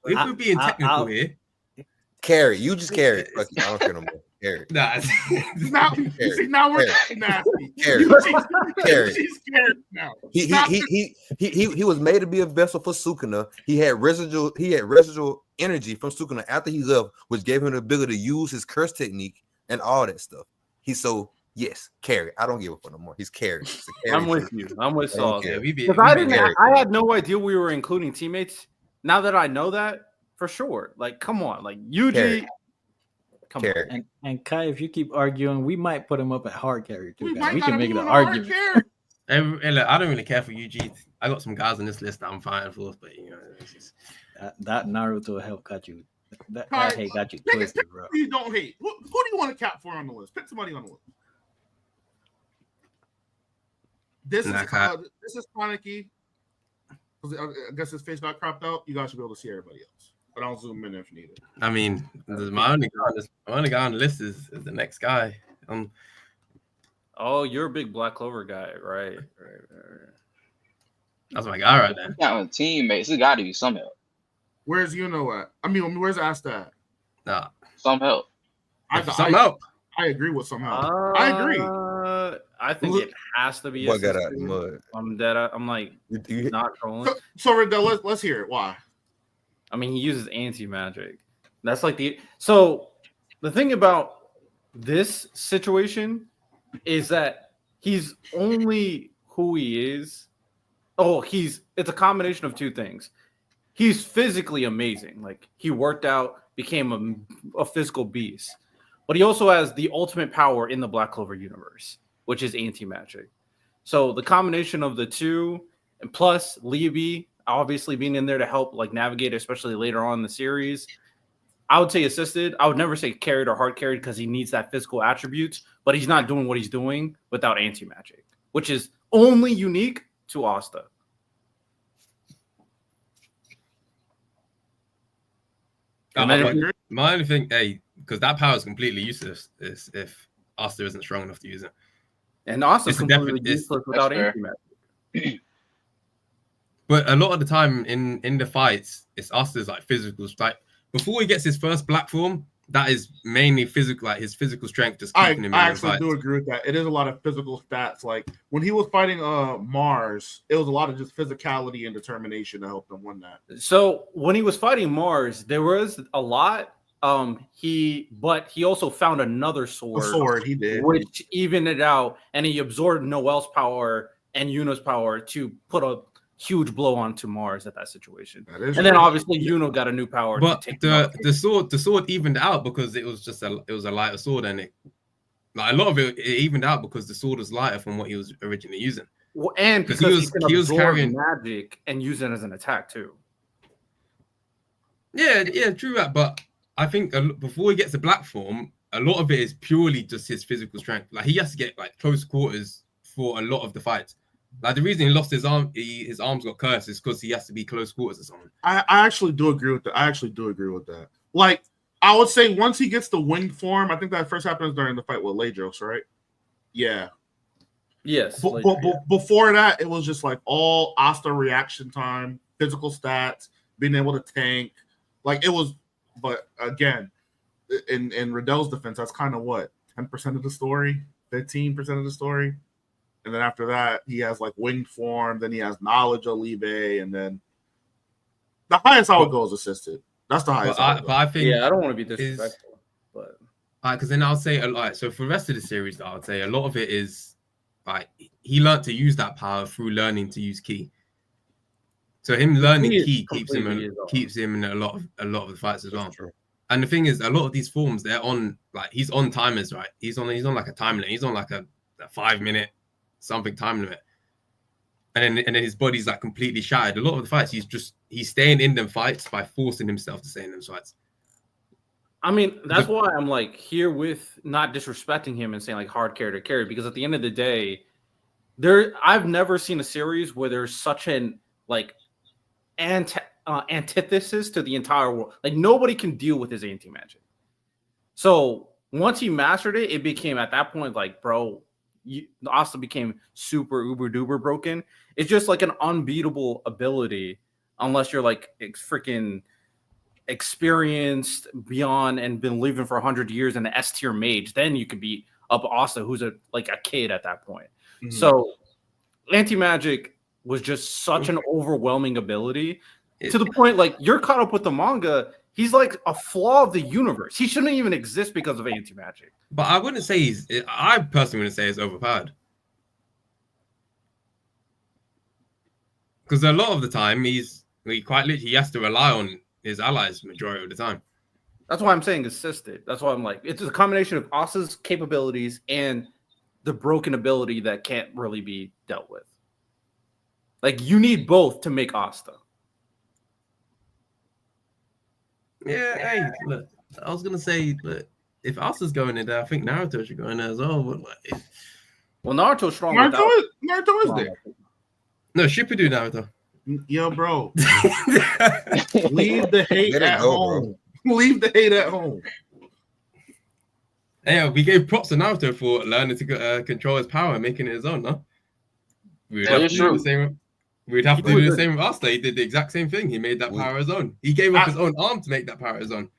we're being technical here. Carry. You just carry. I don't care no more. Carry. Nah. Now we're nasty. Carry. She's scared now. He was made to be a vessel for Sukuna. He had residual energy from Sukuna after he left, which gave him the ability to use his curse technique and all that stuff. Yes, carry. I don't give a fuck no more. He's carry. I'm with you. I'm with Saul. Because I had no idea we were including teammates. Now that I know that for sure, like, come on, like Yuji. Come on. And Kai, if you keep arguing, we might put him up at hard carry too. We can make it an argument. And look, I don't really care for Yuji. I got some guys on this list that I'm fine for, but you know, that Naruto help got you. That hate got you twisted, bro. You don't hate. Who do you want to cap for on the list? Pick somebody on the list. This is Kaneki. I guess his face got cropped out. You guys should be able to see everybody else, but I'll zoom in if needed. I mean, my only guy on the list is the next guy. Oh, you're a big Black Clover guy, right? That's my guy right there. Got teammates. It got to be some help. Where's at? I mean, where's Asta at? Nah, some help. Some help. I agree with some help. I agree. I think it has to be. What got out the mud? I'm dead. I'm like not trolling. So Riddell, let's hear it. Why? I mean, he uses anti-magic. That's like so the thing about this situation is that he's only who he is. Oh, it's a combination of two things. He's physically amazing. Like he worked out, became a physical beast. But he also has the ultimate power in the Black Clover universe, which is anti-magic. So the combination of the two, and plus Libby obviously being in there to help like navigate, especially later on in the series, I would say assisted. I would never say carried or hard carried because he needs that physical attributes, but he's not doing what he's doing without anti-magic, which is only unique to Asta. My only thing, because that power is completely useless if Asta isn't strong enough to use it. And Asta's completely useless without anti-magic. But a lot of the time in the fights, it's Asta's like physical. Like before he gets his first black form, that is mainly physical, like his physical strength just keeping him in I actually fights. do agree with that. It is a lot of physical stats. Like when he was fighting Mars, it was a lot of just physicality and determination to help him win that. So when he was fighting Mars, there was a lot. He also found another sword. A sword, he did, which evened it out, and he absorbed Noel's power and Yuno's power to put a huge blow onto Mars at that situation. And then obviously Yuno got a new power. But the sword evened out because it was just a lighter sword, and a lot of it evened out because the sword was lighter from what he was originally using. Well, and because he was carrying magic and use it as an attack too. Yeah, true that. But I think before he gets the black form, a lot of it is purely just his physical strength. Like he has to get like close quarters for a lot of the fights. Like the reason he lost his arm, his arms got cursed, is because he has to be close quarters or something. I actually do agree with that. Like I would say once he gets the winged form, I think that first happens during the fight with Ladros, right? Yeah. Yes. Before that, it was just like all Asta reaction time, physical stats, being able to tank. Like it was, but again, in Riddell's defense, that's kind of what 10% of the story, 15% of the story. And then after that, he has like winged form. Then he has knowledge of Libe, and then the highest I would go is assisted. That's the highest. But I think, I don't want to be disrespectful, but because then I'll say a lot. So for the rest of the series, I would say a lot of it is like he learned to use that power through learning to use ki. So him learning ki keeps him in a lot of the fights as well. And the thing is, a lot of these forms, they're on like he's on timers, right? He's on like a time limit. He's on like a 5-minute something time limit, and then his body's like completely shattered. A lot of the fights, he's staying in them fights by forcing himself to stay in them fights. I mean, that's why I'm like here with not disrespecting him and saying like hard carry to carry, because at the end of the day, I've never seen a series where there's such an like antithesis to the entire world. Like nobody can deal with his anti-magic. So once he mastered it, it became at that point like, bro, Asta became super uber duper broken. It's just like an unbeatable ability unless you're like freaking experienced beyond and been living for 100 years in the S tier mage. Then you could beat up Asta, who's a kid at that point. Mm-hmm. So anti-magic was just such an overwhelming ability to the point like you're caught up with the manga. He's like a flaw of the universe. He shouldn't even exist because of anti-magic. But I wouldn't say I personally wouldn't say he's overpowered. Because a lot of the time he has to rely on his allies majority of the time. That's why I'm saying assisted. That's why I'm like, it's a combination of Asta's capabilities and the broken ability that can't really be dealt with. Like you need both to make Asta. Yeah, hey, look, I was gonna say, look, if Asta's going in there, I think Naruto should go in there as well. But like, Well, Naruto's strong. Naruto is there. No, Shippuden Naruto. Yo, bro. Leave the hate at home. Bro. Leave the hate at home. Yeah, we gave props to Naruto for learning to control his power and making it his own, no? We'd have to do the same with Asta. He did the exact same thing. He made that power his own. He gave up his own arm to make that power his own.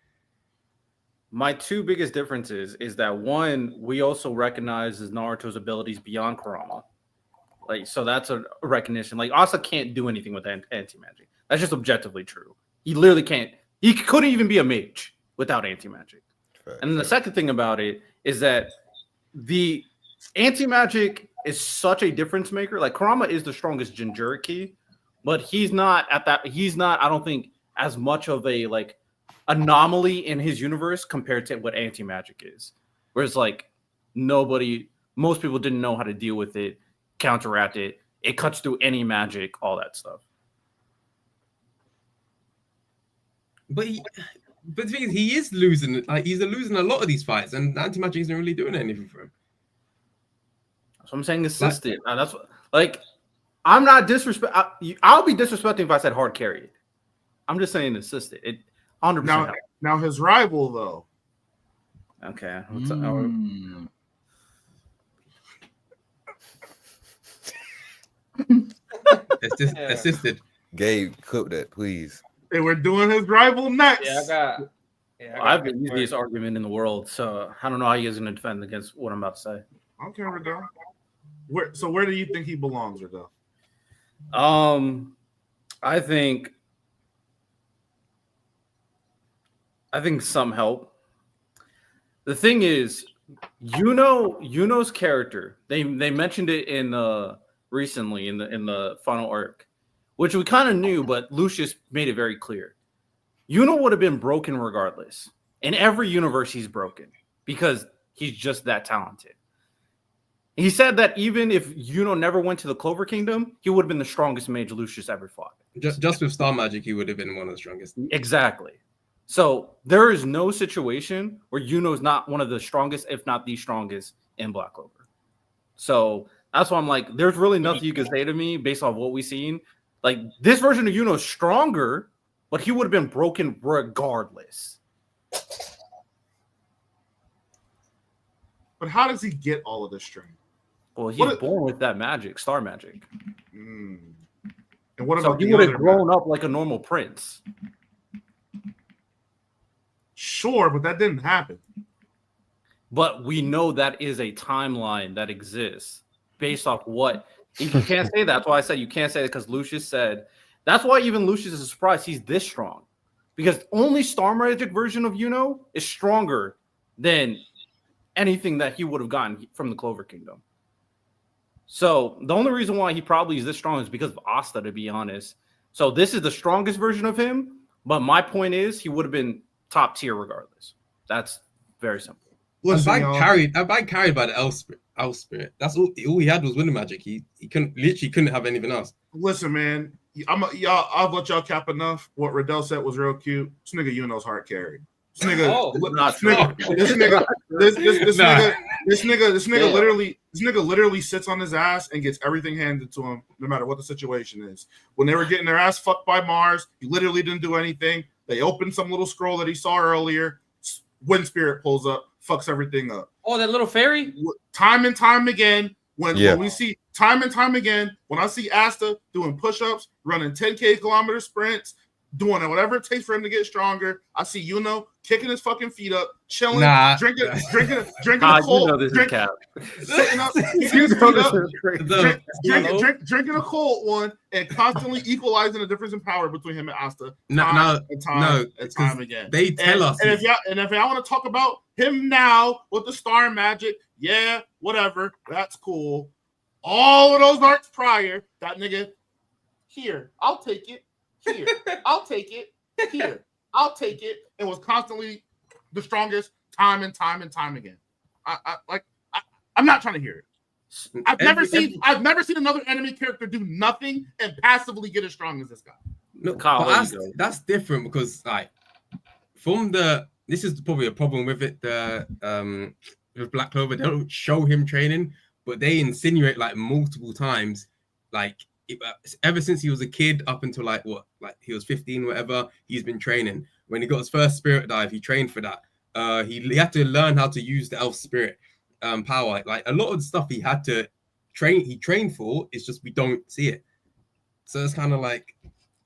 My two biggest differences is that one, we also recognize Naruto's abilities beyond Kurama. Like, so that's a recognition. Like, Asta can't do anything with anti-magic. That's just objectively true. He literally can't. He couldn't even be a mage without anti-magic. And then the second thing about it is that the anti-magic is such a difference maker. Like, Kurama is the strongest Jinchuriki, but he's not, I don't think, as much of a, like, anomaly in his universe compared to what anti-magic is. Whereas, like, most people didn't know how to deal with it, counteract it. It cuts through any magic, all that stuff. But the thing is, he is losing. Like, he's losing a lot of these fights, and anti-magic isn't really doing anything for him. That's what I'm saying. Assisted. That's what, like, I'm not disrespect. I'll be disrespecting if I said hard carry. I'm just saying assisted. It 100%. Now his rival though. Okay. Assisted. Gabe, cook that, please. Hey, we're doing his rival next. I have the easiest argument in the world, so I don't know how you guys are going to defend against what I'm about to say. Okay, Riddell. Where do you think he belongs, Riddell? I think some help. The thing is, Yuno's character. They mentioned it in recently in the final arc, which we kind of knew, but Lucius made it very clear. Yuno would have been broken regardless. In every universe, he's broken because he's just that talented. He said that even if Yuno never went to the Clover Kingdom, he would have been the strongest mage Lucius ever fought. Just with Star Magic, he would have been one of the strongest. Exactly. So there is no situation where Yuno is not one of the strongest, if not the strongest, in Black Clover. So that's why I'm like, there's really nothing you can say to me based on what we've seen. Like, this version of Yuno is stronger, but he would have been broken regardless. But how does he get all of this strength? Well, he's born with that magic, star magic. And what about he would have grown up like a normal prince? Sure, but that didn't happen. But we know that is a timeline that exists based off what you can't say that. That's why I said you can't say that, because Lucius said that's why even Lucius is surprised he's this strong, because only Star Magic version of Yuno is stronger than anything that he would have gotten from the Clover Kingdom. So the only reason why he probably is this strong is because of Asta, to be honest. So this is the strongest version of him, but my point is he would have been top tier regardless. That's very simple. Listen, carried by the elf spirit. That's all he had was winter magic. He couldn't have anything else. Listen, man, I'll let y'all cap enough. What Riddell said was real cute. This nigga Yuno's hard carry. This nigga literally sits on his ass and gets everything handed to him, no matter what the situation is. When they were getting their ass fucked by Mars, he literally didn't do anything. They opened some little scroll that he saw earlier. Wind Spirit pulls up, fucks everything up. Oh, that little fairy? Time and time again, when we see time and time again, when I see Asta doing push-ups, running 10K kilometer sprints, doing whatever it takes for him to get stronger, I see Yuno kicking his fucking feet up, chilling, drinking a cold, sitting up, kicking his feet up, drinking a cold one, and constantly equalizing the difference in power between him and Asta. Time again. They tell us. And if y'all want to talk about him now with the star magic, yeah, whatever, that's cool. All of those arcs prior, that nigga, here, I'll take it. Here, I'll take it. Here, I'll take it. And was constantly the strongest time and time again. I'm not trying to hear it. I've never seen another enemy character do nothing and passively get as strong as this guy. No, but that's different because this is probably a problem with it. With Black Clover, they don't show him training, but they insinuate like multiple times, like ever since he was a kid up until like he was 15, whatever, he's been training. When he got his first spirit dive, he trained for that. He had to learn how to use the elf spirit power. Like a lot of the stuff he had to trained for. It's just we don't see it. So it's kind of like.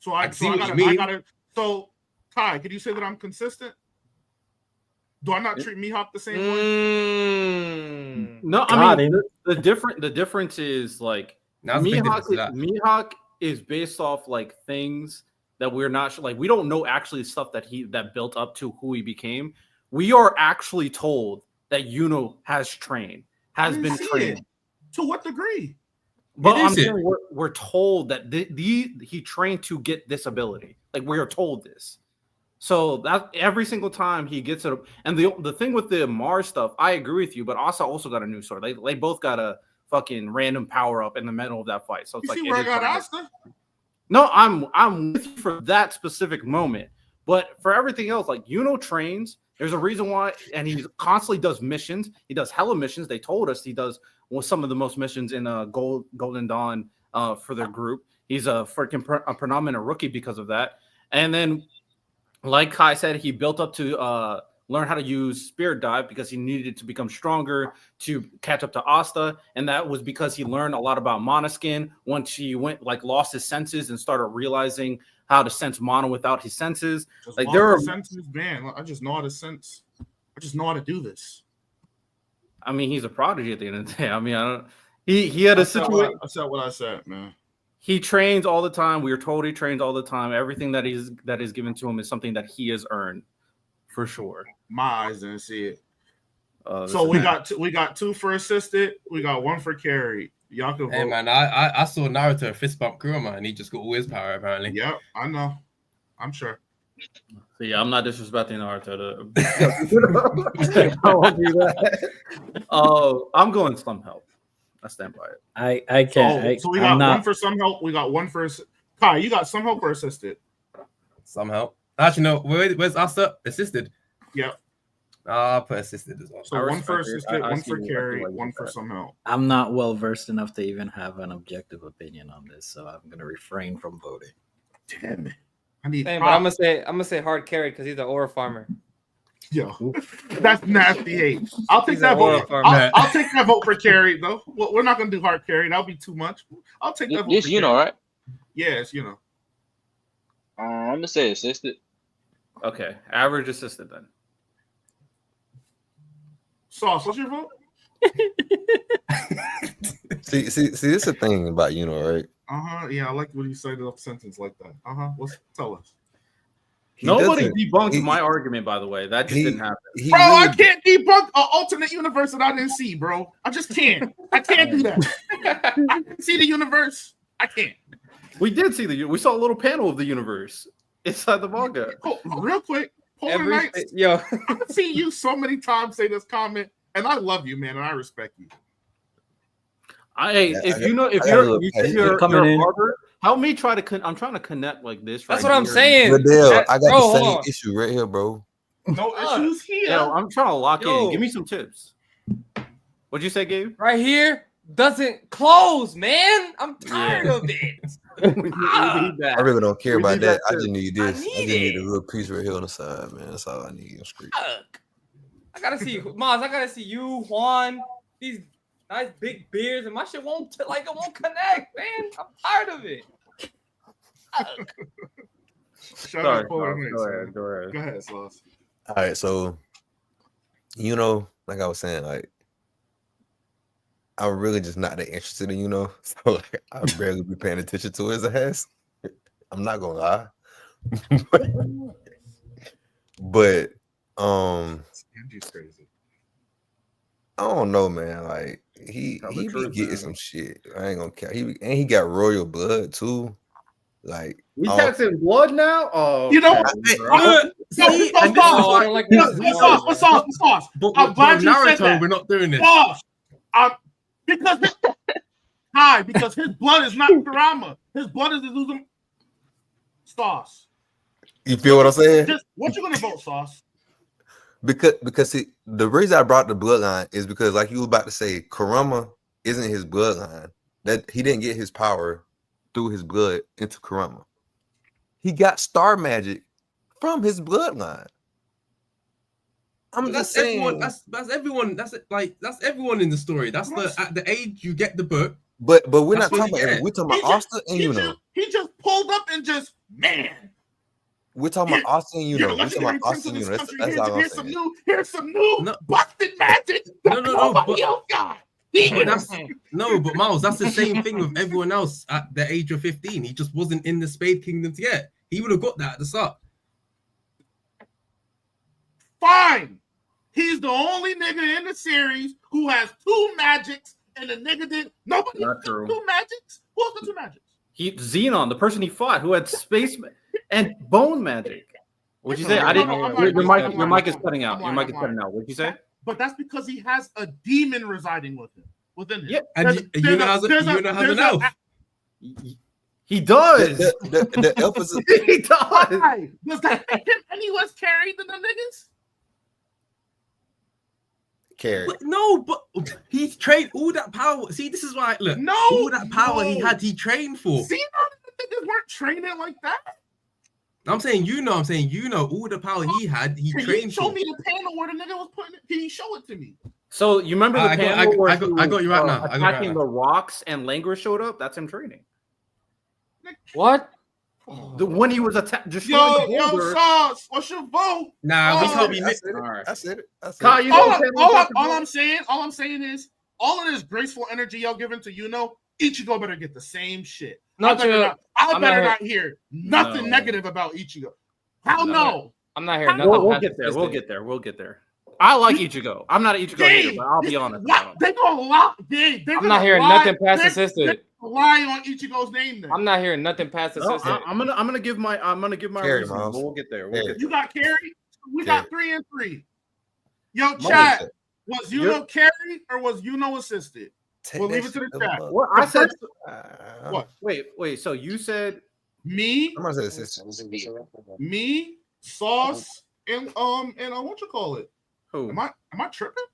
So I gotta. So Kai, can you say that I'm consistent? Do I not treat Mihawk the same way? No, I mean the difference is like Mihawk is based off like things that we're not like we don't know actually stuff that built up to who he became. We are actually told that Yuno has been trained. To what degree? But I'm saying we're told that he trained to get this ability. Like we are told this. So that every single time he gets it, and the thing with the Mars stuff, I agree with you. But Asa also got a new sword. They both got a fucking random power up in the middle of that fight. So it's you see where I got Asa? No, I'm with you for that specific moment. But for everything else, like Yuno trains. There's a reason why, and he constantly does missions. He does hella missions. They told us he does some of the most missions in Golden Dawn for their group. He's a freaking predominant rookie because of that. And then. Like Kai said, he built up to learn how to use Spirit Dive because he needed to become stronger to catch up to Asta, and that was because he learned a lot about Mana Skin once he lost his senses and started realizing how to sense Mana without his senses. Like there are senses, man. I just know how to sense. I just know how to do this. I mean, he's a prodigy at the end of the day. I mean, he had a situation. I said what I said, man. He trains all the time. We are told he trains all the time. Everything that is given to him is something that he has earned, for sure. My eyes didn't see it. So we got two for assisted. We got one for carry. Y'all can vote. Hey man, I saw Naruto fist bump Kurama and he just got all his power apparently. Yep, I know. I'm sure. So yeah, I'm not disrespecting Naruto. I won't do that. I'm going some help. I stand by it. I can't. So we got one for some help. We got one for Kai. You got some help or assisted? Some help. Actually, no. Where's Asta? Assisted. Yep. I'll put assisted as well. So one for assisted, one for carry, one for some help. I'm not well versed enough to even have an objective opinion on this, so I'm gonna refrain from voting. Damn it! But I'm gonna say hard carry because he's an aura farmer. Yo, that's nasty hate. I'll take that vote. I'll take that vote for carry though. Well, we're not gonna do hard carry. That'll be too much. I'll take that vote. This you know, right? Yes, you know. I'm gonna say assisted. Okay, average assisted then. Sauce, what's your vote? see, this is the thing about right? Yeah, I like when you say the sentence like that. Tell us. Nobody debunked my argument, by the way. That just didn't happen. Bro, I can't debunk an alternate universe that I didn't see, bro. I just can't. I can't do that. I didn't see the universe. I can't. We did see we saw a little panel of the universe inside the manga. Real quick, Polar Knights. Yo, I've seen you so many times say this comment, and I love you, man, and I respect you. If you're a barber, help me try to. I'm trying to connect like this. That's what I'm saying. Liddell, I got the same issue right here, bro. No issues here. Yo, I'm trying to lock in. Give me some tips. What'd you say, Gabe? Right here doesn't close, man. I'm tired of it. I really don't care about that. I just need this. I just need a little piece right here on the side, man. That's all I need. I gotta see Maz. I gotta see you, Juan. These nice big beards, and my shit won't connect, man. I'm tired of it. Go ahead, Sauce. All right, so like I was saying, like I'm really just not that interested in so like I barely be paying attention to his ass. I'm not gonna lie, but Andrew's crazy. I don't know, man. Like he be getting some shit. I ain't gonna care. He got royal blood too. Like we taxing blood now. Oh, Sauce. I'm glad you said that. We're not doing this. Sauce. Because his blood is not Kurama. His blood is Izuzum. Sauce. You feel what I'm saying? What you gonna vote, Sauce? Because the reason I brought the bloodline is because, like you were about to say, Kurama isn't his bloodline. That he didn't get his power through his blood into Kurama. He got star magic from his bloodline. I'm just saying. Everyone, that's everyone. That's everyone in the story. That's at the age you get the book. But we're not talking about everyone. We're talking about Asta and Yuno. He just pulled up and just We're talking about Asta and Yuno. We're talking about Asta and Yuno. That's all I'm saying. Here's some new busted magic. Nobody else got. But Miles, that's the same thing with everyone else at the age of 15. He just wasn't in the Spade Kingdom yet. He would have got that at the start. Fine. He's the only nigga in the series who has 2 magics, and the nigga did. Nobody has 2 magics. Who has the 2 magics? Xenon, the person he fought, who had space and bone magic. What'd you say? I didn't. Your mic is cutting out. Your mic is cutting out. What'd you say? But that's because he has a demon residing within him. Yeah, and Yuno has an elf. He does. The elf is he does. Why? Does that make him any less carried than the niggas? Carried. But he trained all that power. See, this is why. Look, all that power he had, he trained for. See, none of the niggas weren't training like that. I'm saying all the power he had, he trained for. Show me the panel where the nigga was putting it. Can you show it to me? So you remember the panel where I got you right now. Attacking the rocks and Langer showed up? That's him training. What? When he was destroying yo, Sauce, what's your vote? Nah, we can't be mixing. I said it. Kyle, you all I'm saying is, all of this graceful energy y'all giving to Ichigo better get the same shit. I better not hear nothing negative about Ichigo. How no? I'm not hearing nothing. We'll get there. I like Ichigo. I'm not an Ichigo hater, but I'll be honest. They gonna lie. I'm not hearing nothing past assisted. Lie on Ichigo's name then. I'm not hearing nothing past assisted. I'm gonna give my reason, but we'll get there. You got carried. We got 3 and 3. Yo, chat. Was Yuno carried or was Yuno assisted? We'll leave it to the chat. What I said. What? Wait. So you said me? I'm gonna say assistant. Me, Sauce, and what you call it? Who? Am I tripping?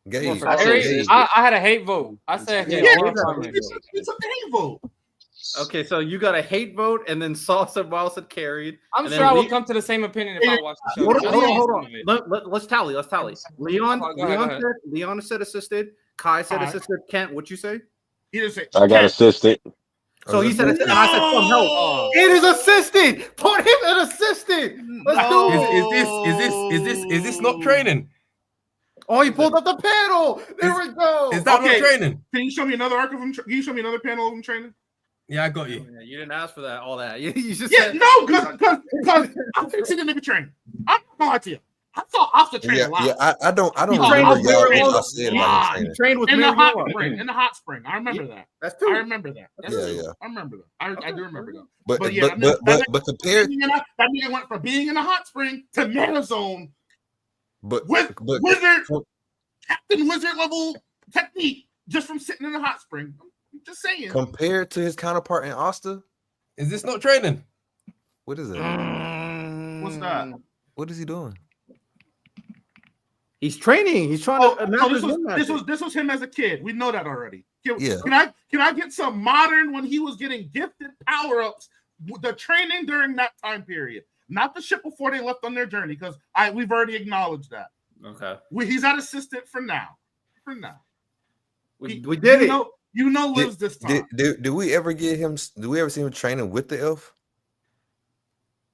Gabe. I had a hate vote. I said hate. It's a hate vote. Okay, so you got a hate vote, and then Sauce and Miles had carried. I'm sure I would come to the same opinion if I watched the show. Hold on. Let's tally. Leon said assisted. Kai said assisted. Kent, what'd you say? He didn't say. I got assisted. So he said assisted. I said some help. It is assisted. Put him in assisted. Let's do it. Is this not training? Oh, he pulled up the panel. There we go. Is that not training? Can you show me another arc of him? Can you show me another panel of him training? Yeah, I got you. Yeah, you didn't ask for that. All that. You just said no, because I didn't see the nigga train. I'm not going to you. I saw Asta train a lot. Yeah, I don't remember y'all said about him trained with in the hot spring. I remember that. That's true. I remember that. I remember that. I do remember that. But compared, that nigga went from being in the hot spring to mana zone. But wizard, Captain Wizard level technique just from sitting in the hot spring. I'm just saying. Compared to his counterpart in Asta, is this not training? What is it? What's that? What is he doing? He's training. He's trying to. This was him as a kid. We know that already. Yeah. Can I get some modern when he was getting gifted power ups? The training during that time period. Not the shit before they left on their journey, because we've already acknowledged that. Okay. He's at assistant for now. We did it. Lives this time. Did we ever get him? Do we ever see him training with the elf?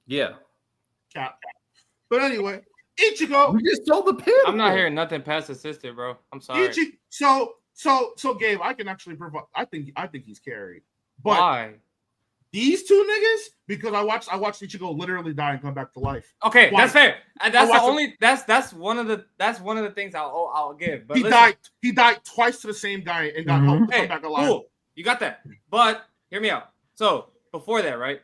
Yeah. But anyway, Ichigo. We just told the pin. I'm not hearing nothing past assistant, bro. I'm sorry. So Gabe, I can actually provide. I think he's carried. But why? These 2 niggas, because I watched Ichigo literally die and come back to life. Okay, that's fair. That's one of the things I'll give. But he died twice to the same guy and got help to come back alive. Cool. You got that. But hear me out. So before that, right?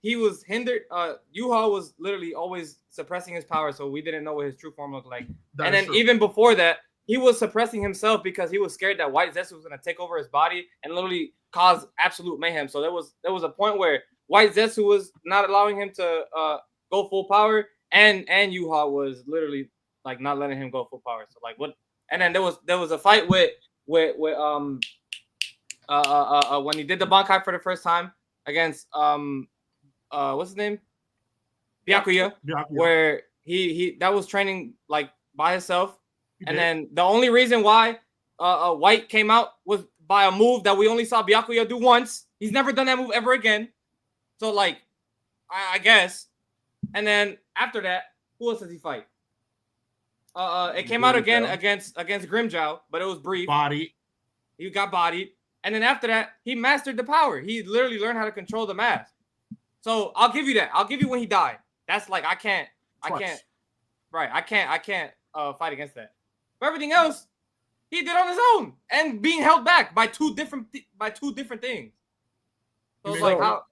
He was hindered. Yuha was literally always suppressing his power, so we didn't know what his true form looked like. And then even before that, he was suppressing himself because he was scared that White Zetsu was gonna take over his body and literally cause absolute mayhem. So there was a point where White Zetsu was not allowing him to go full power, and Yuha was literally like not letting him go full power. So like what? And then there was a fight with with when he did the Bankai for the first time against what's his name? Byakuya, where he that was training like by himself, and then the only reason why White came out was by a move that we only saw Byakuya do once. He's never done that move ever again. So like, I guess, and then after that, who else does he fight? It came out again against Grimjow, but it was brief. He got bodied, and then after that, he mastered the power. He literally learned how to control the mask. So I'll give you that. I'll give you when he died. That's like I can't fight against that. But everything else, he did on his own and being held back by two different things. So it's like how.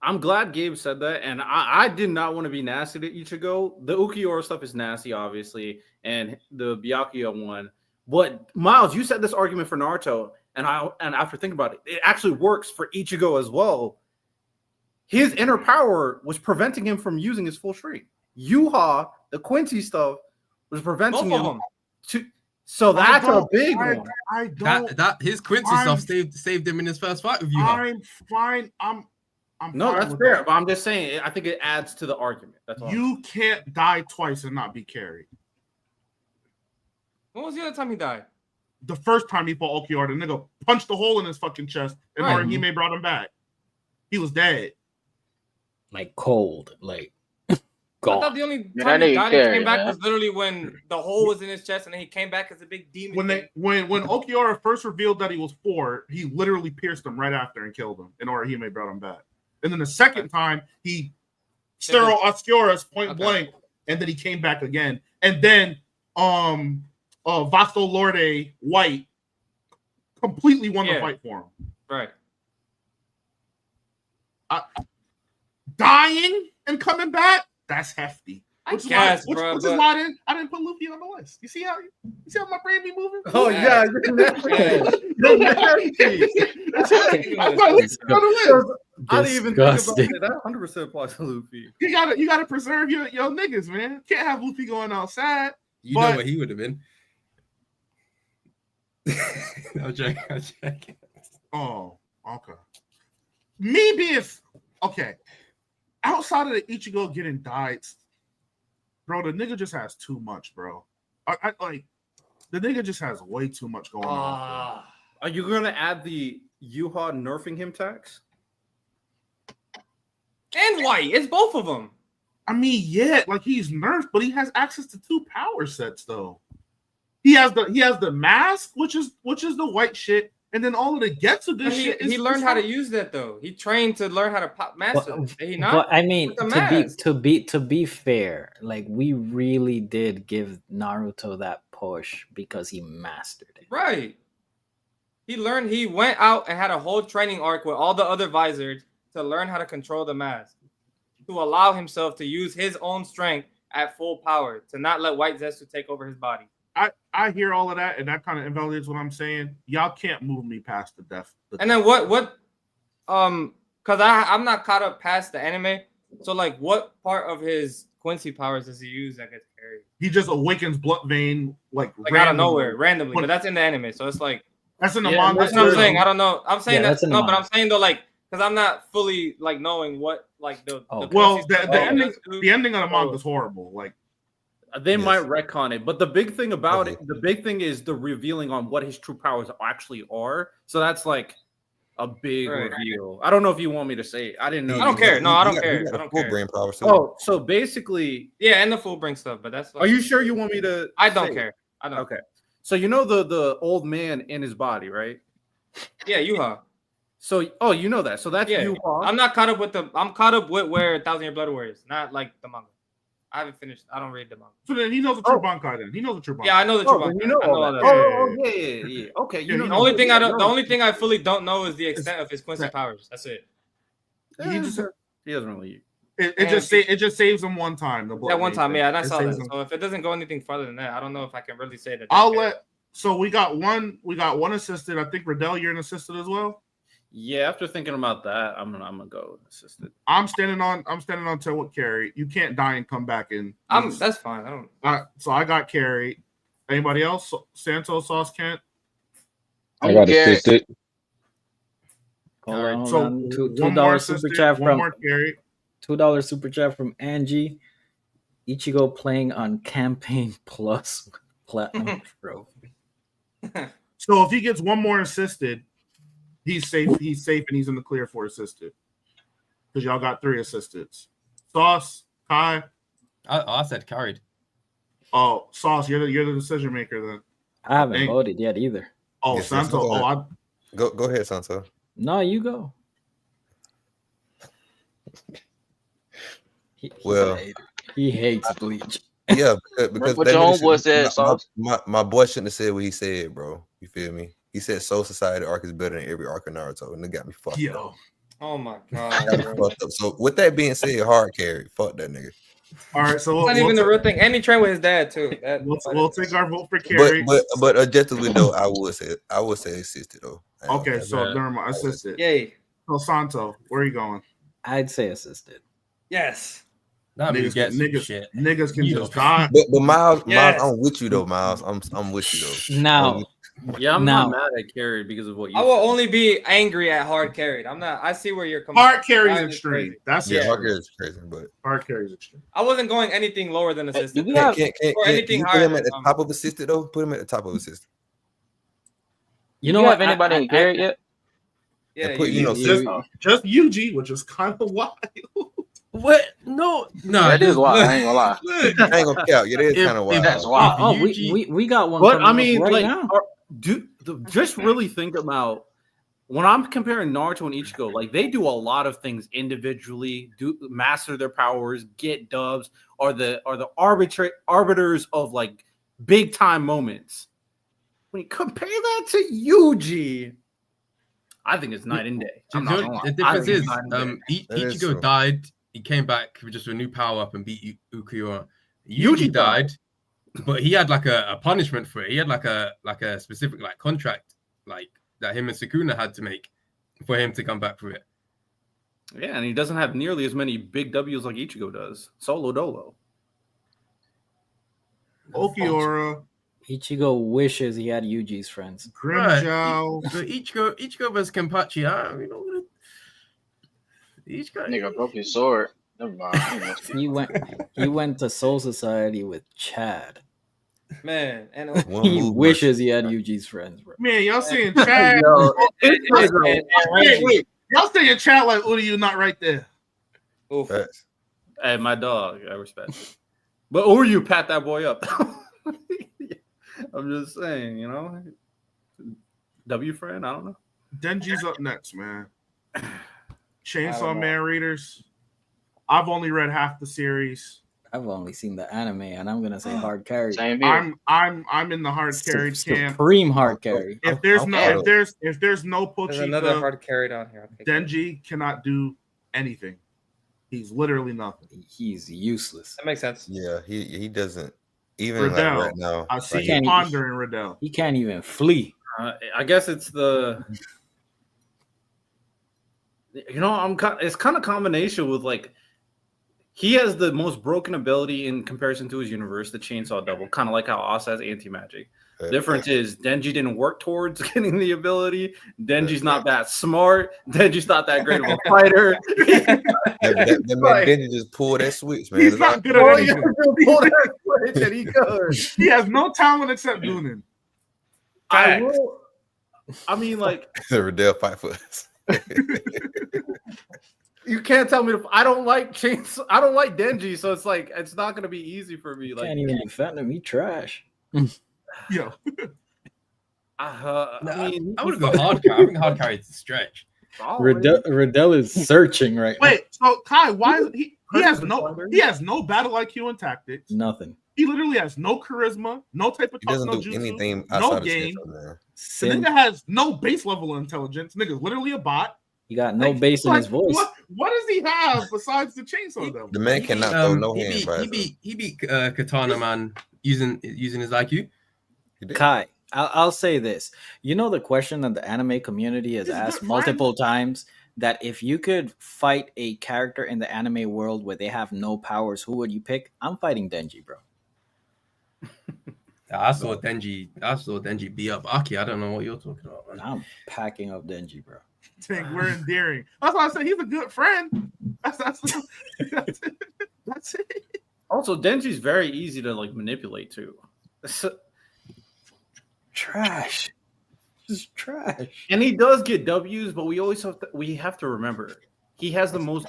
I'm glad Gabe said that, and I did not want to be nasty to Ichigo. The Ukiura stuff is nasty, obviously, and the Byakuya one. But Miles, you said this argument for Naruto, and after thinking about it, it actually works for Ichigo as well. His inner power was preventing him from using his full strength. Yuha, the Quincy stuff, was preventing him to. So that's a big one. I don't. That his Quincy stuff saved him in his first fight with Yuha. I'm fine. No, that's fair. But I'm just saying, I think it adds to the argument. That's all. You can't die twice and not be carried. When was the other time he died? The first time he fought Okiura, the nigga punched a hole in his fucking chest, and Orihime brought him back. He was dead. Like cold, like gone. I thought the only time he died and came back was literally when the hole was in his chest, and then he came back as a big demon. When Okiura first revealed that he was 4, he literally pierced him right after and killed him, and Orihime brought him back. And then the second time, he sterile Oscuras point blank, and then he came back again. And then Vasco Lorde White completely won the fight for him. Right. Dying and coming back, that's hefty. Which is why I didn't put Luffy on the list. You see how my brain be moving? Oh yeah, I didn't even think about it. That 100% applies to Luffy. You gotta preserve your niggas, man. Can't have Luffy going outside. You know what he would have been. I'll check. Oh, okay. Me being okay. Outside of the Ichigo getting died, bro, the nigga just has too much, bro. I like the nigga just has way too much going on. Are you gonna add the Yuha nerfing him tax? And White, it's both of them. I mean, yeah, like he's nerfed, but he has access to 2 power sets though. He has the mask, which is the white shit, and then all of the Getsu good shit. He learned how to use that though. He trained to learn how to master. But I mean, to be fair, like we really did give Naruto that push because he mastered it. Right. He learned. He went out and had a whole training arc with all the other visors to learn how to control the mask, to allow himself to use his own strength at full power, to not let White Zetsu take over his body. I hear all of that, and that kind of invalidates what I'm saying. Y'all can't move me past the death. And then what? Because I'm not caught up past the anime. So like, what part of his Quincy powers does he use that gets carried? He just awakens blood vein like out of nowhere, randomly. But that's in the anime, so it's like that's in the manga. That's what I'm saying. I don't know. I'm saying but I'm saying though, like, because I'm not fully like knowing what like the ending of the manga is horrible. Like. They might retcon it, but the big thing about it, the big thing is the revealing on what his true powers actually are. So that's like a big reveal. I don't know if you want me to say it. I didn't know. I don't care. No, I don't care. I don't care. Full brain power. So basically, and the full brain stuff. But that's. Are you sure you want me to? I don't care. I don't. Okay. So you know the old man in his body, right? Yeah, Yuha. So you know that. So that's Yuha. I'm not caught up with I'm caught up with where 1,000 Year Blood War is, not like the manga. I haven't finished. I don't read the manga. So then he knows the true Bankai. Then he knows the true Bankai. Yeah, I know the true Bankai. You know all that. Yeah. Okay. The only thing the only thing I fully don't know is the extent of his Quincy powers. That's it. He doesn't really. It just saves him one time. One time, and I saw that. So if it doesn't go anything farther than that, I don't know if I can really say that. I'll let. So we got one assisted. I think Riddell, you're an assisted as well. Yeah, after thinking about that, I'm gonna go assisted. I'm standing on tail with Carrie. You can't die and come back in. That's fine. So I got Carrie. Anybody else? Santos, Sauce, Kent. I got assisted. Hold on. So $2 super chat from carry. $2 super chat from Angie. Ichigo playing on Campaign Plus Platinum Trophy. So if he gets one more assisted, he's safe. He's safe, and he's in the clear for assisted. Because y'all got 3 assists. Sauce, Kai. I said carried. Oh, Sauce, you're the decision maker then. I haven't voted yet either. Oh, yes, Santo. Go ahead, Santo. No, you go. He hates Bleach. Yeah, because what your homeboy said, Sauce. My boy shouldn't have said what he said, bro. You feel me? He said Soul Society arc is better than every arc of Naruto, and it got me fucked up. Oh my god. So with that being said, hard carry. Fuck that nigga. All right, so it's not even the real thing. And he trained with his dad too. We'll take our vote for carry. But objectively though, I would say assisted though. Okay, so never mind, assisted. Yay. So Santo, where are you going? I'd say assisted. Yes. Niggas can just die. But Miles, I'm with you though, Miles. I'm with you though. Now, I'm not mad at carried because of what you. I will only be angry at hard carried. I'm not. I see where you're coming. Hard carry is extreme. That's hard carry is crazy, but hard carry is extreme. I wasn't going anything lower than assisted. Or anything higher. Put him at the top of assisted though. Put him at the top of assisted. You know, have anybody in carried yet? Yeah, just UG, which is kind of wild. What? No, that is wild. I ain't gonna lie. I ain't gonna count. It is kind of wild. That's wild. Oh, we got one. But I mean, right like, now. Just really think about when I'm comparing Naruto and Ichigo. Like, they do a lot of things individually, master their powers, get dubs, are the arbiters of like big time moments. When you compare that to Yuji, I think it's night and day. The difference is, Ichigo died. He came back with just a new power up and beat Ukiura. Yuji died, but he had like a punishment for it. He had like a specific like contract like that him and Sukuna had to make for him to come back for it. Yeah, and he doesn't have nearly as many big W's like Ichigo does. Solo dolo. Ukiura. Ichigo wishes he had Yuji's friends. Grimjow. But Ichigo versus Kenpachi, Nigga broke his sword. Never mind. He went to Soul Society with Chad. Man, and he wishes he had Yuji's friends, bro. Man, y'all saying Chad? Wait. Y'all saying Chad like Udiu not right there. Oof. Hey, my dog, I respect it. But or you pat that boy up. I'm just saying, you know. W friend, I don't know. Denji's up next, man. Chainsaw Man readers. I've only read half the series. I've only seen the anime, and I'm gonna say hard carry. Same here. I'm in the hard carried camp. Supreme hard carry. If there's no Pochita, there's another hard carried on here. Okay, Denji cannot do anything. He's literally nothing. He's useless. That makes sense. Yeah, he doesn't even Riddell, like right now. I see you pondering Riddell. He can't even flee. I guess it's the. You know, it's kind of combination with like he has the most broken ability in comparison to his universe, the chainsaw double, kind of like how Asa has anti-magic. Difference is Denji didn't work towards getting the ability. Denji's not that smart. Denji's not that great of a fighter. that man Denji just pulled that switch, man. He's not good at anything. Pull that switch and he goes. He has no talent except Noonan. I mean, like the Riddell fight for us. You can't tell me I don't like Denji, so it's like it's not gonna be easy for me. Like, can't even defend him. He trash. Yo. I would go hard carry. I think hard carry is a stretch. Riddell is searching right now. Wait, so Kai, why is he has no battle IQ and tactics. Nothing. He literally has no charisma, no type of he doesn't do jutsu, anything no game. The nigga has no base level intelligence. Nigga's literally a bot. He got no bass in his voice. What does he have besides the chainsaw though? The man cannot throw no hand. He beat Katana Man using his IQ. Kai, I'll say this. You know the question that the anime community has asked multiple times, that if you could fight a character in the anime world where they have no powers, who would you pick? I'm fighting Denji, bro. I saw Denji beat up Aki. I don't know what you're talking about, man. I'm packing up Denji, bro. Think we're endearing. That's why I said he's a good friend. That's it. Also, Denji's very easy to like manipulate too. Trash. Just trash. And he does get W's, but we have to remember he has the most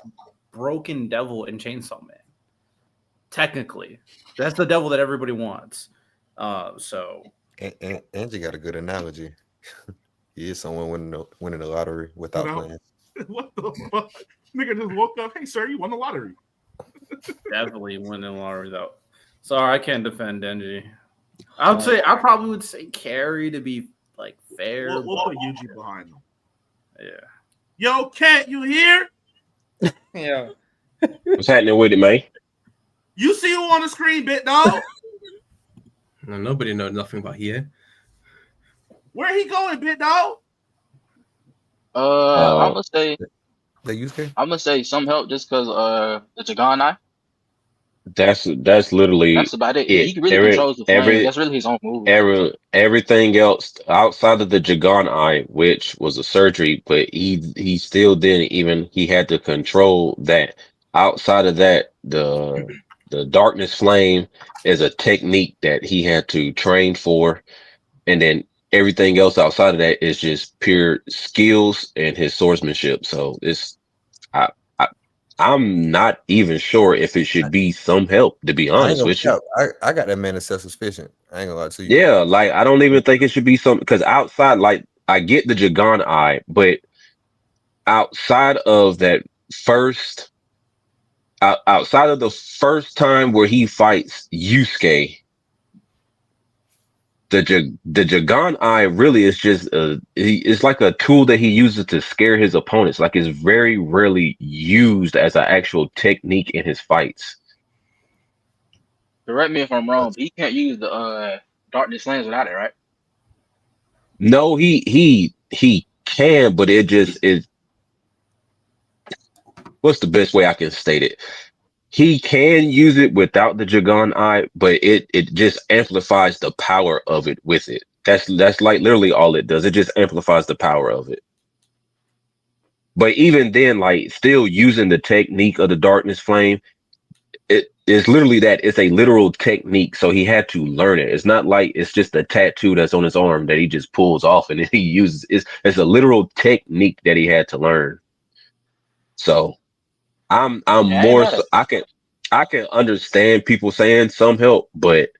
broken devil in Chainsaw Man. Technically, that's the devil that everybody wants. So Angie got a good analogy. He is someone winning the lottery without plans. What the fuck? Nigga just woke up. Hey, sir, you won the lottery. Definitely winning the lottery though. Sorry, I can't defend Denji. I probably would say Carrie to be like fair. We'll put Yuji behind them. Yeah. Yo, Cat, you here? Yeah. What's happening with it, man? You see who on the screen, bit dog? No, nobody knows nothing about here. Where he going, bit dog? I'm gonna say the Yusuke? I'm gonna say some help just because the Jagan Eye. That's literally That's about it. He really controls the flame. That's really his own move. Everything else outside of the Jagan Eye, which was a surgery, but he still didn't even. He had to control that. Outside of that, the darkness flame is a technique that he had to train for, and then everything else outside of that is just pure skills and his swordsmanship. So I'm not even sure if it should be some help, to be honest with you. I got that man as self-sufficient. I ain't gonna lie to you. Yeah, like I don't even think it should be something, because outside, like I get the Jagan Eye, but outside of that outside of the first time where he fights Yusuke, the Jagan Eye really is just it's like a tool that he uses to scare his opponents. Like, it's very rarely used as an actual technique in his fights. Correct me if I'm wrong, but he can't use the darkness flames without it, right? No, he can, but it just is. What's the best way I can state it? He can use it without the Jagan Eye, but it just amplifies the power of it with it. That's like literally all it does. It just amplifies the power of it. But even then, like, still using the technique of the darkness flame, it is literally that. It's a literal technique. So he had to learn it. It's not like it's just a tattoo that's on his arm that he just pulls off and he uses. It's a literal technique that he had to learn. So I'm more so, I can understand people saying some help, but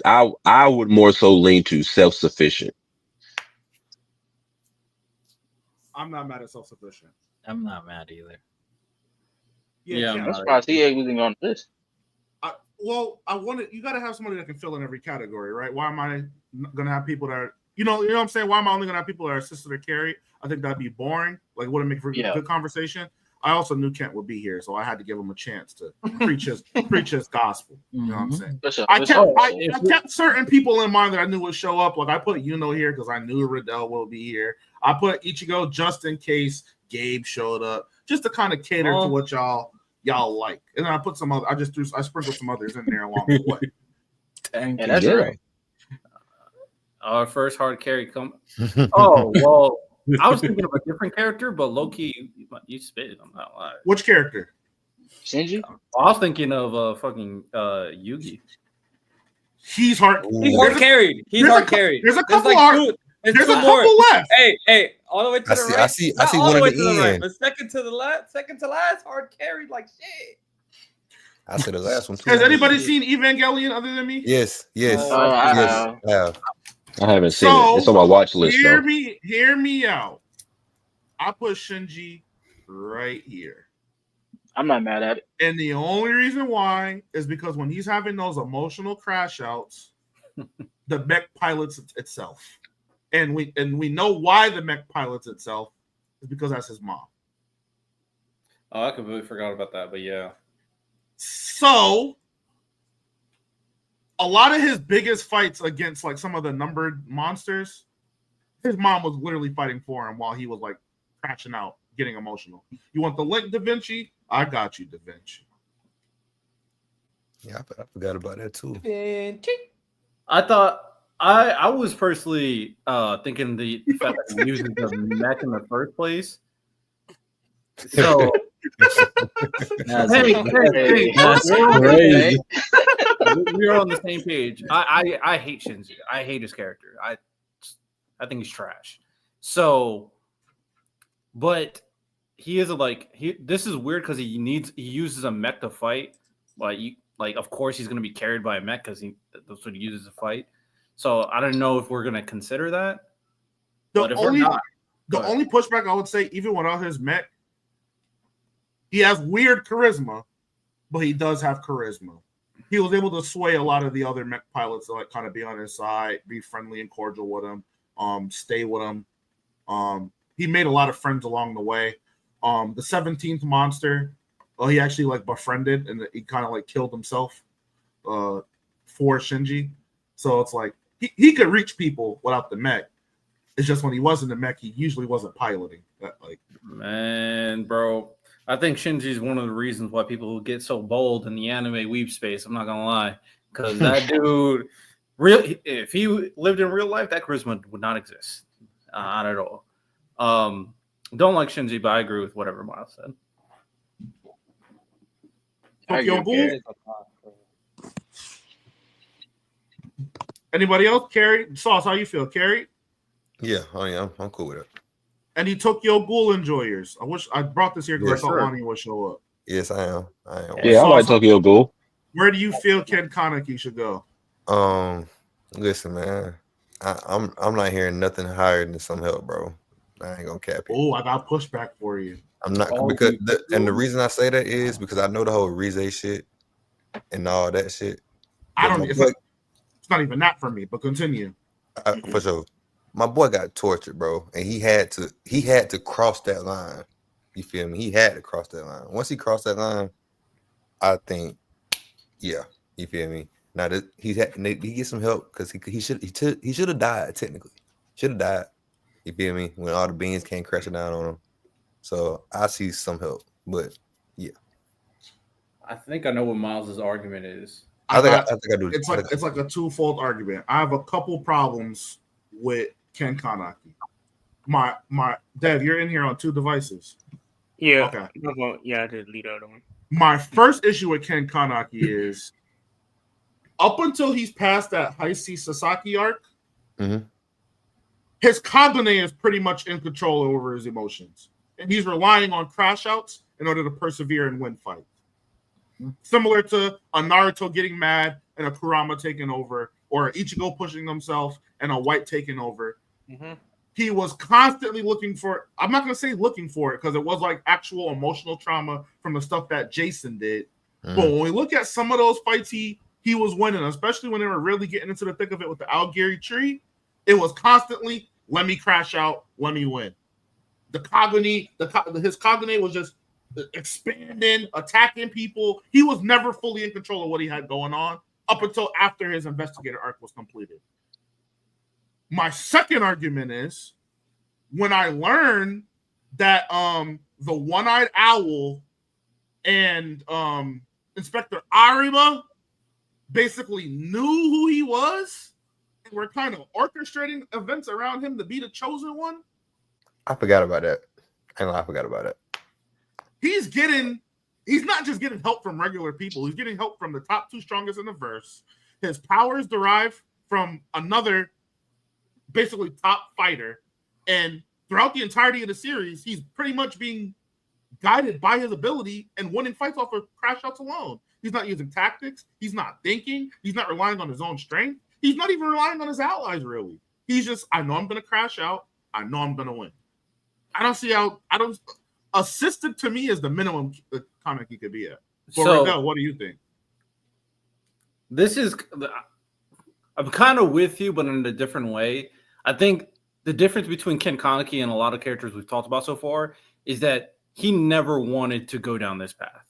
I would more so lean to self-sufficient. I'm not mad at self-sufficient. I'm not mad either. Yeah, I'm surprised he ain't even on this. You got to have somebody that can fill in every category, right? Why am I gonna have people that are, you know what I'm saying? Why am I only gonna have people that are assisted or carried? I think that'd be boring. Like, it wouldn't make for good conversation. I also knew Kent would be here, so I had to give him a chance to preach his gospel. You know what I'm saying? I kept certain people in mind that I knew would show up. Like, I put Yuno here because I knew Riddell will be here. I put Ichigo just in case Gabe showed up, just to kind of cater to what y'all like. And then I put some other. I sprinkled some others in there along the way. And that's right. Our first hard carry come. Oh well. I was thinking of a different character, but low-key, you spit. I'm not lying. Which character? Shinji? I was thinking of fucking Yugi. He's hard. He's hard carried. He's hard carried. There's a couple left. Hey, all the way to the right. I see one at the end. But second to last, hard carried like shit. I said the last one too. Has anybody seen Evangelion other than me? Yes. I have. I haven't seen it. It's on my watch list. Hear me out. I put Shinji right here. I'm not mad at it. And the only reason why is because when he's having those emotional crash outs, the mech pilots itself. And we know why the mech pilots itself is because that's his mom. Oh, I completely forgot about that, but yeah. So a lot of his biggest fights against like some of the numbered monsters, his mom was literally fighting for him while he was like crashing out, getting emotional. You want the link, Da Vinci? I got you, Da Vinci. Yeah, I forgot about that too. I thought I was personally thinking the fact that he uses the mech in the first place. So That's hey, that's crazy. we're on the same page. I hate Shinji. I hate his character. I think he's trash. So, but he is this is weird because he uses a mech to fight. Like of course he's gonna be carried by a mech because that's what he uses to fight. So I don't know if we're gonna consider that. The only pushback I would say, even without his mech, he has weird charisma, but he does have charisma. He was able to sway a lot of the other mech pilots to kind of be on his side, be friendly and cordial with him, stay with him. He made a lot of friends along the way. The 17th monster, he actually befriended and he kind of killed himself for Shinji. So it's like he could reach people without the mech. It's just when he was in the mech, he usually wasn't piloting. Man, bro. I think Shinji is one of the reasons why people get so bold in the anime weeb space. I'm not gonna lie, because that dude, if he lived in real life, that charisma would not exist, not at all. Don't like Shinji, but I agree with whatever Miles said. Tokyo Ghoul. Anybody else? Carrie, Sauce, how you feel? Carrie? Yeah, I'm cool with it. Any Tokyo Ghoul enjoyers? I wish I brought this here because I thought Lonnie would show up. Yes, I am. Yeah, I like Tokyo Ghoul. Where do you feel Ken Kaneki should go? Listen, man, I'm not hearing nothing higher than some help, bro. I ain't gonna cap it. Oh, I got pushback for you. I'm not because the reason I say that is because I know the whole Rize shit and all that shit. It's not even that for me, but continue. For sure. My boy got tortured, bro, and he had to cross that line. You feel me? He had to cross that line. Once he crossed that line, I think, yeah, you feel me. Now that he get some help because he should have died technically. Should have died. You feel me? When all the beans came crashing down on him. So I see some help, but yeah. I think I know what Miles's argument is. I think I do. It's like a twofold argument. I have a couple problems with Ken Kaneki. My Dev, you're in here on 2 devices. Yeah. Okay. Well, yeah, I did lead out on. My first issue with Ken Kaneki is up until he's past that Heisei Sasaki arc, his Kagune is pretty much in control over his emotions. And he's relying on crash outs in order to persevere and win fights. Similar to a Naruto getting mad and a Kurama taking over, or an Ichigo pushing himself and a White taking over. He was constantly looking for, I'm not going to say looking for it because it was actual emotional trauma from the stuff that Jason did. But when we look at some of those fights he was winning, especially when they were really getting into the thick of it with the Algiri tree, it was constantly, let me crash out, let me win. The Kagune, his Kagune was just expanding, attacking people. He was never fully in control of what he had going on up until after his investigator arc was completed. My second argument is when I learned that the one-eyed owl and Inspector Arima basically knew who he was and were kind of orchestrating events around him to be the chosen one. I forgot about that. I forgot about it. He's not just getting help from regular people. He's getting help from the top 2 strongest in the verse. His powers derive from another basically top fighter. And throughout the entirety of the series, he's pretty much being guided by his ability and winning fights off of crash outs alone. He's not using tactics. He's not thinking. He's not relying on his own strength. He's not even relying on his allies, really. He's just, I know I'm going to crash out. I know I'm going to win. Assisted to me is the minimum Kaneki could be at. But So, Riddell, what do you think? I'm kind of with you, but in a different way. I think the difference between Ken Kaneki and a lot of characters we've talked about so far is that he never wanted to go down this path.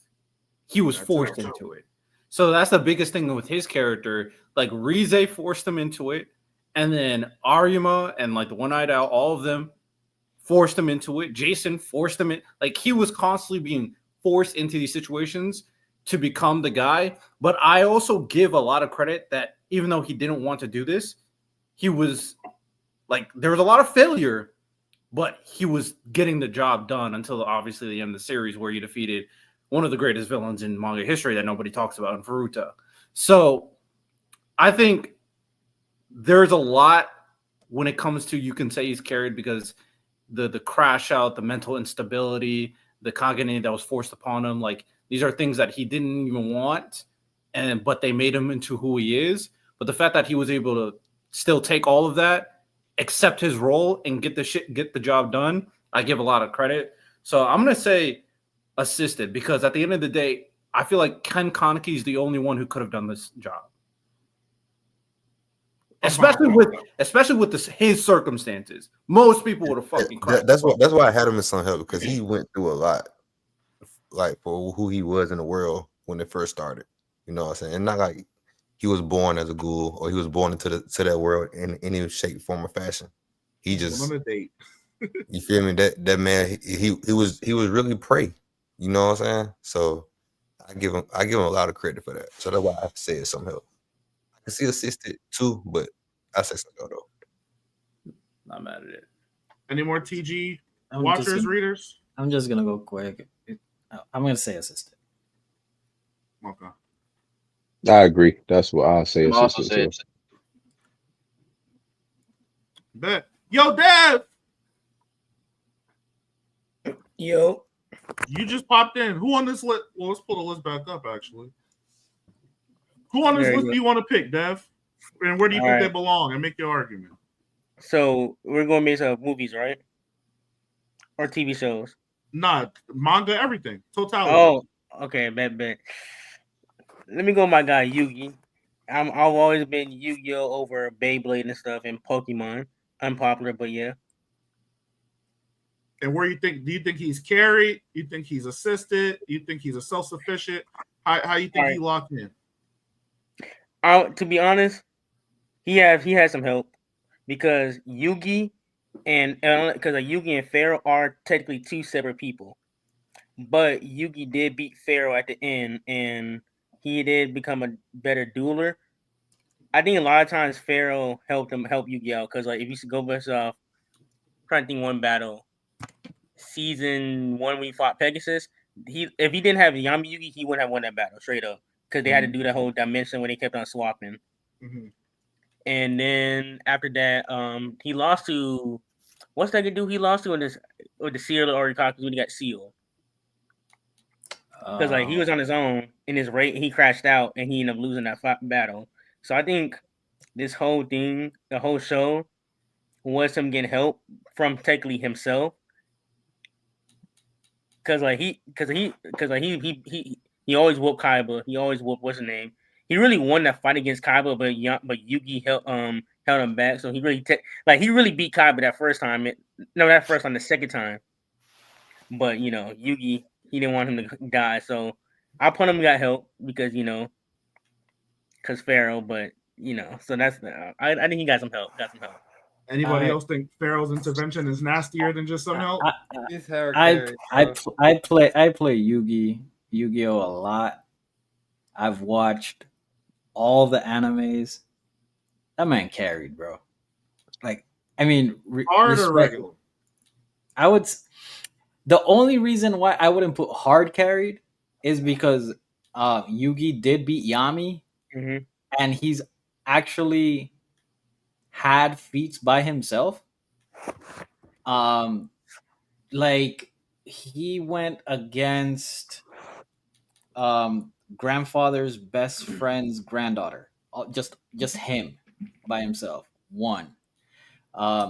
He was forced into it. So that's the biggest thing with his character. Like Rize forced him into it, and then Arima and the One-Eyed Owl, all of them forced him into it. Jason forced him in. He was constantly being forced into these situations to become the guy. But I also give a lot of credit that even though he didn't want to do this, he was like, there was a lot of failure, but he was getting the job done until obviously the end of the series where he defeated one of the greatest villains in manga history that nobody talks about in Furuta. So I think there's a lot when it comes to, you can say he's carried because the crash out, the mental instability, the kagane that was forced upon him, like these are things that he didn't even want, but they made him into who he is. But the fact that he was able to still take all of that, accept his role, and get the job done, I give a lot of credit. So I'm gonna say assisted, because at the end of the day, I feel like Ken Kaneki is the only one who could have done this job. Especially with his circumstances, most people would have fucking cried. That's why I had him in some help, because he went through a lot, like for who he was in the world when it first started. You know what I'm saying? And not like he was born as a ghoul or he was born into that world in any shape, form, or fashion. He just on a date. You feel me? That man, he was really prey. You know what I'm saying? So I give him a lot of credit for that. So that's why I have to say it's some help. I can see assisted too, but I say some help though. Not mad at it. Any more TG watchers, readers? I'm just gonna go quick. I'm gonna say assisted. Okay. I agree. That's what I'll say. I'm also Assistant saying. Bet. Yo, Dev. Yo. You just popped in. Who on this list? Well, let's pull the list back up, actually. Who on this list do you want to pick, Dev? And where do you think they belong? And make your argument. So we're going based off movies, right? Or TV shows? Nah, manga, everything. Totality. Oh, okay, bet. Let me go with my guy, Yugi. I've always been Yu-Gi-Oh! Over Beyblade and stuff, and Pokemon. Unpopular, but yeah. And where do you think he's carried? You think he's assisted? You think he's a self-sufficient? How you think he locked in? To be honest, he has some help, because Yugi and Yugi and Pharaoh are technically two separate people. But Yugi did beat Pharaoh at the end, and he did become a better dueler. I think a lot of times Pharaoh helped Yugi out, because like if you go based off, trying to think one battle, season 1 we fought Pegasus. If he didn't have Yami Yugi, he wouldn't have won that battle straight up, because they had to do that whole dimension where they kept on swapping. Mm-hmm. And then after that, he lost to what's that dude he lost to in this with the seal or when he got sealed. Because like he was on his own in his rate, he crashed out and he ended up losing that battle. So I think this whole thing, the whole show, was him getting help from technically himself. Because he always whooped Kaiba. He always whooped what's his name. He really won that fight against Kaiba, but Yugi held him back. So he really he really beat Kaiba that first time. The second time. But Yugi, he didn't want him to die, so I put him got help because because Pharaoh. But so that's I think he got some help. Anybody else think Pharaoh's intervention is nastier than just some help? I play Yu-Gi-Oh a lot. I've watched all the animes. That man carried, bro. Like, I mean, hard or regular? I would. The only reason why I wouldn't put hard carried is because Yugi did beat Yami, and he's actually had feats by himself. Like he went against grandfather's best friend's granddaughter, just him by himself. One.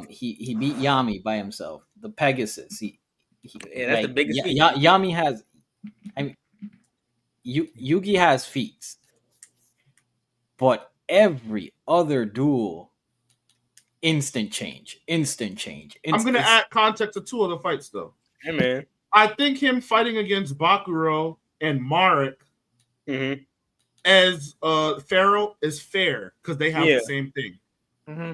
He beat Yami by himself. The Pegasus. That's the biggest feat. Yami has. I mean, Yugi has feats, but every other duel, instant change. I'm gonna add context to two of the fights though. Hey man, I think him fighting against Bakuro and Marek as Pharaoh is fair because they have the same thing. Mm-hmm.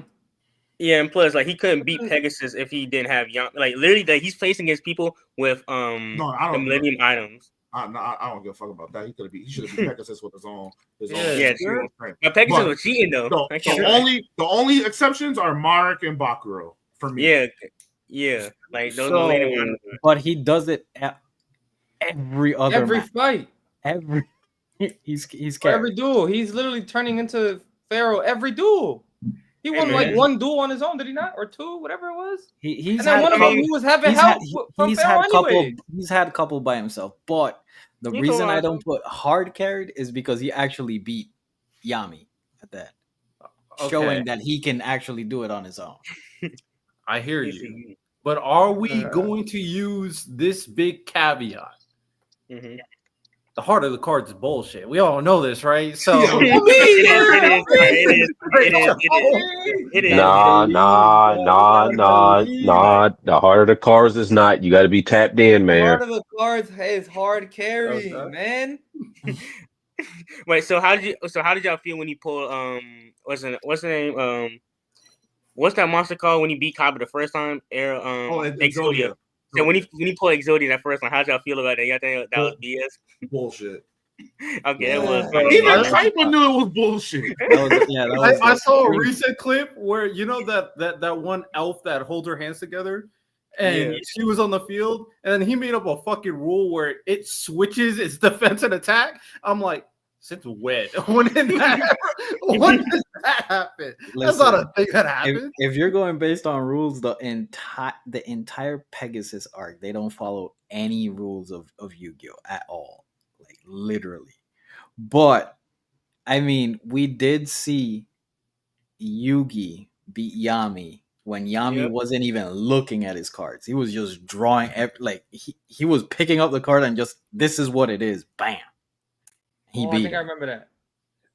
Yeah, and plus, he couldn't beat Pegasus if he didn't have Yami. Literally, he's facing against people with the Millennium items. I don't give a fuck about that. He should have beat Pegasus with his own. True. But Pegasus was cheating though. The only exceptions are Mark and Bakuro for me. Yeah. Like those. So, but he does it at every match. Fight. He's for every duel. He's literally turning into Pharaoh every duel. He won like one duel on his own, did he not? Or two, whatever it was. He's and then one of them he was having help from Pharaoh anyway. He's had a couple by himself, but the reason I don't put hard carried is because he actually beat Yami at that, showing that he can actually do it on his own. I hear you, but are we going to use this big caveat? Mm-hmm. The heart of the cards is bullshit. We all know this, right? So it is. Nah. The heart of the cards is not. You got to be tapped in, man. The heart of the cards is hard carrying, man. Wait, so how did y'all feel when you pulled what's the name? What's that monster called when you beat Kaba the first time? Exodia. So when you pull Exodia that first one, how did y'all feel about that? Y'all think that was BS? Bullshit. Okay, it was. Even Piper knew it was bullshit. I saw a recent clip where you know that one elf that holds her hands together, and she was on the field, and then he made up a fucking rule where it switches its defense and attack. I'm like, since when? When does that happen? That's not a thing that happens. If you're going based on rules, the entire Pegasus arc, they don't follow any rules of Yu-Gi-Oh at all, like literally. But I mean, we did see Yugi beat Yami when Yami wasn't even looking at his cards. He was just drawing, like he was picking up the card and just, this is what it is, bam. I think I remember that.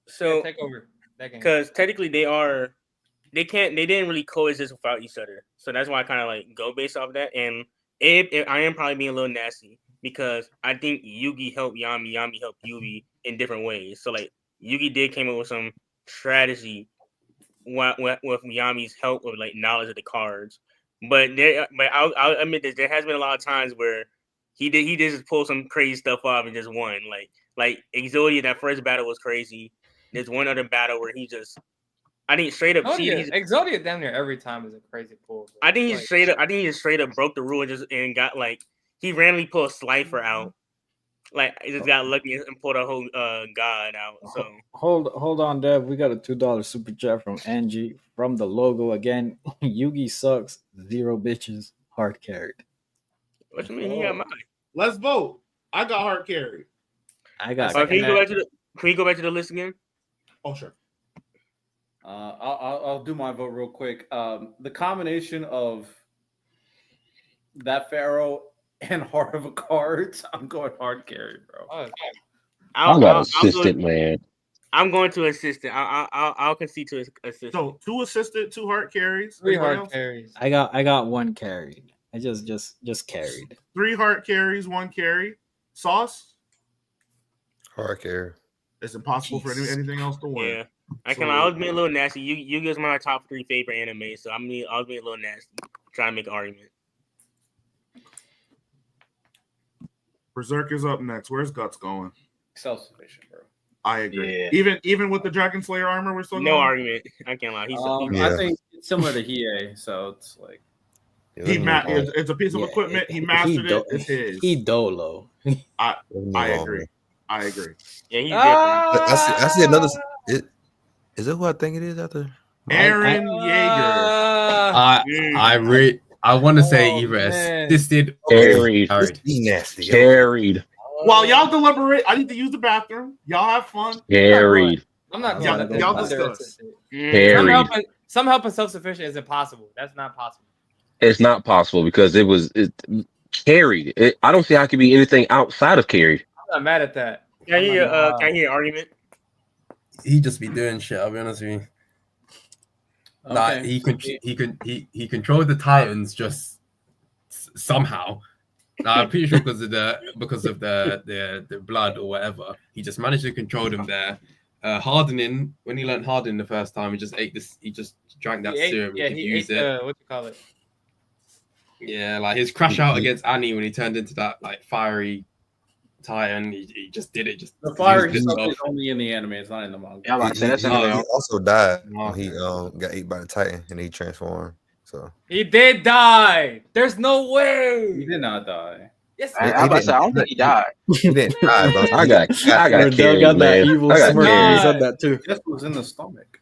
So take over that game because technically they didn't really coexist without each other. So that's why I kind of like go based off that. And I am probably being a little nasty because I think Yugi helped Yami helped Yugi in different ways. So like Yugi did came up with some strategy with Yami's help with like knowledge of the cards. But I'll admit that there has been a lot of times where he did just pull some crazy stuff off and just won. Like Exodia, that first battle was crazy. There's one other battle where he just, I think straight up. Exodia damn near every time is a crazy pull. Bro. I think he just straight up broke the rule and got like he randomly pulled a Slifer out. Like he just got lucky and pulled a whole god out. So hold on, Dev. We got a $2 super chat from Angie from the logo again. Yugi sucks. 0 bitches. Hard carried. What you mean? He got mine. Let's vote. I got hard carried. I got. Can we go back to the list again? Oh sure. I'll do my vote real quick. The combination of that Pharaoh and Heart of a Cards, I'm going hard carry, bro. I got assistant, man. I'm going to assistant. I'll concede to assistant. So 2 assistant, 2 hard carries, 3 hard carries. I got 1 carried. I just carried. 3 hard carries, 1 carry. Sauce. Hard carry. It's impossible for anything else to win. Yeah, I was being a little nasty. Yu-Gi-Oh is one of my top 3 favorite anime, so I was being a little nasty, trying to make an argument. Berserker's up next. Where's Guts going? Self-sufficient, bro. I agree. Yeah. Even with the Dragon Slayer armor, we're still no argument. I can't lie. I think it's similar to Hiei, so it's like it's a piece of equipment. He mastered it. It's his. He dolo. I agree. Yeah, he's different. I see another. Is that who I think it is after? Aaron Yeager. I want to say either assisted or carried. While y'all deliberate, I need to use the bathroom. Y'all have fun. Carried. I'm not going. Y'all discuss. Some help and self-sufficient is impossible. That's not possible. It's not possible because it carried. I don't see how it could be anything outside of carried. I'm not mad at that. Can I hear an argument? He just be doing shit. I'll be honest with you. Okay. He controlled the Titans just somehow. I'm pretty sure because of the blood or whatever. He just managed to control them there. Hardening, when he learned hardening the first time, he just ate this. He just drank that serum. Yeah, he ate what you call it? Yeah, like his crash out against Annie when he turned into that like fiery Titan. He just did it. Just the fire used stuff himself. is only in the anime. It's not in the manga. Yeah, like I said, that's he anime. also died Oh, when he got ate by the Titan and he transformed. So He did die. There's no way. He did not die. Yes, I about to say, I don't think he died. he didn't die, but I got Riddell carried, got that man. evil I got smirk when he carried. said that too. This was in the stomach.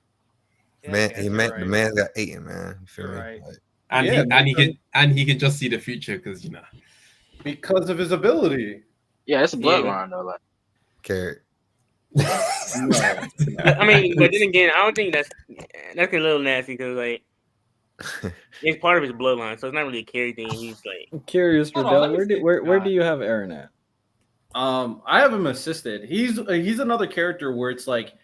man, Yeah, the right. man got eaten, man. You feel You're me? right. Like, And Yeah, he can just see the future because because of his ability. Yeah, it's a bloodline though. Like, carrot. No. I mean, but then again, I don't think that's a little nasty because like it's part of his bloodline, so it's not really a carry thing. He's like, I'm curious, Hold on, Riddell, where do you have Aaron at? I have him assisted. He's another character where it's like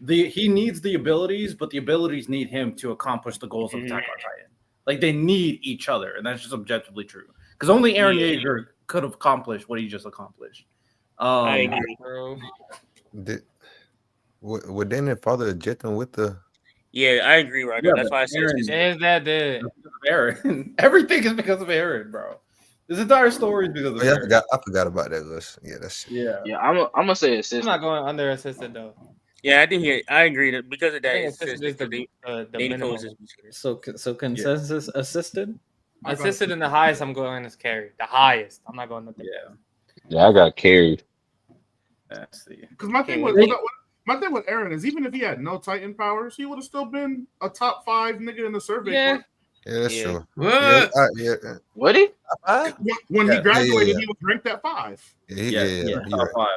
he needs the abilities, but the abilities need him to accomplish the goals of Attack on Titan. Like they need each other, and that's just objectively true. Because only Eren Yeager could have accomplished what he just accomplished. I agree. Didn't it father eject him with the? Yeah, I agree, right there. That's why I said Is that the Eren? Everything is because of Eren, bro. This entire story is because of Eren. I forgot about that list. Yeah, that's yeah. I'm gonna say assistant. I'm not going under assisted though. Yeah, I agree that because of that, I think it's assisted is the minimum. So consensus assisted. Assisted in the highest, I'm going as carry. The highest. I'm not going nothing. Yeah, I got carried. That's the Because my thing with Eren is even if he had no Titan powers, he would have still been a top 5 nigga in the survey. Yeah. Yeah, that's true. What? Would he? When he graduated, he was ranked at 5. Yeah. top 5.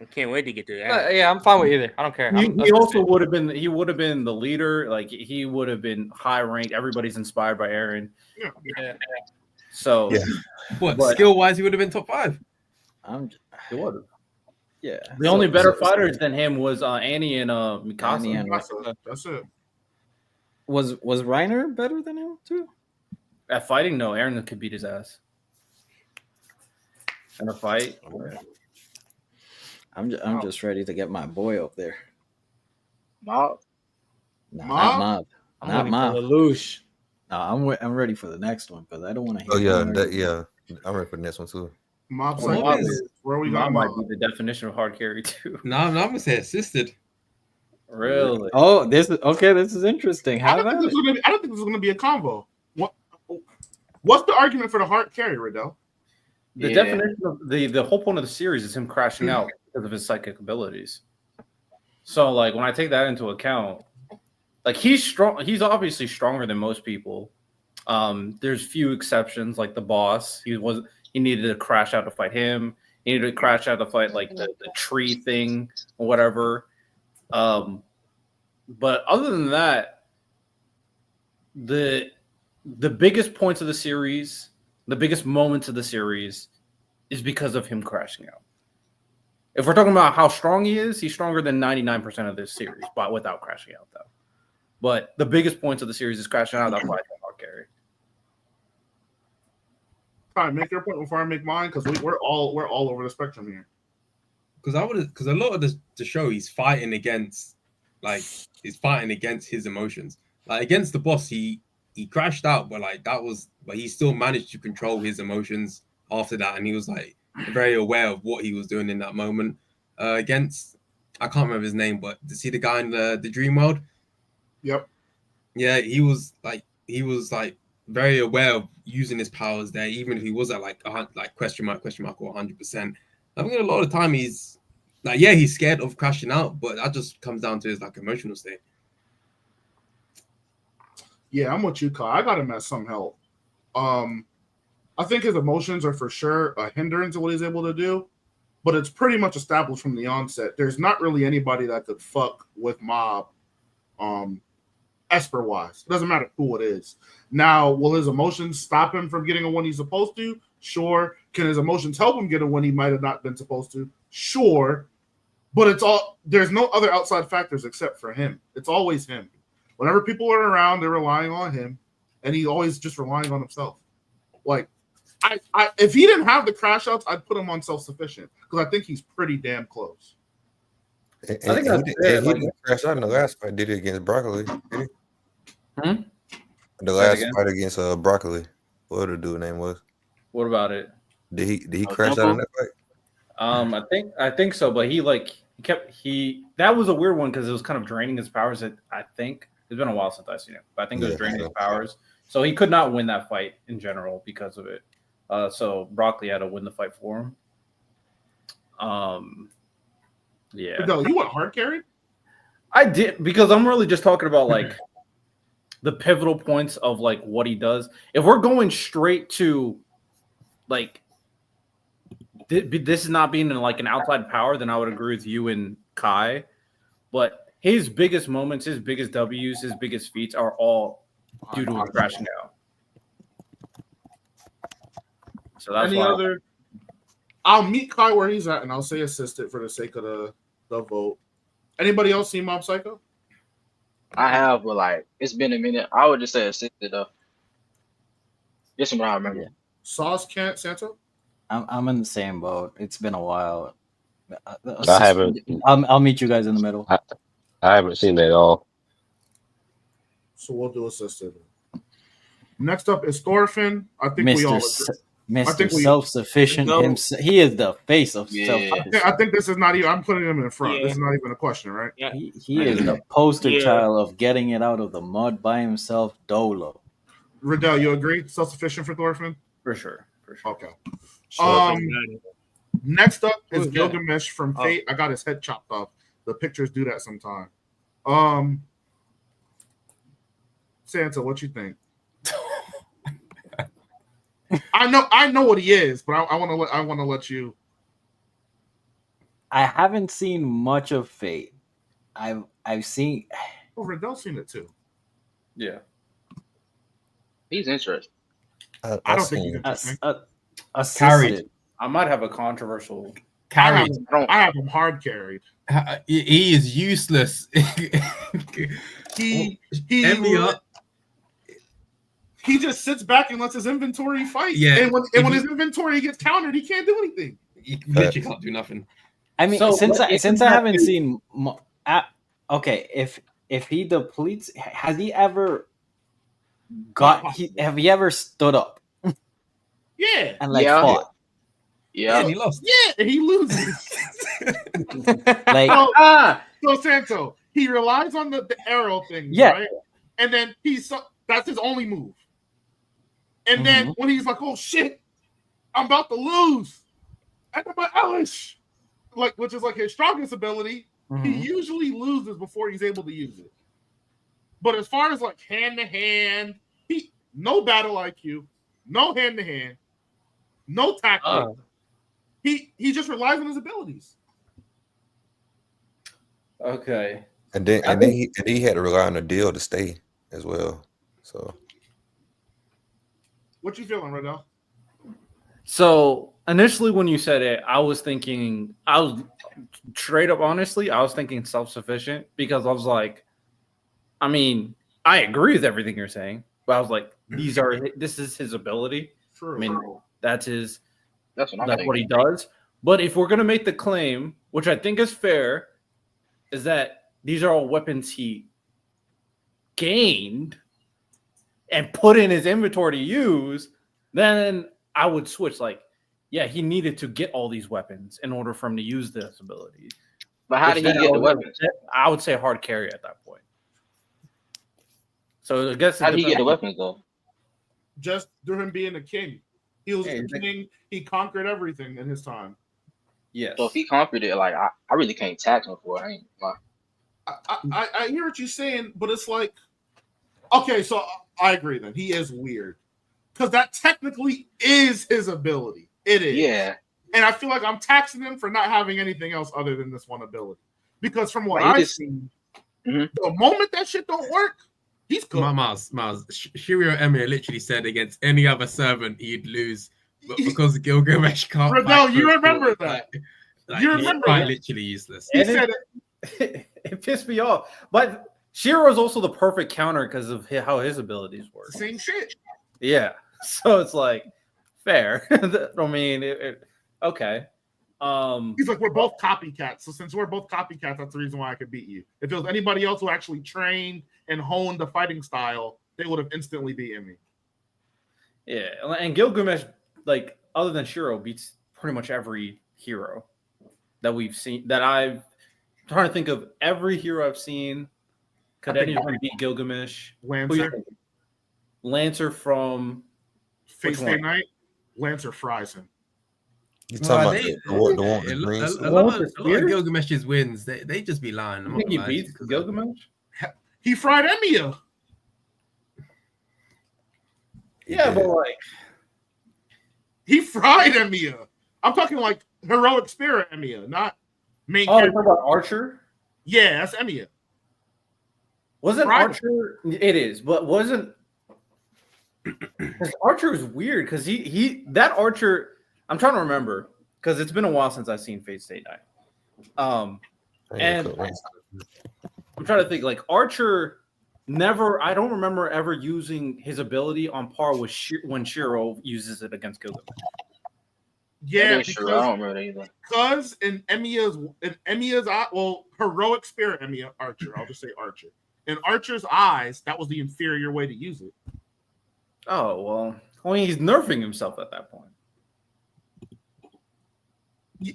I can't wait to get to that. Yeah, I'm fine with either. I don't care. He also would have been. He would have been the leader. Like he would have been high ranked. Everybody's inspired by Eren. Yeah. So What skill wise, he would have been top 5. He would have. Yeah. The only better fighters than him was Annie and Mikasa. Annie and That's it. Was Reiner better than him too? At fighting, no. Eren could beat his ass. In a fight, I'm just ready to get my boy up there. Mob. No, not Mob. I'm Not waiting for Mob. Lelouch. No, I'm ready for the next one because I don't want to. Oh yeah, I'm ready for the next one too. Mob Mob where we Mob got might Mob? be the definition of hard carry too. No, I'm gonna say assisted. Really? Oh, this is interesting. I don't think this is gonna be a combo. What's the argument for the hard carry, Riddell? The definition of the whole point of the series is him crashing out because of his psychic abilities. So, like, when I take that into account, like he's strong. He's obviously stronger than most people. There's few exceptions, like the boss. He needed to crash out to fight him. He needed to crash out to fight like the tree thing or whatever. But other than that, the biggest points of the series, the biggest moments of the series, is because of him crashing out. If we're talking about how strong he is, he's stronger than 99% of this series, but without crashing out, though. But the biggest points of the series is crashing out. That's why I think I'll carry. All right, make your point before I make mine, because we're all over the spectrum here. Because a lot of the show he's fighting against his emotions. Like against the boss, he crashed out, but he still managed to control his emotions after that, and he was like very aware of what he was doing in that moment. Against, I can't remember his name, but to see the guy in the dream world. Yep. Yeah, he was like very aware of using his powers there, even if he was at like question mark or 100%. I think a lot of the time he's like, yeah, he's scared of crashing out, but that just comes down to his like emotional state. Yeah, I'm with you, Kyle. I got him as some help. I think his emotions are for sure a hindrance to what he's able to do, but it's pretty much established from the onset. There's not really anybody that could fuck with Mob, Esper wise. It doesn't matter who it is. Now, will his emotions stop him from getting a one he's supposed to? Sure. Can his emotions help him get a one he might have not been supposed to? Sure. But there's no other outside factors except for him. It's always him. Whenever people are around, they're relying on him, and he's always just relying on himself. Like, if he didn't have the crash outs, I'd put him on self-sufficient because I think he's pretty damn close. I think he didn't crash out in the last fight. Did he against Broccoli? Did he? The last fight against Broccoli, whatever the dude's name was. What about it? Did he crash out in that fight? I think so, but he that was a weird one because it was kind of draining his powers. I think it's been a while since I've seen it, but I think it was draining his powers, so he could not win that fight in general because of it. So Brock Lee had to win the fight for him. Yeah. But no, you want hard carried? I did, because I'm really just talking about like the pivotal points of like what he does. If we're going straight to like this is not being like an outside power, then I would agree with you and Kai. But his biggest moments, his biggest W's, his biggest feats are all due to his crashing out. So that's Any other? I'll meet Kai where he's at, and I'll say assistant for the sake of the vote. Anybody else see Mob Psycho? I have, but like it's been a minute. I would just say assistant though. Just from what I remember. Sauce can't Santo? I'm in the same boat. It's been a while. I haven't. I'll meet you guys in the middle. I haven't seen that at all. So we'll do assistant. Next up is Thorfinn. I think Mr. we all. Mr. Self-sufficient. He is the face of self-sufficient. I think this is not even. I'm putting him in front. This is not even a question, right? Yeah. He is the poster child of getting it out of the mud by himself. Dolo. Riddell, you agree? Self-sufficient for Thorfinn? For sure. Okay. Next up is Gilgamesh from Fate. I got his head chopped off. The pictures do that sometime. Santa, what you think? I know what he is, but I want to let you. I haven't seen much of Fate. I've seen. Oh, Riddell's seen it too. Yeah, he's interesting. I don't think he's interesting. Carried. I might have a controversial carried. I have him hard carried. He is useless. He just sits back and lets his inventory fight. Yeah. And when his inventory gets countered, he can't do anything. He literally can't do nothing. I mean, since I haven't seen. Okay, if he depletes, has he ever have he ever stood up? Yeah. And fought. Yeah. And he lost. Yeah, and he loses. So Santo, he relies on the arrow thing, right? And then that's his only move. And then when he's like, "Oh shit, I'm about to lose," and my Elish, which is like his strongest ability, he usually loses before he's able to use it. But as far as like hand to hand, no battle IQ, no hand to hand, no tactic. He just relies on his abilities. Okay. And then he had to rely on a deal to stay as well. So what you feeling, Riddell? So initially when you said it, I was straight up honestly, I was thinking self-sufficient because I was like, I mean, I agree with everything you're saying, but I was like, this is his ability. True. I mean, that's what he does. But if we're gonna make the claim, which I think is fair, is that these are all weapons he gained and put in his inventory to use, then I would switch. Like, yeah, he needed to get all these weapons in order for him to use this ability. But how did he get the weapons? I would say hard carry at that point. So I guess how did he get the weapons though? Just through him being a king. He was a king. He conquered everything in his time. Yes. So if he conquered it, like I really can't tax him for it. I hear what you're saying, but it's like, okay, so I agree then. He is weird. Because that technically is his ability. It is. Yeah. And I feel like I'm taxing him for not having anything else other than this one ability. Because from what I've seen, the moment that shit don't work, he's good. Miles, Shirio Emir literally said against any other servant he'd lose, but because Gilgamesh can't. Riddell, you remember that? You remember that? Literally useless. He said it pissed me off. But Shiro is also the perfect counter because of how his abilities work. Same shit. Yeah. So it's like fair. I mean, okay. He's like, we're both copycats. So since we're both copycats, that's the reason why I could beat you. If it was anybody else who actually trained and honed the fighting style, they would have instantly beaten me. Yeah, and Gilgamesh, like other than Shiro, beats pretty much every hero that we've seen. That I'm trying to think of every hero I've seen. Could any of them beat Gilgamesh? Lancer from Fate Stay Night. Lancer fries him. You talking about the green a lot of Gilgamesh's wins, they just be lying. You think he beats Gilgamesh? He fried Emiya. Yeah, but like he fried Emiya. I'm talking like heroic spirit Emiya, not main. Oh, you're talking about Archer? Yeah, that's Emiya. Wasn't Archer? It is, but wasn't. Because Archer is weird because that Archer. I'm trying to remember because it's been a while since I've seen Fate Stay Night. And I'm trying to think like Archer never. I don't remember ever using his ability on par with when Shiro uses it against Gilgamesh. Yeah, because, I don't remember that either. Because in Emiya's heroic spirit Emiya Archer. I'll just say Archer. In Archer's eyes, that was the inferior way to use it. Oh well, he's nerfing himself at that point.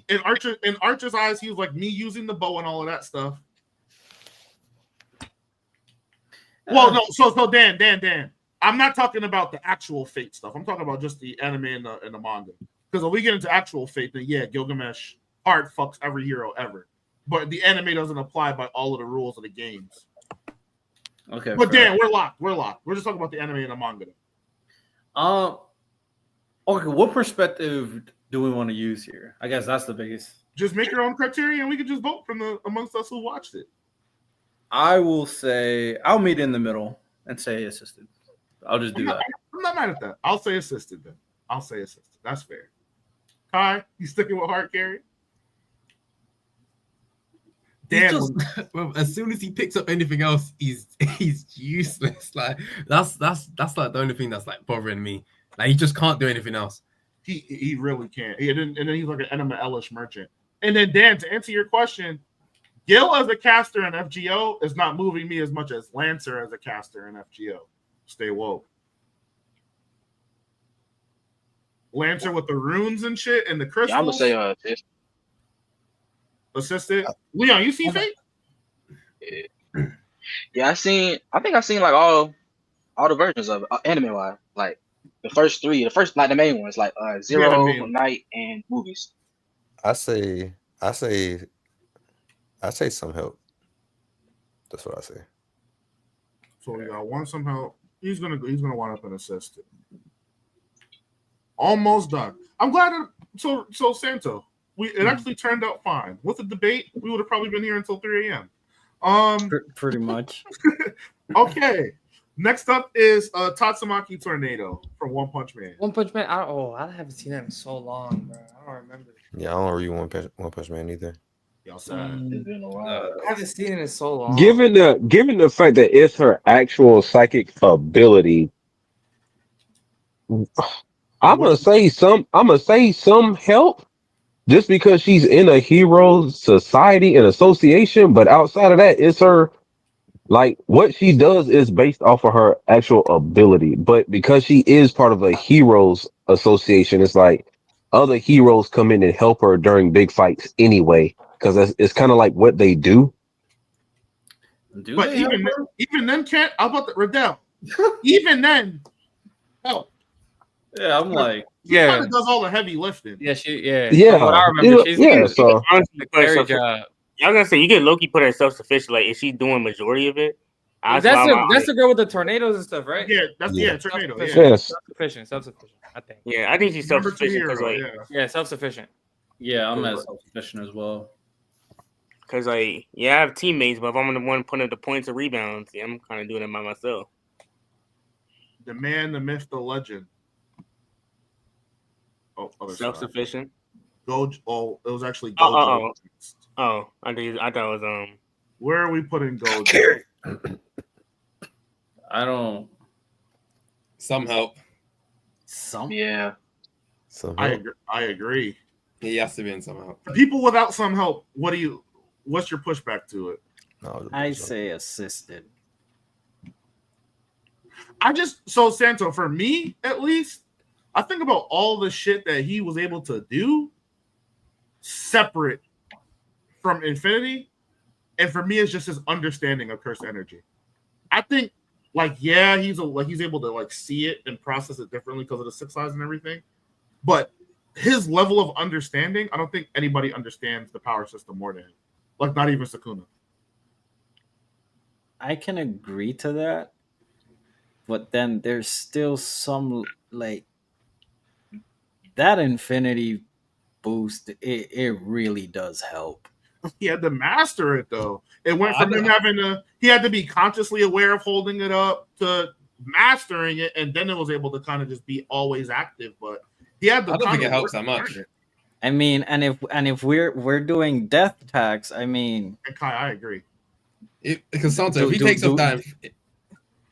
In Archer's eyes, he was like me using the bow and all of that stuff. Well, no, so Dan. I'm not talking about the actual Fate stuff. I'm talking about just the anime and the manga. Because when we get into actual Fate, then yeah, Gilgamesh hard fucks every hero ever. But the anime doesn't apply by all of the rules of the games. Okay. But Dan, we're locked. We're just talking about the anime and the manga. Okay, what perspective do we want to use here? I guess that's the biggest. Just make your own criteria and we can just vote from amongst us who watched it. I will say I'll meet in the middle and say assisted. I'll just do that. I'm not mad at that. I'll say assisted then. I'll say assisted. That's fair. Kai, you sticking with hard carry? Damn. Well, as soon as he picks up anything else, he's useless. Like that's like the only thing that's like bothering me. Like he just can't do anything else. He really can't. And then he's like an Enema Elish merchant. And then Dan, to answer your question, Gil as a caster in FGO is not moving me as much as Lancer as a caster in FGO. Stay woke. Lancer with the runes and shit and the crystals. Yeah, I'm gonna say assisted. Leon, you see Fate? Yeah, I think I've seen like all the versions of it, anime wise. Like the first like the main ones, like Zero, Night, and movies. I say some help. That's what I say. So we got one some help. He's gonna wind up an assisted. Almost done. I'm glad. So Santo, it actually turned out fine. With the debate, we would have probably been here until 3 a.m. Pretty much. Okay. Next up is Tatsumaki Tornado from One Punch Man. One Punch Man. I haven't seen that in so long, bro. I don't remember. Yeah, I don't read One Punch Man either. Y'all sad. It's been a while. I haven't seen it in so long. Given the fact that it's her actual psychic ability, I'm gonna say some help just because she's in a hero society and association, but outside of that, it's her like what she does is based off of her actual ability. But because she is part of a heroes association, it's like other heroes come in and help her during big fights anyway, because it's kind of like what they do. But even then, can't. How about the Riddell? Even then, help. Yeah, I'm like, she kind of does all the heavy lifting. Yeah, Yeah, what I remember, she's so very job. I was gonna say you get Loki put her self-sufficient. Like, is she doing majority of it? That's the girl with the tornadoes and stuff, right? Yeah, that's tornado. Yes. Self-sufficient. I think. Yeah, I think she's self-sufficient because self-sufficient. Yeah, I'm as self-sufficient as well. Because I have teammates, but if I'm the one putting up the points and rebounds, I'm kind of doing it by myself. The man, the myth, the legend. Oh, self-sufficient. Gojo. Oh, it was actually Gojo. I thought it was Where are we putting Gojo? I don't. Some help. Yeah. I agree. He has to be in some help. For people without some help, what's your pushback to it? I say assisted. So Santo, for me at least, I think about all the shit that he was able to do separate from Infinity, and for me, it's just his understanding of cursed energy. I think, like, yeah, he's able to like see it and process it differently because of the six eyes and everything, but his level of understanding, I don't think anybody understands the power system more than him. Like, not even Sukuna. I can agree to that, but then there's still some like that Infinity boost. It really does help. He had to master it though. It went from him he had to be consciously aware of holding it up to mastering it, and then it was able to kind of just be always active. But he had to. I don't think it helps that much. I mean, and if we're doing death tax, I mean, and Kai, I agree. Because Santo, if he takes off the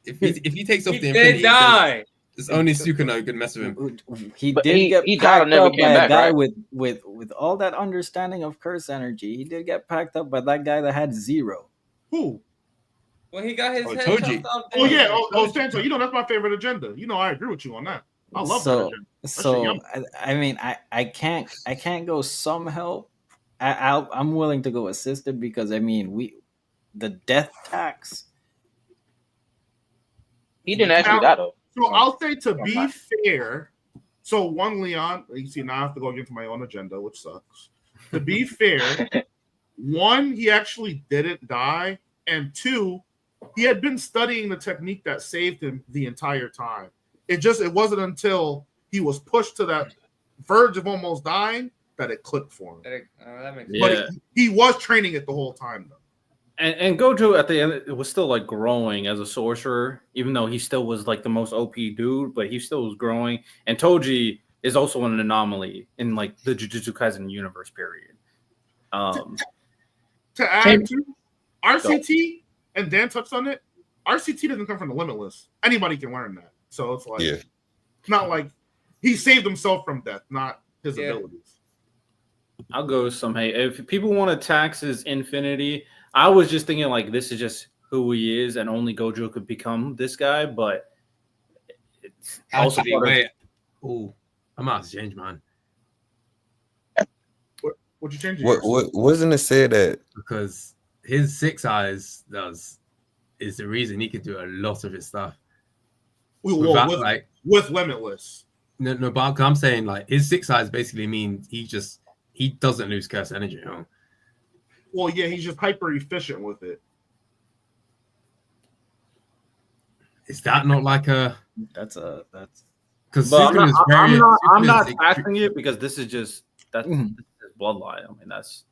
Infinity, die. It's only Sukuna who can mess with him. He get packed up by a guy with all that understanding of curse energy. He did get packed up by that guy that had 0. Who? When he got his head Toji. chopped off. Oh yeah, Santo. You know that's my favorite agenda. You know I agree with you on that. I love that agenda. So I mean, I can't go some help. I'm willing to go assisted because I mean the death tax. He didn't actually die though. So I'll say to be fair. So one, Leon, you see now I have to go into my own agenda, which sucks. To be fair, one, he actually didn't die, and two, he had been studying the technique that saved him the entire time. It wasn't until he was pushed to that verge of almost dying that it clicked for him. That makes sense. But he was training it the whole time though. And Gojo at the end, it was still like growing as a sorcerer, even though he still was like the most OP dude, but he still was growing. And Toji is also an anomaly in like the Jujutsu Kaisen universe period. To add to RCT, and Dan touched on it, RCT doesn't come from the Limitless. Anybody can learn that. So it's like, it's not like he saved himself from death, not his abilities. I'll go with some hate. If people want to tax his Infinity, I was just thinking like this is just who he is, and only Gojo could become this guy. But it's also wait. Oh, I'm out to change mine. What'd you change? What wasn't it said that because his six eyes is the reason he could do a lot of his stuff. With Limitless. No, but I'm saying like his six eyes basically means he doesn't lose curse energy. Huh? Well, yeah, he's just hyper efficient with it. Is that not like a? That's because I'm not taxing it because this is just that's his bloodline. I mean, that's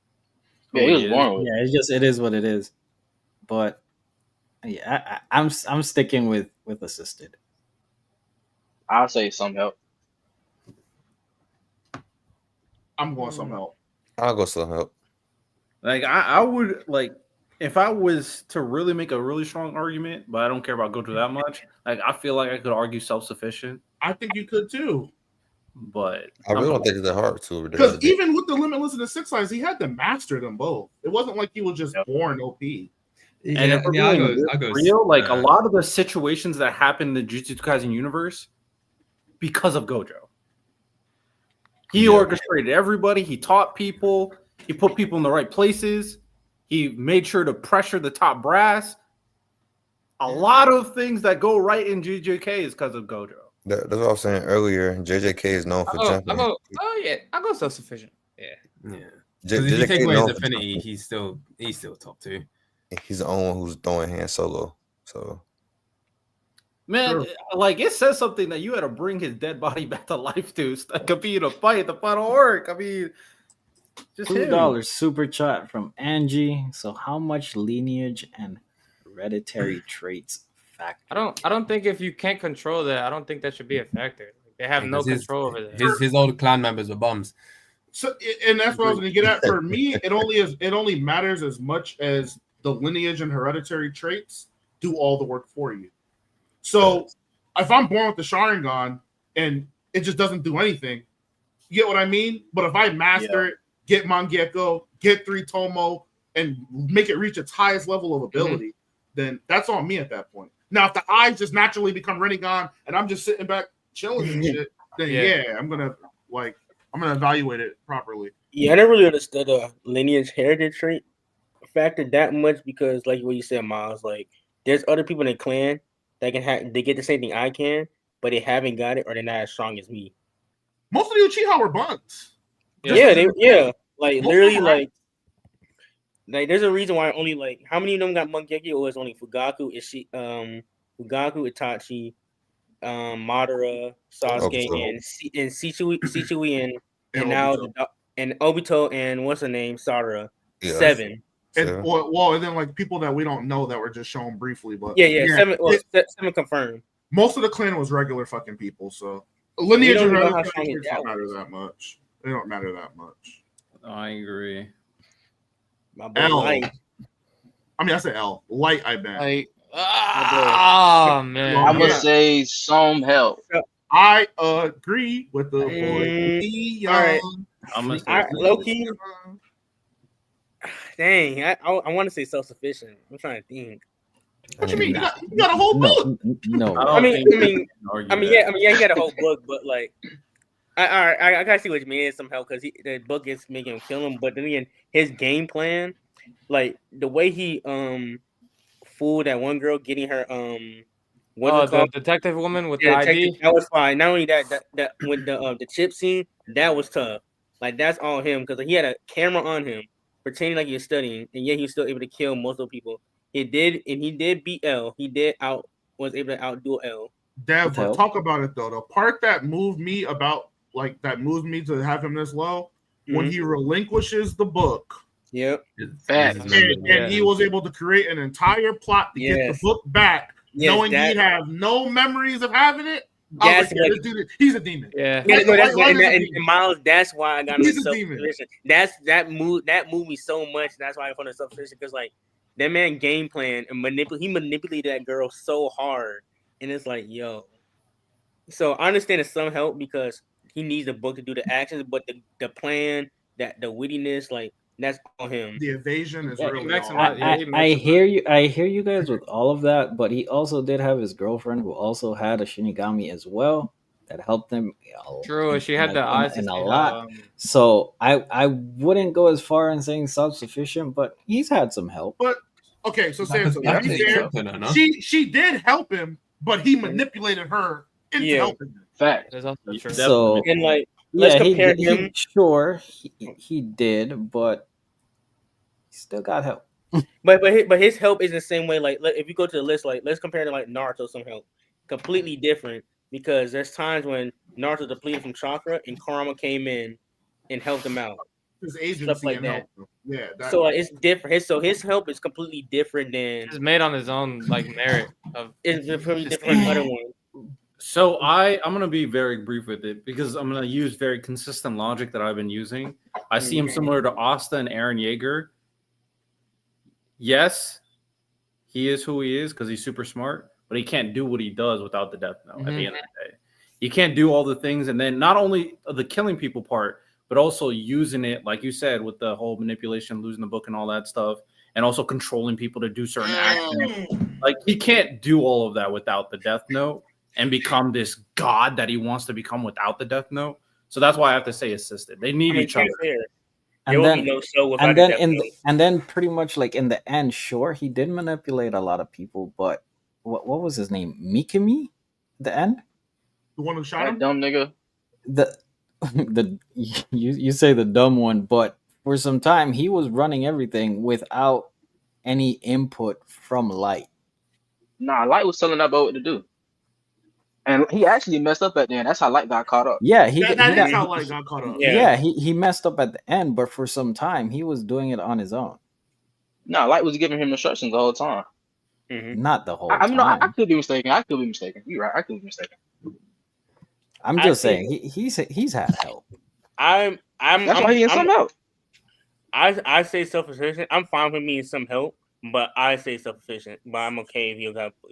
he was born with. Yeah, it is what it is. But yeah, I'm sticking with assisted. I'll say some help. I'm going some help. I'll go some help. Like I would like if I was to really make a really strong argument, but I don't care about Gojo that much. Like I feel like I could argue self-sufficient. I think you could too. But I really don't think it's that hard to. Because even with the Limitless and the six eyes, he had to master them both. It wasn't like he was just born OP. And if I go real, like a lot of the situations that happen in the Jujutsu Kaisen universe because of Gojo. He orchestrated everybody. He taught people. He put people in the right places. He made sure to pressure the top brass. A lot of things that go right in JJK is because of Gojo. That's what I was saying earlier. JJK is known for jumping. I'll go self-sufficient. Yeah. If you take away his affinity, he's still top 2. He's the only one who's throwing hand solo. So, man, like it says something that you had to bring his dead body back to life to compete in a fight. The final arc. I mean, just $2 super chat from Angie. So, how much lineage and hereditary traits factor? I don't think if you can't control that, I don't think that should be a factor. They have no control over that. His old clan members are bums. So, and that's what I was going to get at. For me, it only matters as much as the lineage and hereditary traits do all the work for you. So if I'm born with the Sharingan and it just doesn't do anything, you get what I mean? But if I master it, get Mangekyo, get 3 Tomo, and make it reach its highest level of ability, then that's on me at that point. Now, if the eyes just naturally become Rinnegan and I'm just sitting back chilling and shit, then I'm gonna evaluate it properly. Yeah, I never really understood the lineage heritage trait factor that much because, like what you said, Miles, like there's other people in the clan that they get the same thing I can, but they haven't got it or they're not as strong as me. Most of the Uchiha were bunts. Like literally, like there's a reason why only like how many of them got Mangekyo? It was only Fugaku, Itachi, Madara, Sasuke, and Sichui, and now and Obito and what's her name, Sarah. Yeah. 7. And well, and then like people that we don't know that were just shown briefly, but 7. Well, 7 confirmed. Most of the clan was regular fucking people, so lineage and don't matter that much. They don't matter that much. I agree. L. I said L. Light, I bet. Oh man, I'm gonna say some help. I agree with the boy. All right. I'm gonna say Loki. Dang, I want to say self-sufficient. I'm trying to think. What you mean? You got a whole book? No. I mean, you got a whole book, but like, I gotta see what you mean. Some help because the book is making him kill him, but then again, his game plan, like the way he fooled that one girl getting her the detective woman with the ID. That was fine. Not only that with the chip scene, that was tough. Like that's all him because he had a camera on him, pretending like he was studying, and yet he was still able to kill most of the people. He did beat L. He was able to outdo L. Dev, talk about it though. The part that moved me to have him this low when he relinquishes the book. Yep. And he was able to create an entire plot to get the book back, knowing he'd have no memories of having it. He's a demon. Yeah. And Miles, that's why I got him self-sufficient. That moved me so much. That's why I found it self-sufficient because like that man game plan and he manipulated that girl so hard, and it's like yo. So I understand it's some help because he needs the book to do the actions, but the plan, the wittiness, like that's all him. The evasion is really I hear you guys with all of that, but he also did have his girlfriend who also had a Shinigami as well that helped him. True, she had the eyes and a lot. So I wouldn't go as far in saying self-sufficient, but he's had some help. But okay, so she did help him, but he manipulated her into helping him. Fact. That's also true. So and like let's compare him. He did, but he still got help. But his help is the same way. Like if you go to the list, like let's compare to like Naruto, some help completely different because there's times when Naruto depleted from chakra and Kurama came in and helped him out. His agency stuff like that. Yeah. So like, it's different. His help is completely different than. It's made on his own like merit. It's completely different from other ones. So I'm gonna be very brief with it because I'm gonna use very consistent logic that I've been using. I see him similar to Asta and Eren Yeager. Yes, he is who he is because he's super smart, but he can't do what he does without the death note. At the end of the day, he can't do all the things, and then not only the killing people part, but also using it, like you said, with the whole manipulation, losing the book, and all that stuff, and also controlling people to do certain actions. Like he can't do all of that without the death note and become this god that he wants to become without the death note. So that's why I have to say assisted. They need each other. And then pretty much like in the end, sure, he did manipulate a lot of people, but what was his name? Mikami? The end? The one who shot him? Dumb nigga. You say the dumb one, but for some time he was running everything without any input from Light. Nah, Light was telling that boy what to do. And he actually messed up at the end. That's how Light got caught up. Yeah, that's how Light got caught up. Yeah, he messed up at the end, but for some time he was doing it on his own. No, Light was giving him instructions the whole time. Not the whole time. I could be mistaken. You're right. I could be mistaken. I'm just saying he's had help. That's why he needs some help. I say self-sufficient. I'm fine with me in some help, but I say self-sufficient. But I'm okay if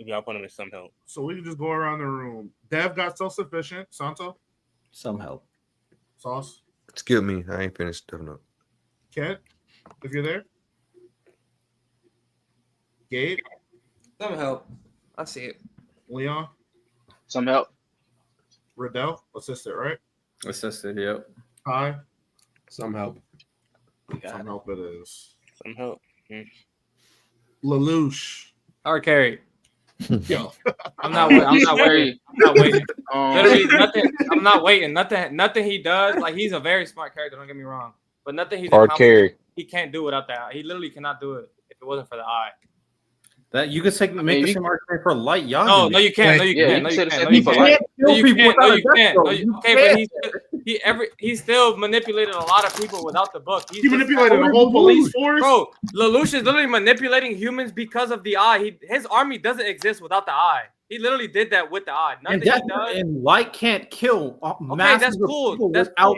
y'all put him in some help. So we can just go around the room. Dev got self-sufficient. Santo? Some help. Sauce? Excuse me. I ain't finished stuff up. Kent, if you're there. Gabe? Some help. I see it. Leon? Some help. Riddell? Assistant, right? Assisted, yep. Hi. Some help. Some help it is. Some help. Lelouch. Hard carry. Yo. I'm not waiting. Literally nothing. I'm not waiting. Nothing he does. Like, he's a very smart character. Don't get me wrong. But nothing he's Hard carry. He can't do without that. He literally cannot do it if it wasn't for the eye. That you could make the same argument for Light Yagami. No, you can't. No, you can't. No, you can't. You can't kill people without a death note. Okay, but he still manipulated a lot of people without the book. He manipulated the whole police force. Bro, Lelouch is literally manipulating humans because of the eye. His army doesn't exist without the eye. He literally did that with the eye. Nothing he does. And Light can't kill. Okay, that's cool. That's cool.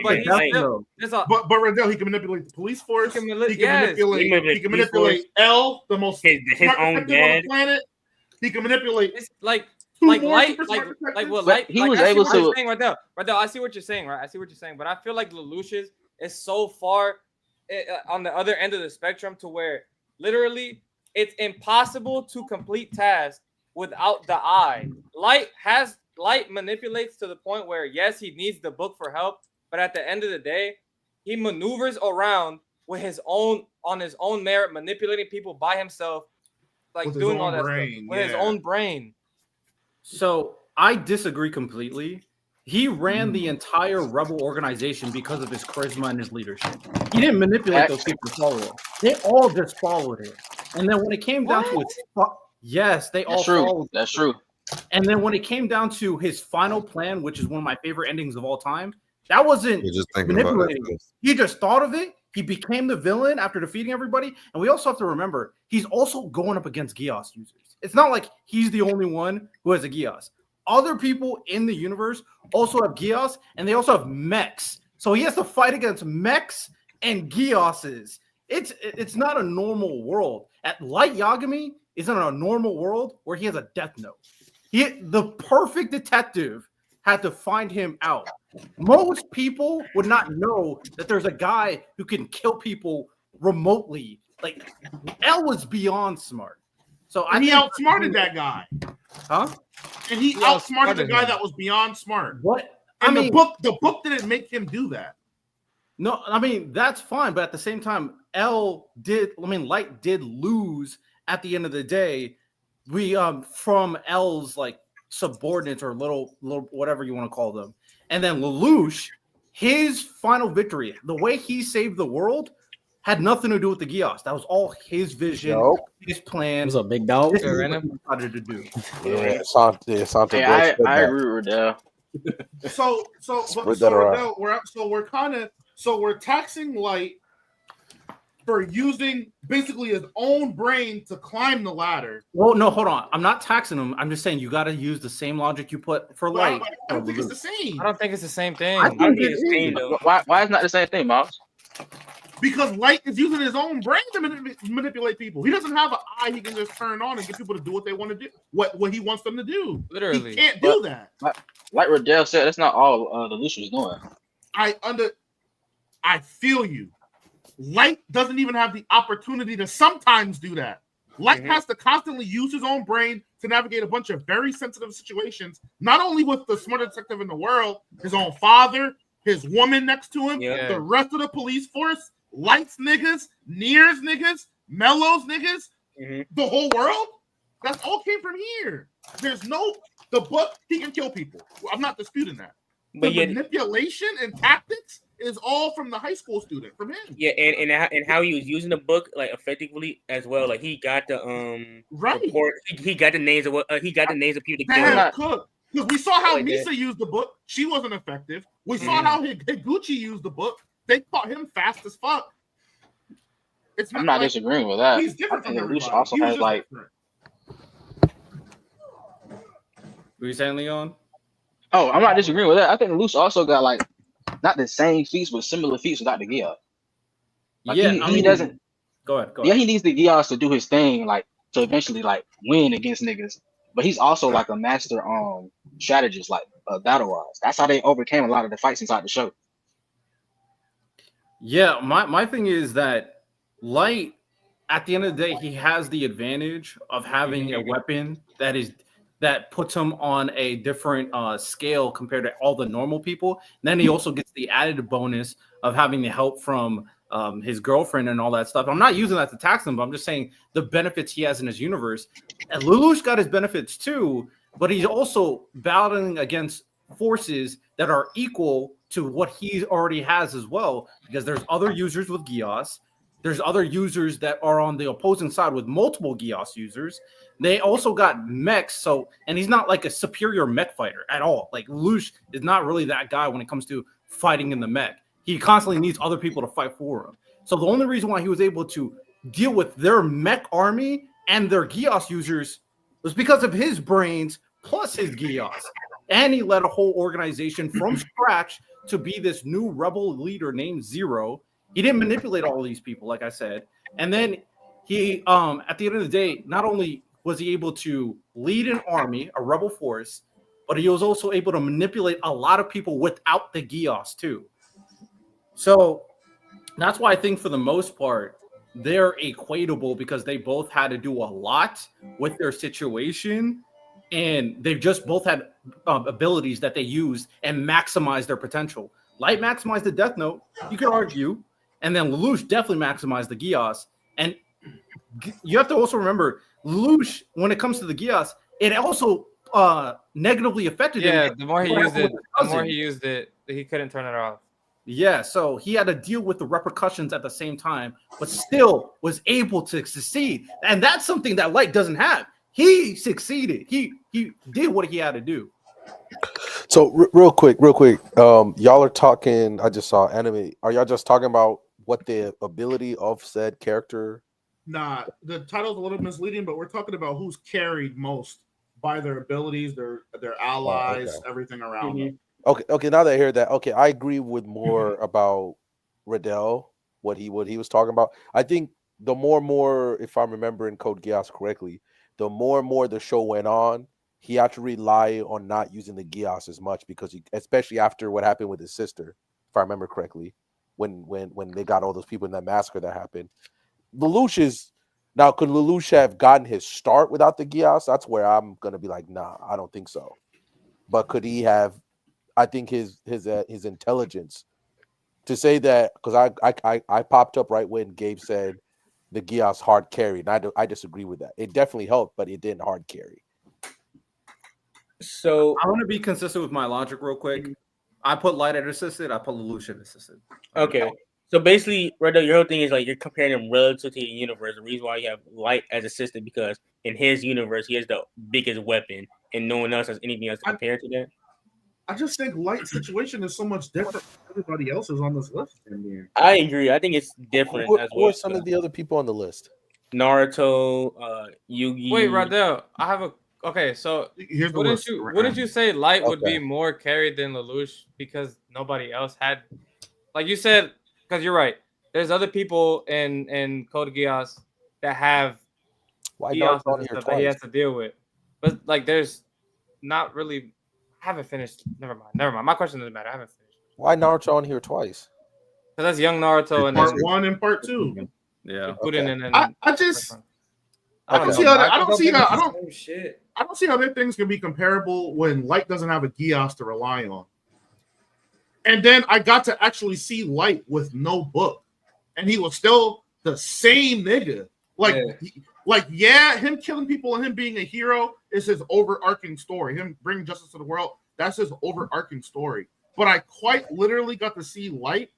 But but Rendell, he can manipulate the police force. He can manipulate L, the most his own dad. on the planet. He can manipulate. It's like what Light. He was able to. Right there, I see what you're saying. Right, I see what you're saying. But I feel like Lelouch's is so far on the other end of the spectrum to where literally it's impossible to complete tasks without the eye. Light manipulates to the point where, yes, he needs the book for help, but at the end of the day, he maneuvers around with his own merit, manipulating people by himself, like with doing all that stuff with his own brain. So I disagree completely. He ran the entire rebel organization because of his charisma and his leadership. He didn't manipulate those people to follow him. They all just followed him. And then when it came down to it, yes, they all followed. That's true. And then when it came down to his final plan, which is one of my favorite endings of all time, that wasn't manipulating. He just thought of it. He became the villain after defeating everybody. And we also have to remember, he's also going up against Gios users. It's not like he's the only one who has a Gios. Other people in the universe also have Gios, and they also have mechs. So he has to fight against mechs and Gioses. It's not a normal world. At Light Yagami is in a normal world where he has a death note. The perfect detective had to find him out. Most people would not know that there's a guy who can kill people remotely. Like, L was beyond smart. So he outsmarted that guy. Huh? And he outsmarted the guy that was beyond smart. What? And the book didn't make him do that. No, I mean, that's fine, but at the same time, Light did lose at the end of the day. We from L's like subordinates or little whatever you want to call them. And then Lelouch, his final victory, the way he saved the world had nothing to do with the Gios. That was all his vision, his plan. It was a big doubt. This is what he wanted to do. I agree with that. We're taxing Light for using basically his own brain to climb the ladder. Well, no, hold on. I'm not taxing him. I'm just saying you got to use the same logic you put for Light. I don't think it's the same. I don't think it's the same thing. I think it's the same. Why is not the same thing, Miles? Because Light is using his own brain to manipulate people. He doesn't have an eye he can just turn on and get people to do what they want to do, what he wants them to do. Literally, he can't do that. Like Riddell said, that's not all Lelouch was doing. I feel you. Light doesn't even have the opportunity to sometimes do that. Light has to constantly use his own brain to navigate a bunch of very sensitive situations, not only with the smartest detective in the world, his own father, his woman next to him, the rest of the police force, Light's niggas, Nier's niggas, Mello's niggas, the whole world. That all came from here. The book, he can kill people. I'm not disputing that. But manipulation and tactics is all from the high school student, from him. Yeah, and how he was using the book like effectively as well. Like he got the report. He got the names of people to kill. Because we saw how Misa used the book. She wasn't effective. We saw how Higuchi used the book. They caught him fast as fuck. I'm not disagreeing with that. He's different from everybody. Also has like. Were you saying, Leon? Oh, I'm not disagreeing with that. I think Lelouch also got like not the same feats, but similar feats without the Gios. Like he doesn't. Go ahead. Yeah, he needs the Gios to do his thing, like to eventually like win against niggas. But he's also like a master strategist, like battle wise. That's how they overcame a lot of the fights inside the show. Yeah, my thing is that Light, at the end of the day, he has the advantage of having a weapon that puts him on a different scale compared to all the normal people. And then he also gets the added bonus of having the help from his girlfriend and all that stuff. I'm not using that to tax him, but I'm just saying the benefits he has in his universe. And Lelouch got his benefits too, but he's also battling against forces that are equal to what he already has as well, because there's other users with Gios. There's other users that are on the opposing side with multiple Gios users. They also got mechs, and he's not like a superior mech fighter at all. Like Lelouch is not really that guy when it comes to fighting in the mech. He constantly needs other people to fight for him. So the only reason why he was able to deal with their mech army and their Gios users was because of his brains plus his Gios. And he led a whole organization from scratch to be this new rebel leader named Zero. He didn't manipulate all of these people, like I said. And then he, at the end of the day, not only was he able to lead an army, a rebel force, but he was also able to manipulate a lot of people without the Gios too. So that's why I think for the most part, they're equatable because they both had to do a lot with their situation. And they've just both had abilities that they used and maximized their potential. Light maximized the Death Note, you could argue. And then Lelouch definitely maximized the Gios. And you have to also remember, Lelouch, when it comes to the Gios, it also negatively affected him. Yeah, the more he used it, he couldn't turn it off. Yeah, so he had to deal with the repercussions at the same time, but still was able to succeed. And that's something that Light doesn't have. He succeeded. He did what he had to do. So real quick, y'all are talking. I just saw anime. Are y'all just talking about what the ability of said character? Nah, the title's a little misleading, but we're talking about who's carried most by their abilities, their allies, everything around them. Okay. Now that I hear that, okay, I agree with more about Riddell, what he was talking about. I think the more, if I'm remembering Code Geass correctly, the more and more the show went on, he had to rely on not using the Geass as much because especially after what happened with his sister, if I remember correctly, when they got all those people in that massacre that happened. Lelouch is now, could Lelouch have gotten his start without the Geass? That's where I'm gonna be like, nah, I don't think so. But could he have? I think his intelligence to say that, because I popped up right when Gabe said the Geass hard carry, and I disagree with that. It definitely helped, but it didn't hard carry. So I want to be consistent with my logic real quick. I put Light at assisted. I put Lelouch at assisted. Okay. So basically, Redo, your whole thing is like you're comparing them relative to the universe. The reason why you have Light as assistant because in his universe he has the biggest weapon, and no one else has anything else to compare to that. I just think Light's situation is so much different from everybody else's on this list. I agree. I think it's different as well. Who are some of the other people on the list? Naruto, Yugi. Wait, Radel, I have a okay. So wouldn't you say Light would be more carried than Lelouch because nobody else had, like you said, because you're right. There's other people in Code Geass that have Geass that he has to deal with, but like there's not really. I haven't finished. Never mind. My question doesn't matter. I haven't finished. Why Naruto on here twice? Because that's young Naruto and part 1 and part 2. Yeah. I don't see how their things can be comparable when Light doesn't have a Geass to rely on. And then I got to actually see Light with no book, and he was still the same nigga. Him killing people and him being a hero is his overarching story. Him bringing justice to the world, that's his overarching story. But I quite literally got to see Light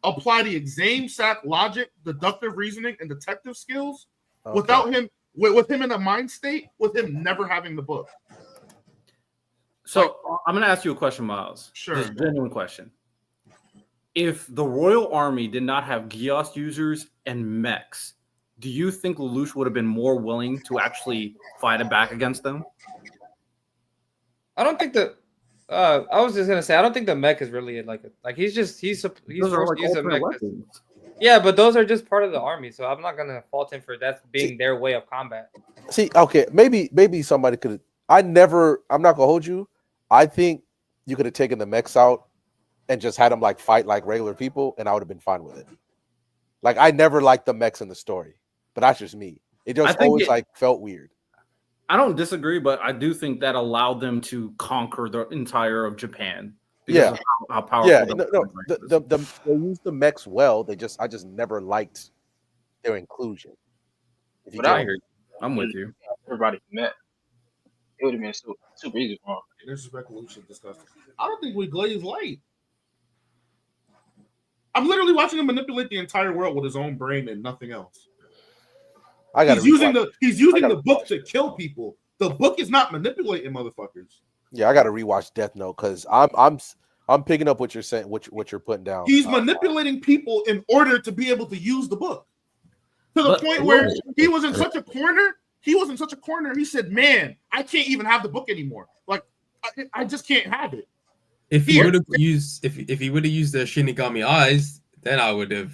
apply the exact logic, deductive reasoning, and detective skills without him, with him in a mind state, with him never having the book. So I'm going to ask you a question, Miles. Sure. This is a genuine question. If the Royal Army did not have Geass users and mechs, do you think Lelouch would have been more willing to actually fight it back against them? I don't think that. I was just gonna say I don't think the mech is really like he's forced to use a mech. Yeah, but those are just part of the army, so I'm not gonna fault him for that being their way of combat. See, okay, maybe somebody could. I'm not gonna hold you. I think you could have taken the mechs out and just had them like fight like regular people, and I would have been fine with it. Like I never liked the mechs in the story. But that's just me. It just always felt weird. I don't disagree, but I do think that allowed them to conquer the entire of Japan because of how powerful. Yeah, they use the mechs well. I just never liked their inclusion. If you get I'm with you. Everybody met. It would have been super easy for him. Disrespectful shit, disgusting. I don't think we glaze light. I'm literally watching him manipulate the entire world with his own brain and nothing else. He's using the book to kill people. The book is not manipulating motherfuckers. Yeah, I got to rewatch Death Note because I'm picking up what you're saying, what you're putting down. He's manipulating people in order to be able to use the book. To the point where he was in such a corner. He said, "Man, I can't even have the book anymore. Like, I just can't have it." If he would have used the Shinigami eyes, then I would have.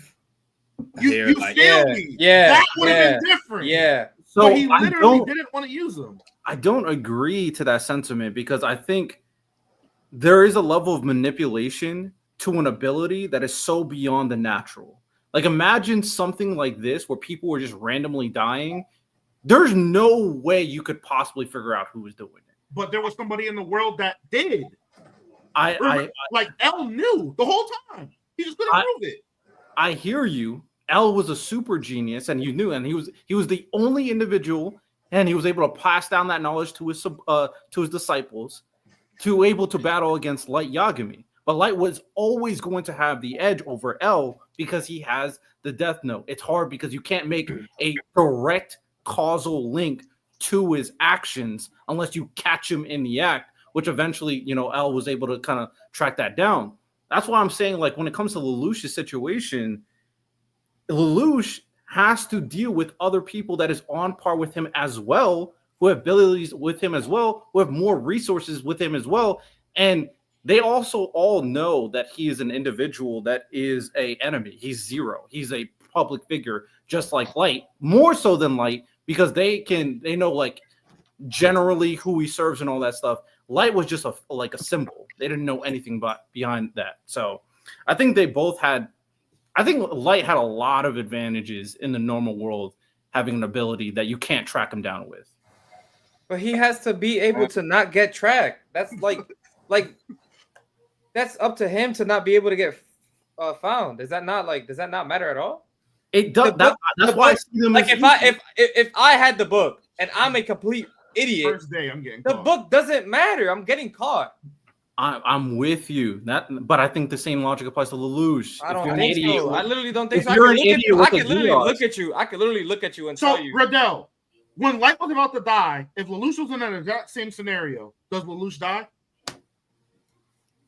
You failed me. Yeah, that would have been different. Yeah. So he literally didn't want to use them. I don't agree to that sentiment because I think there is a level of manipulation to an ability that is so beyond the natural. Like, imagine something like this where people were just randomly dying. There's no way you could possibly figure out who was doing it. But there was somebody in the world that did. Like L knew the whole time. He just couldn't prove it. I hear you. L was a super genius, and you knew, and he was the only individual, and he was able to pass down that knowledge to his disciples, to able to battle against Light Yagami. But Light was always going to have the edge over L because he has the Death Note. It's hard because you can't make a direct causal link to his actions unless you catch him in the act, which eventually, L was able to kind of track that down. That's why I'm saying, like, when it comes to Lelouch's situation, Lelouch has to deal with other people that is on par with him as well, who have abilities with him as well, who have more resources with him as well. And they also all know that he is an individual that is an enemy. He's Zero. He's a public figure, just like Light, more so than Light, because they know, like, generally who he serves and all that stuff. Light was just a symbol. They didn't know anything behind that. So I think Light had a lot of advantages in the normal world, having an ability that you can't track him down with. But he has to be able to not get tracked. That's like that's up to him to not be able to get found. Does that not matter at all? It does. That's why I see them. Like, if I had the book and I'm a complete idiot, first day I'm getting the book doesn't matter. I'm getting caught. I'm with you. But I think the same logic applies to Lelouch. I don't think so. I literally don't think so. You're an idiot. I can literally look at you. I can literally look at you and tell you. Riddell, when Light was about to die, if Lelouch was in that exact same scenario, does Lelouch die?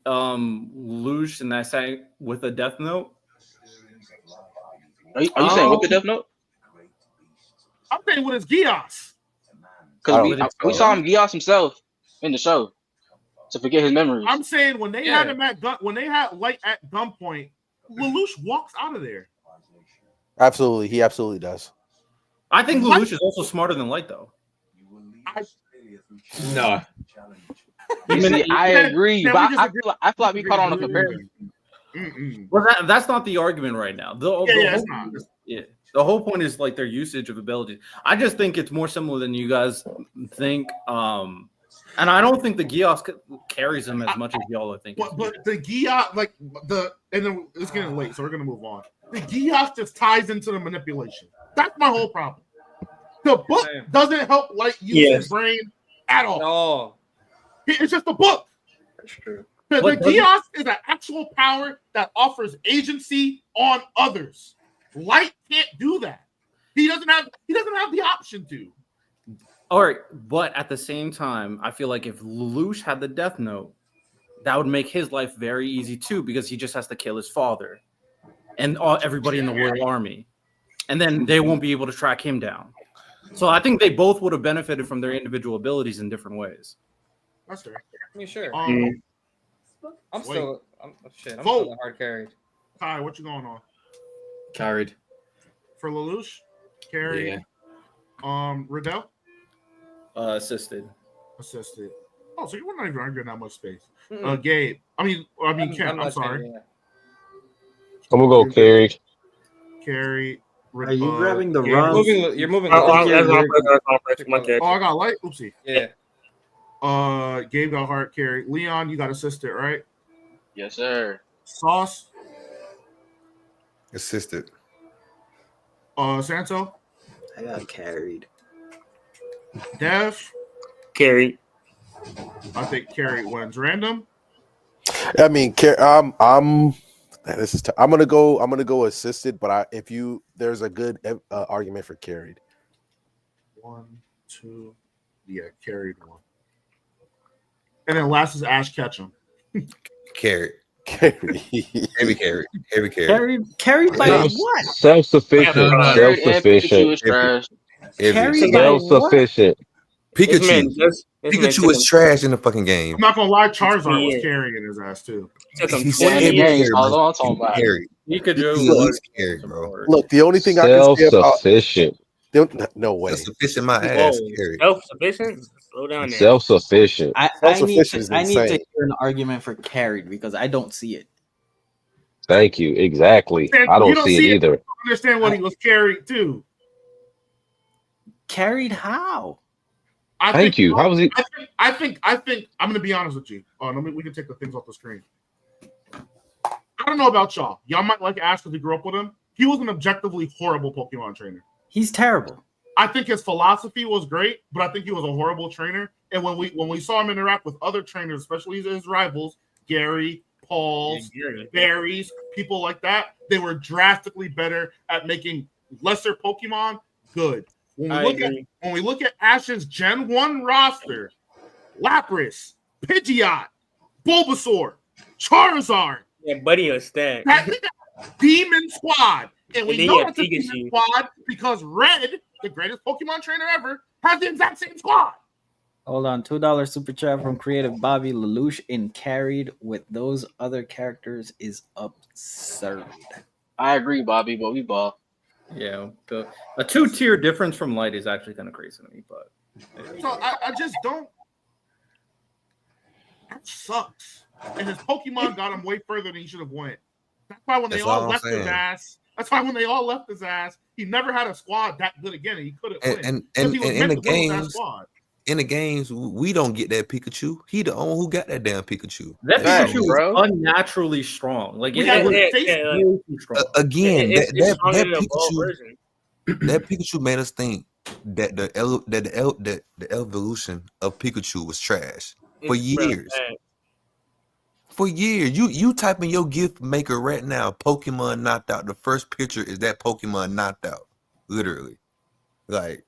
Lelouch and that side with a Death Note. Are you saying with the Death Note? I'm saying with his Gios. Because we saw him Gios himself in the show to forget his memories. I'm saying when they had him when they had Light at gunpoint, Lelouch walks out of there. Absolutely, he absolutely does. I think Lelouch is also smarter than Light, though. No. I agree, but I feel like we caught on a comparison. Well, that's not the argument right now. The whole point is, like, their usage of abilities. I just think it's more similar than you guys think. And I don't think the Gios carries him as much as y'all are thinking. But the Gios, and then it's getting late, so we're gonna move on. The Gios just ties into the manipulation. That's my whole problem. The book doesn't help Light use his brain at all. No. It's just a book. That's true. The Gios is an actual power that offers agency on others. Light can't do that. He doesn't have the option to. All right, but at the same time, I feel like if Lelouch had the Death Note, that would make his life very easy too, because he just has to kill his father and everybody in the Royal Army, and then they won't be able to track him down. So I think they both would have benefited from their individual abilities in different ways. That's fair. I mean, sure. I'm still hard carried. Kai, what you going on? Carried. For Lelouch? Carried. Yeah. Riddell? Assisted. Oh, so you were not even arguing that much space. Gabe. I mean Ken, I'm sorry. I'm gonna go carried. Carried. Are you grabbing the Gabe. runs? You're moving. I got Light. Oopsie. Yeah. Gabe got hard carry. Leon, you got assisted, right? Yes, sir. Sauce. Assisted. Santo. I got carried. Dev. Carried. I think carried wins. Random. I mean, I'm gonna go assisted, but there's a good argument for carried. 1, 2, yeah, carried one. And then last is Ash Ketchum. Carried. Carried. Heavy carried. Heavy carried. Carried by what? Self-sufficient. Self-sufficient. Carried by what? Self-sufficient. Pikachu is trash in the fucking game. I'm not gonna lie, Charizard was carrying his ass too. He's carried, bro. Carried. He's carried, bro. Look, the only thing I can say about self-sufficient. No way. Self-sufficient, my ass. Carried. Self-sufficient? Slow down there. Self-sufficient. I need to hear an argument for carried because I don't see it. Thank you. Exactly. I don't see it either. I don't understand what he was carried to. Carried how? Thank you. How was he? I think I'm gonna be honest with you. We can take the things off the screen. I don't know about y'all. Y'all might like Ash because we grew up with him. He was an objectively horrible Pokemon trainer. He's terrible. I think his philosophy was great, but I think he was a horrible trainer. And when we saw him interact with other trainers, especially his rivals, Gary, Pauls, Barry's, people like that, they were drastically better at making lesser Pokemon good. When we look at Ash's Gen 1 roster, Lapras, Pidgeot, Bulbasaur, Charizard. Yeah, buddy, a stack. Demon Squad. And we know it's a Demon Squad because Red, the greatest Pokemon trainer ever, has the exact same squad. Hold on, $2 super chat from creative Bobby. Lelouch in carried with those other characters is absurd. I agree, Bobby, but we ball. Yeah, a 2-tier difference from Light is actually kind of crazy to me, but so I just don't. That sucks. And his Pokemon got him way further than he should have went. That's why when they all left his ass. That's why when they all left his ass, he never had a squad that good again, and he couldn't win. And in the games, we don't get that Pikachu. He the only who got that damn Pikachu. That Pikachu was unnaturally strong. Like again, that Pikachu made us think that the evolution of Pikachu was trash for years. For years, you type in your gift maker right now. Pokemon knocked out. The first picture is that Pokemon knocked out, literally. Like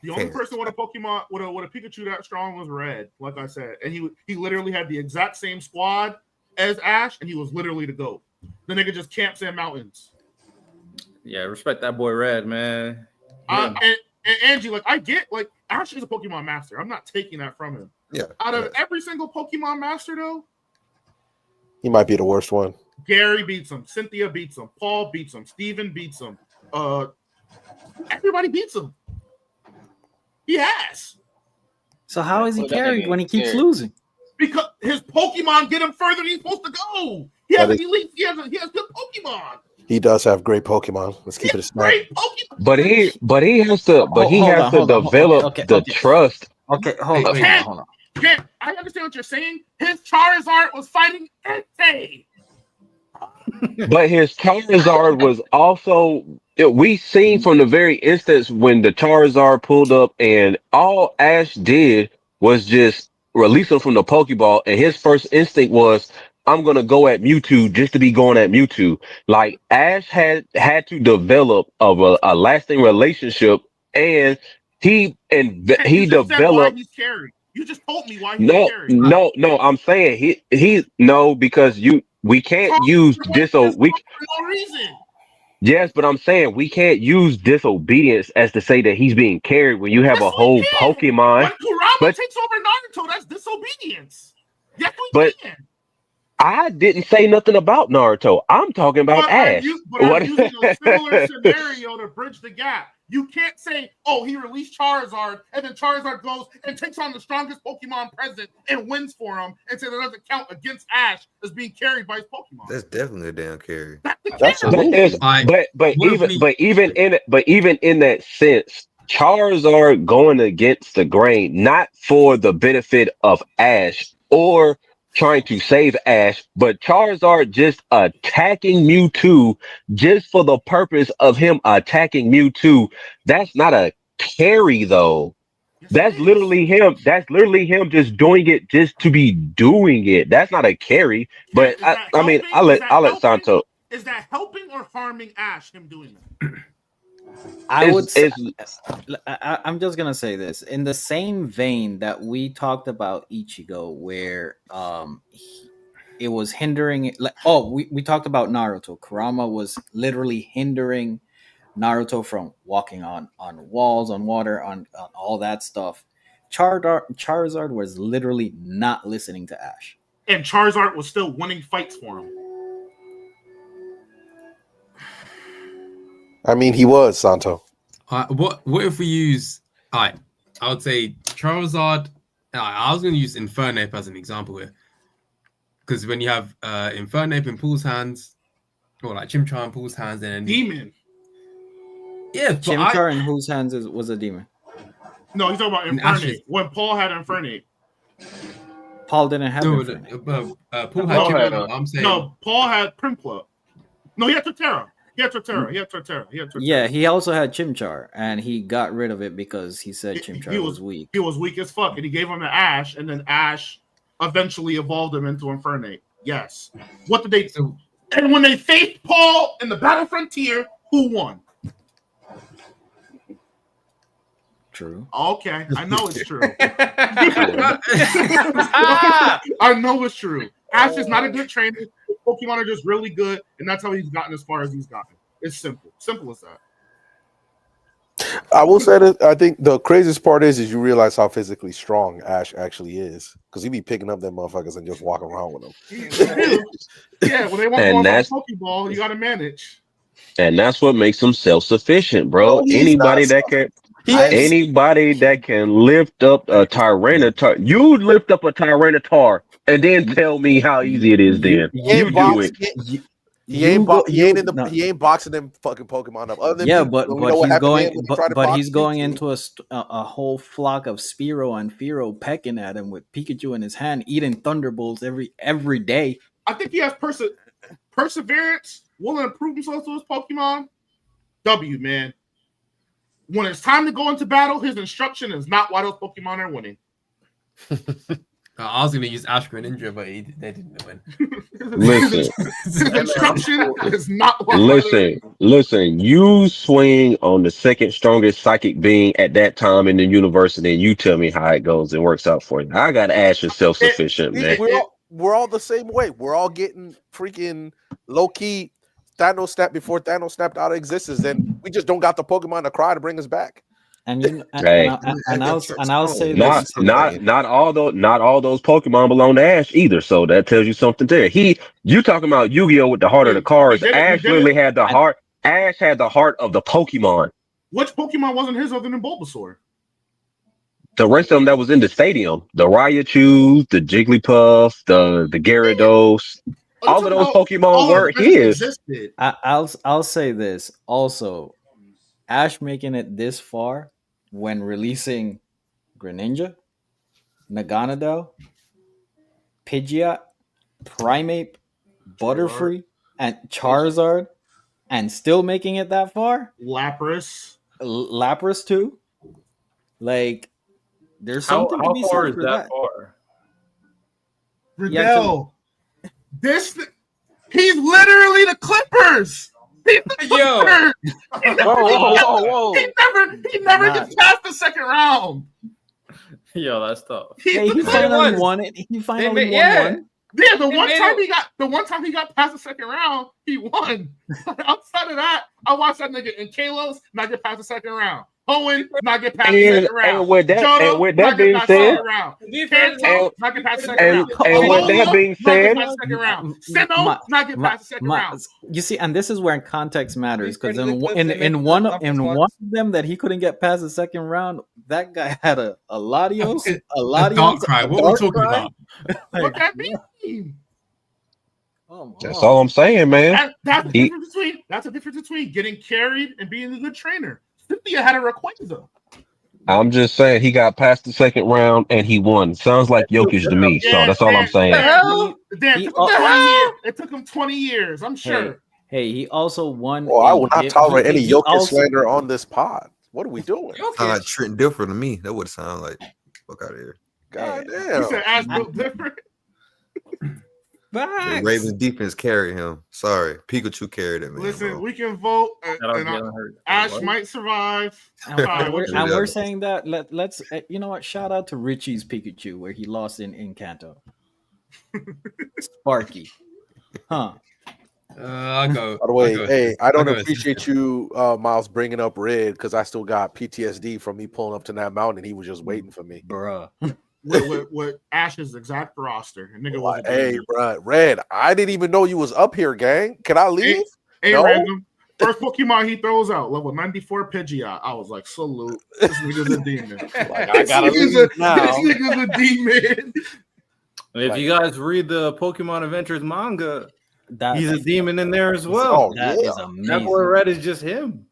the only person with a Pokemon with a Pikachu that strong was Red, like I said, and he literally had the exact same squad as Ash, and he was literally the GOAT. The nigga just camps in mountains. Yeah, respect that boy Red, man. And Angie, like I get, like Ash is a Pokemon master. I'm not taking that from him. Yeah. Out of every single Pokemon master, though. He might be the worst one. Gary beats him. Cynthia beats him. Paul beats him. Steven beats him. Everybody beats him. He has. So how is he carried when he keeps losing? Because his Pokemon get him further than he's supposed to go. He has elite. He has good Pokemon. He does have great Pokemon. Let's keep it a snap. But he has to develop the trust. Okay, hold on. Okay, I understand what you're saying. His Charizard was fighting Entei. But his Charizard was also, we seen from the very instance when the Charizard pulled up and all Ash did was just release him from the Pokeball, and his first instinct was, I'm going to go at Mewtwo just to be going at Mewtwo. Like Ash had to develop a lasting relationship, and he developed. You just told me why he's carried. No. I'm saying because we can't use no reason. Yes, but I'm saying we can't use disobedience as to say that he's being carried when you have a whole Pokemon. When Kurama takes over Naruto, that's disobedience. Yes, we can. I didn't say nothing about Naruto. I'm talking about Ash. I'm using a similar scenario to bridge the gap. You can't say, oh, he released Charizard, and then Charizard goes and takes on the strongest Pokemon present and wins for him, and say that doesn't count against Ash as being carried by his Pokemon. That's definitely a damn carry. But even in that sense, Charizard going against the grain, not for the benefit of Ash or trying to save Ash, but Charizard just attacking Mewtwo just for the purpose of him attacking Mewtwo. That's not a carry though. Yes, That's literally him. That's literally him just doing it just to be doing it. That's not a carry. But I mean, I'll let Santo. Is that helping or harming Ash? Him doing that? I would say, I'm just gonna say this in the same vein that we talked about Ichigo, where it was hindering. We talked about Naruto. Kurama was literally hindering Naruto from walking on walls, on water, on all that stuff. Charizard was literally not listening to Ash, and Charizard was still winning fights for him. I mean, he was Santo. What if we use? I would say Charizard. I was going to use Infernape as an example here, because when you have Infernape in Pool's hands, or like Chimchar in Pool's hands, and then Demon. Yeah, Chimchar in whose hands was a demon? No, he's talking about Infernape. When Paul had Infernape. Paul didn't have Infernape. Paul had Chimchar. I'm saying no. Paul had Primkla. No, he had Torterra. He had Torterra. Yeah, he also had Chimchar, and he got rid of it because he said Chimchar was weak. He was weak as fuck, and he gave him to Ash, and then Ash eventually evolved him into Infernape. Yes. What did they do? And when they faced Paul in the Battle Frontier, who won? True. Okay, I know it's true. I know it's true. Ash is not a good trainer. Pokemon are just really good, and that's how he's gotten as far as he's gotten. It's simple as that. I will say that I think the craziest part is you realize how physically strong Ash actually is, because he be picking up them motherfuckers and just walking around with them. Yeah, when they want to go on a Pokeball, you got to manage. And that's what makes him self-sufficient, bro. Anybody that can lift up a Tyranitar, you lift up a Tyranitar and then tell me how easy it is. Then you do it. He ain't boxing them fucking Pokemon up. Other than but he's going into a whole flock of Spearow and Fearow pecking at him with Pikachu in his hand, eating Thunderbolts every day. I think he has perseverance, willing to prove himself to his Pokemon. W, man. When it's time to go into battle, his instruction is not why those Pokemon are winning. I was going to use Ash Greninja, but they didn't win. Listen. His instruction is not why. Listen. You swing on the second strongest psychic being at that time in the universe, and then you tell me how it goes and works out for you. I got Ash is self-sufficient, man. We're all the same way. We're all getting freaking low-key Thanos snapped before Thanos snapped out of existence, and we just don't got the Pokemon to cry to bring us back. And I'll say this: not all those Pokemon belong to Ash either. So that tells you something there. You talking about Yu-Gi-Oh with the heart of the cards? Ash literally had the heart. Ash had the heart of the Pokemon. Which Pokemon wasn't his other than Bulbasaur? The rest of them that was in the stadium, the Raichu, the Jigglypuff, the Gyarados. All of those Pokemon were his. I'll say this also: Ash making it this far when releasing Greninja, Naganadel, Pidgeot, Primeape, Butterfree, and Charizard, and still making it that far. Lapras too. Like, there's something to be said for that. Riddell. He's literally the Clippers. He's the Clippers. Whoa. He never gets past the second round. Yo, that's tough. He finally won it. He finally won one. Yeah, the one time he got past the second round, he won. Outside of that, I watched that nigga in Kalos not get past the second round. Owen not get past the second round. And with that being said, not get past the second round. And with that being said, Sinnoh not get past the second round. You see, and this is where context matters, because in one of them that he couldn't get past the second round, that guy had a Latios, a Darkrai. What are we talking about? What that mean? That's all I'm saying, man. That's the difference between getting carried and being a good trainer. Cynthia had a Rayquaza. I'm just saying he got past the second round and he won. Sounds like Jokic to me. So that's all I'm saying. It took him 20 years. It took him 20 years. I'm sure. Hey, he also won. Well, I will not tolerate any Jokic slander on this pod. What are we doing? Sound like Trent Dilfer to me. That would sound like fuck out of here. God damn. You said Ash built different. The Ravens defense carried him. Sorry, Pikachu carried it, man. Listen, bro. we can vote, and Ash might survive. And we're saying that let's you know what? Shout out to Richie's Pikachu where he lost in Kanto. Sparky, huh? I'll go. By the way, I don't appreciate you, Miles, bringing up Red because I still got PTSD from me pulling up to that mountain and he was just waiting for me, bruh. with Ash's exact roster, nigga was hey, bro, Red. I didn't even know you was up here, gang. Can I leave? No? Random. First Pokemon he throws out, level 94 Pidgeot. I was like, salute. This nigga's a demon. I gotta leave now. This nigga's a demon. If you guys read the Pokemon Adventures manga, he's a demon in there as well. Oh, that is amazing. That boy Red is just him.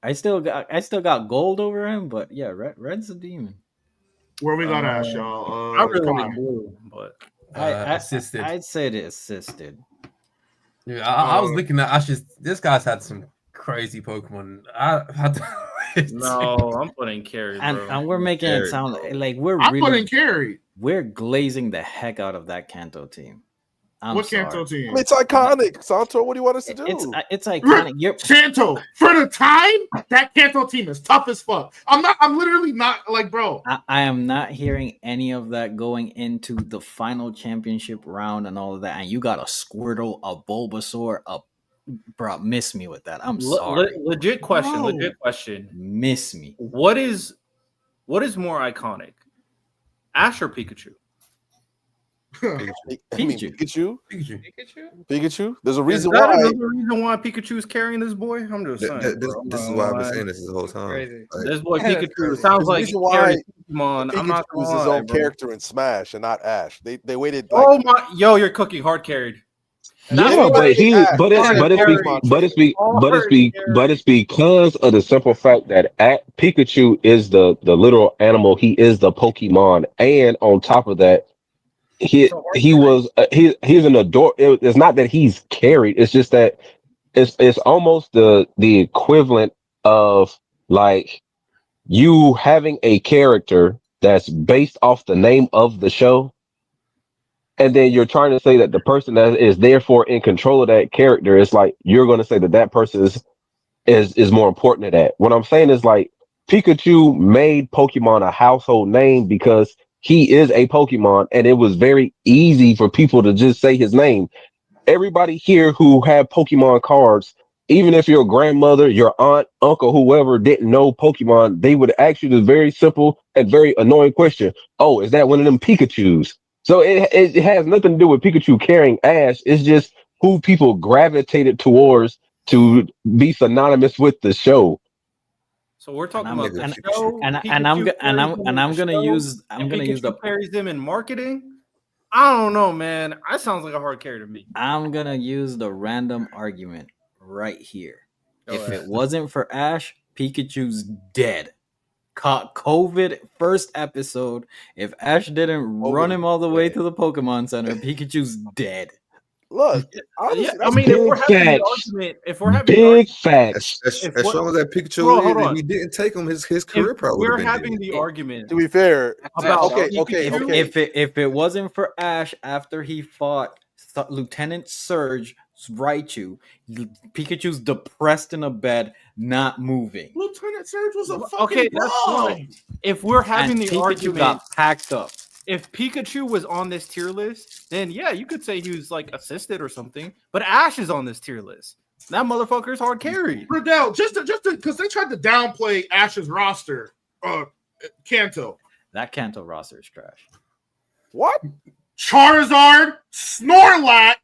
I still got gold over him, but yeah, Red's a demon. Where we got Ash, y'all? I really like blue, but assisted. I'd say the assisted. Yeah, I was looking at Ash's. This guy's had some crazy Pokemon. No, I'm putting carry, bro. And we're making it sound like I'm putting carry. We're glazing the heck out of that Kanto team. What Kanto team? It's iconic. Santo, what do you want us to do? It's iconic. Santo, for the time, that Kanto team is tough as fuck. I'm literally not like, bro. I am not hearing any of that going into the final championship round and all of that. And you got a Squirtle, a Bulbasaur, bro, miss me with that. I'm sorry. Legit question. Miss me. What is more iconic? Ash or Pikachu? Pikachu. There's a reason why. Another reason why Pikachu is carrying this boy. I'm just saying. This is why I've been saying this the whole time. This boy Pikachu sounds like why Pokemon. I'm not was his own character in Smash and not Ash. They waited. Oh my, you're cooking hard carried. Yeah, but it's because of the simple fact that Pikachu is the little animal. He is the Pokemon, and on top of that, he's an adore. It's not that he's carried. It's just that it's almost the equivalent of like you having a character that's based off the name of the show. And then you're trying to say that the person that is therefore in control of that character is like you're going to say that person is more important than that. What I'm saying is like Pikachu made Pokemon a household name because he is a Pokemon, and it was very easy for people to just say his name. Everybody here who had Pokemon cards, even if your grandmother, your aunt, uncle, whoever didn't know Pokemon, they would ask you this very simple and very annoying question: "Oh, is that one of them Pikachus?" So it has nothing to do with Pikachu carrying Ash. It's just who people gravitated towards to be synonymous with the show. So we're talking about the show, I'm gonna use the carries them in marketing. I don't know, man. That sounds like a hard carry to me. I'm gonna use the random argument right here. If it wasn't for Ash, Pikachu's dead. Caught COVID first episode. If Ash didn't run him all the way to the Pokemon Center, Pikachu's dead. Look, honestly, I mean, if we're having big facts. As strong as that Pikachu is, if we didn't take him, his career probably would have been the argument. To be fair, about okay. If it wasn't for Ash after he fought Lieutenant Surge Raichu, Pikachu's depressed in a bed, not moving. Lieutenant Surge was a fucking that's fine. If we're having the Pikachu argument, got packed up. If Pikachu was on this tier list, then yeah, you could say he was like assisted or something. But Ash is on this tier list. That motherfucker's hard carried. Riddell, just because they tried to downplay Ash's roster, Kanto. That Kanto roster is trash. What? Charizard, Snorlax,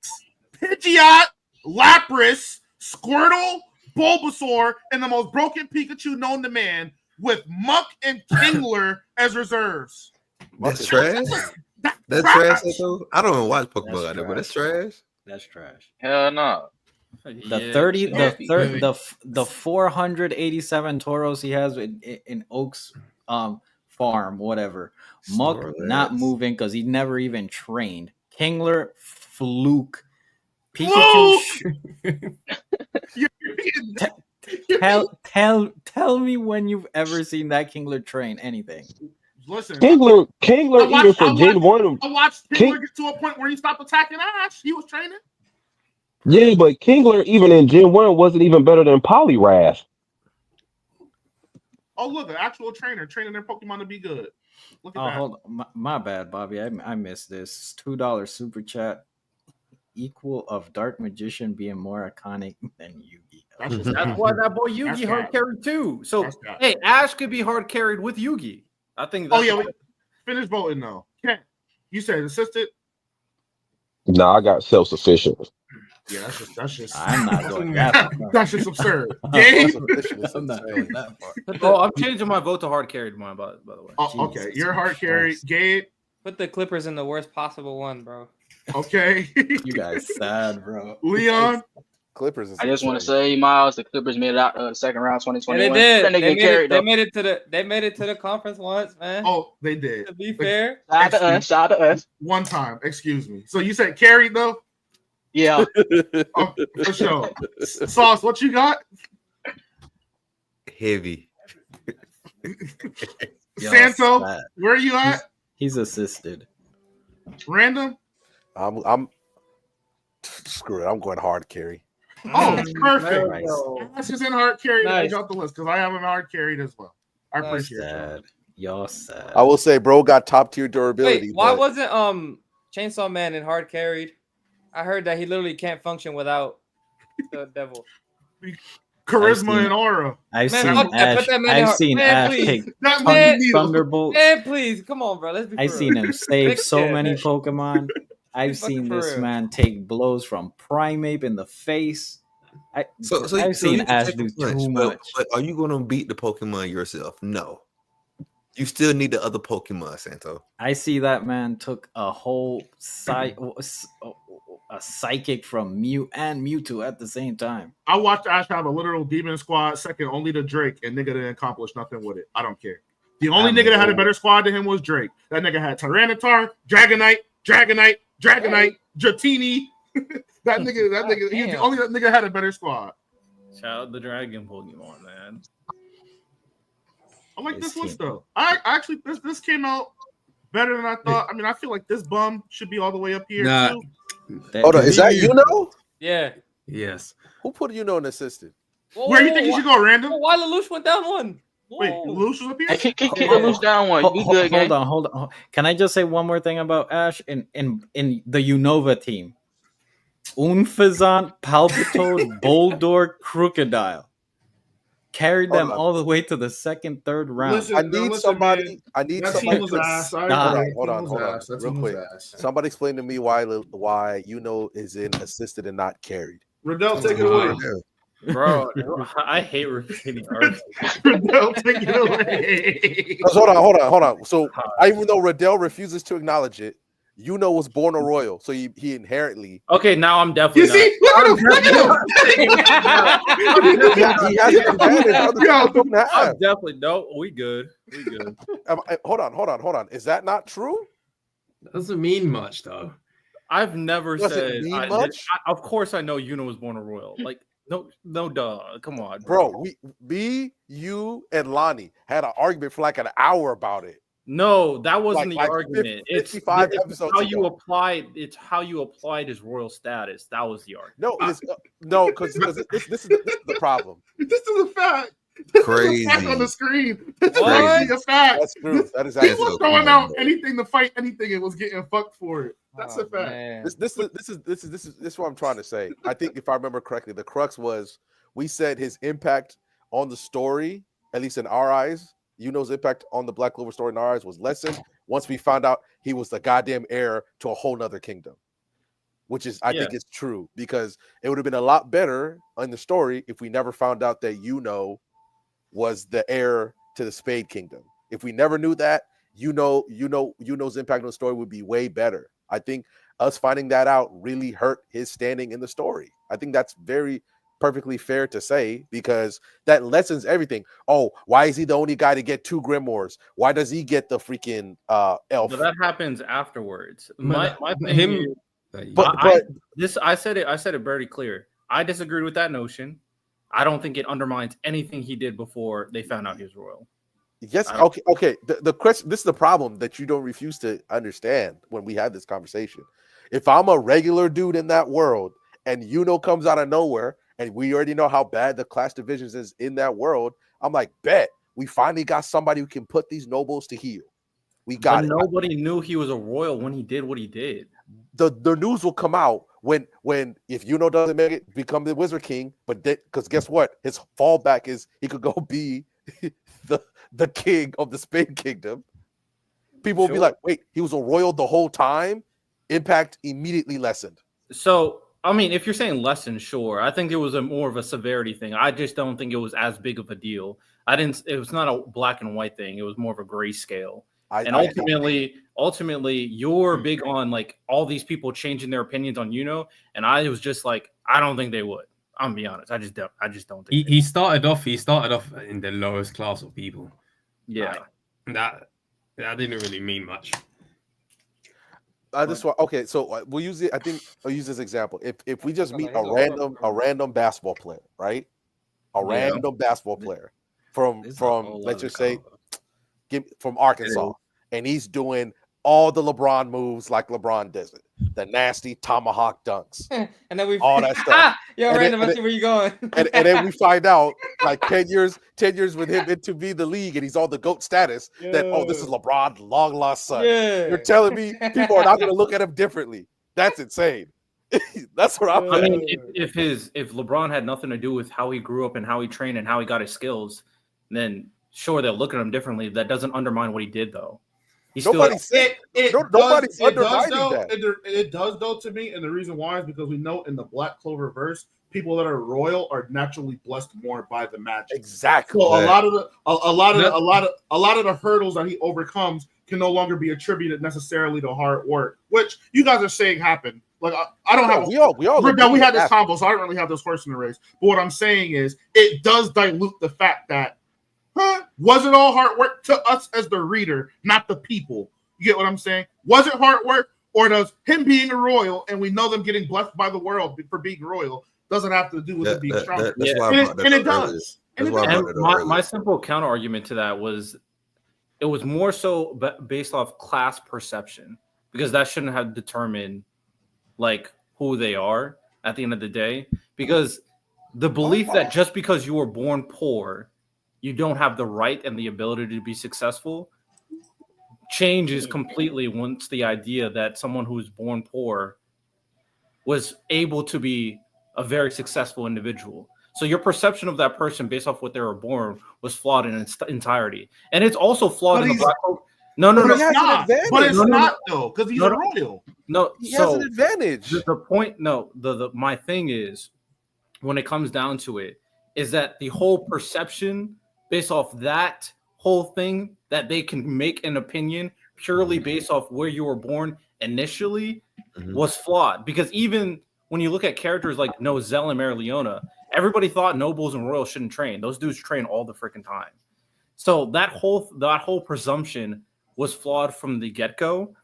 Pidgeot, Lapras, Squirtle, Bulbasaur, and the most broken Pikachu known to man with Muck and Kingler as reserves. That's trash. That's trash. I don't even watch Pokemon like that, but that's trash. That's trash. Hell no. The 30, the 487 toros he has in Oaks farm, whatever. Muck not moving because he never even trained. Kingler fluke. Pikachu. Tell me when you've ever seen that Kingler train anything. Listen, Kingler even for Gen 1. I watched Kingler get to a point where he stopped attacking Ash. He was training. Yeah, but Kingler even in Gen 1 wasn't even better than Poliwrath. Oh, look, an actual trainer training their Pokemon to be good. Look at that. Hold on. My bad, Bobby. I missed this. $2 super chat. Equal of Dark Magician being more iconic than Yugi. That's why that boy Yugi hard carried too. So hey, Ash could be hard carried with Yugi. I think. That's finish voting though. Ken, you said assisted. No, I got self-sufficient. Yeah, that's just. I'm not going that far. That's just absurd. Gabe? I'm not going that far. Oh, I'm changing my vote to hard carried mine, by the way. Oh, okay, you're hard carried. Gabe, put the Clippers in the worst possible one, bro. Okay. You guys sad, bro. Leon. Clippers. I just want to say, Miles, the Clippers made it out second round 2021. Yeah, they did. They made it to the conference once, man. Oh, they did. To be fair. Shout out to us. One time, excuse me. So you said carried though? Yeah. Oh, for sure. Sauce, what you got? Heavy. Santo, where are you at? He's assisted. Random? I'm screw it. I'm going hard carry. Oh, perfect. Nice. Ash is in hard carry. Nice. I got the list because I have him hard carried as well. I appreciate that. Y'all sad. I will say, bro, got top tier durability. Wait, why wasn't Chainsaw Man in hard carried? I heard that he literally can't function without the devil. Charisma and aura. I've seen Ash take Thunderbolt. Man, please, come on, bro. Let's be I've seen him save so many Pokemon. I've seen this man take blows from Primeape in the face. I've seen Ash do too much. But are you going to beat the Pokemon yourself? No. You still need the other Pokemon, Santo. I see that man took a whole a psychic from Mew and Mewtwo at the same time. I watched Ash have a literal demon squad second only to Drake, and nigga didn't accomplish nothing with it. I don't care. The only nigga that had a better squad than him was Drake. That nigga had Tyranitar, Dragonite, Dratini. that nigga, he's the only nigga that had a better squad. Shout out the Dragon Pokemon, man. I like this list though. I actually this came out better than I thought. I mean, I feel like this bum should be all the way up here too. Hold on, is that Yeah. Yes. Who put in assistant? Where do you think you should go, Random? Why Lelouch went down one? Whoa. Wait, Lelouch was up here? Kick Lelouch down one. Hold on. Can I just say one more thing about Ash in the Unova team? Unfazant, Palpitoad, Boldor, Crocodile. Carried them all the way to the second, third round. Listen, I need somebody. Hold on. Real quick. Somebody explain to me why is in assisted and not carried. Riddell, take it away. Bro, I hate repeating arguments. Riddell, take it away. Hold on. So even though Riddell refuses to acknowledge it, was born a royal, so he inherently. Okay, now I'm definitely. You see, look at him. He has an advantage. I'm definitely we good. Hold on. Is that not true? Doesn't mean much though. I've never said much. Of course, I know Yuno was born a royal. Like no, duh. Come on, bro. You, and Lonnie had an argument for like an hour about it. No, that wasn't the argument. 55 it's episodes how ago. you applied. It's how you applied his royal status. That was the argument. Because this is the problem. This is a fact. Crazy on the screen. That's a fact. That's true. That is he was throwing out anything to fight anything and was getting fucked for it. That's a fact. Man. This is what I'm trying to say. I think if I remember correctly, the crux was we said his impact on the story, at least in our eyes. Yuno's impact on the Black Clover story in our eyes was lessened once we found out he was the goddamn heir to a whole nother kingdom, which is I think is true, because it would have been a lot better in the story if we never found out that Yuno was the heir to the Spade Kingdom. If we never knew that, Yuno's impact on the story would be way better. I think us finding that out really hurt his standing in the story. I think that's perfectly fair to say, because that lessens everything. Oh, why is he the only guy to get 2 grimoires? Why does he get the freaking elf? But that happens afterwards. My thing him, is, but I said it very clear. I disagreed with that notion. I don't think it undermines anything he did before they found out he was royal. Yes, okay. The question, this is the problem that you don't refuse to understand when we have this conversation. If I'm a regular dude in that world and Yuno comes out of nowhere, and we already know how bad the class divisions is in that world, I'm like, bet we finally got somebody who can put these nobles to heel. We got it. Nobody knew he was a royal when he did what he did. The news will come out when if Yuno doesn't make it, become the Wizard King. But because guess what? His fallback is he could go be the king of the Spain Kingdom. People will be like, wait, he was a royal the whole time? Impact immediately lessened. So, I mean, if you're saying lessened, sure. I think it was more of a severity thing. I just don't think it was as big of a deal. It was not a black and white thing. It was more of a grayscale. Ultimately, you're big on like all these people changing their opinions on Yuno, and I was just like, I don't think they would. I'm gonna be honest. I just don't think he started off in the lowest class of people. Yeah, that didn't really mean much. Okay, so we'll use it. I think I'll use this example. If we just meet a random basketball player, right? Random basketball player from let's just say from Arkansas, and he's doing all the LeBron moves like LeBron does it, the nasty tomahawk dunks, and then all that stuff. Random, I see where you're going. and then we find out like 10 years with him into be the league, and he's on the GOAT status. That this is LeBron long lost son. You're telling me people are not going to look at him differently? That's insane. That's what I'm. I mean, if LeBron had nothing to do with how he grew up and how he trained and how he got his skills, then sure they'll look at him differently. That doesn't undermine what he did, though. Nobody's undermining that. It does though to me, and the reason why is because we know in the Black Clover verse, people that are royal are naturally blessed more by the magic. Exactly. So a lot of the hurdles that he overcomes can no longer be attributed necessarily to hard work, which you guys are saying happened. Like I don't have. We had this combo, so I don't really have this horse in the race. But what I'm saying is, it does dilute the fact that. Was it all hard work to us as the reader, not the people? You get what I'm saying? Was it hard work, or does him being a royal and we know them getting blessed by the world for being royal doesn't have to do with it being stronger? And it does. My simple counter argument to that was it was more so based off class perception, because that shouldn't have determined like who they are at the end of the day. Because the belief that just because you were born poor, you don't have the right and the ability to be successful changes completely once the idea that someone who was born poor was able to be a very successful individual. So your perception of that person based off what they were born was flawed in its entirety. And it's also flawed in the Black Clover. No. But it's not though, because he's a royal. No, he has an advantage. The point, my thing is, when it comes down to it, is that the whole perception based off that whole thing, that they can make an opinion purely based off where you were born initially, was flawed. Because even when you look at characters like Nozel and Marileona, everybody thought nobles and royals shouldn't train. Those dudes train all the freaking time. So that whole presumption was flawed from the get-go.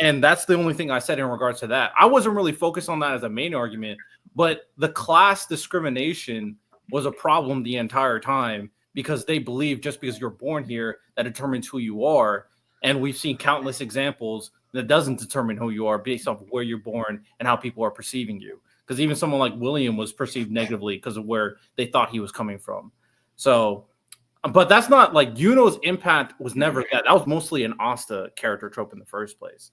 And that's the only thing I said in regards to that. I wasn't really focused on that as a main argument, but the class discrimination was a problem the entire time, because they believe just because you're born here, that determines who you are. And we've seen countless examples that doesn't determine who you are based off of where you're born and how people are perceiving you. Because even someone like William was perceived negatively because of where they thought he was coming from. So, but that's not like Yuno's impact was never that. That was mostly an Asta character trope in the first place.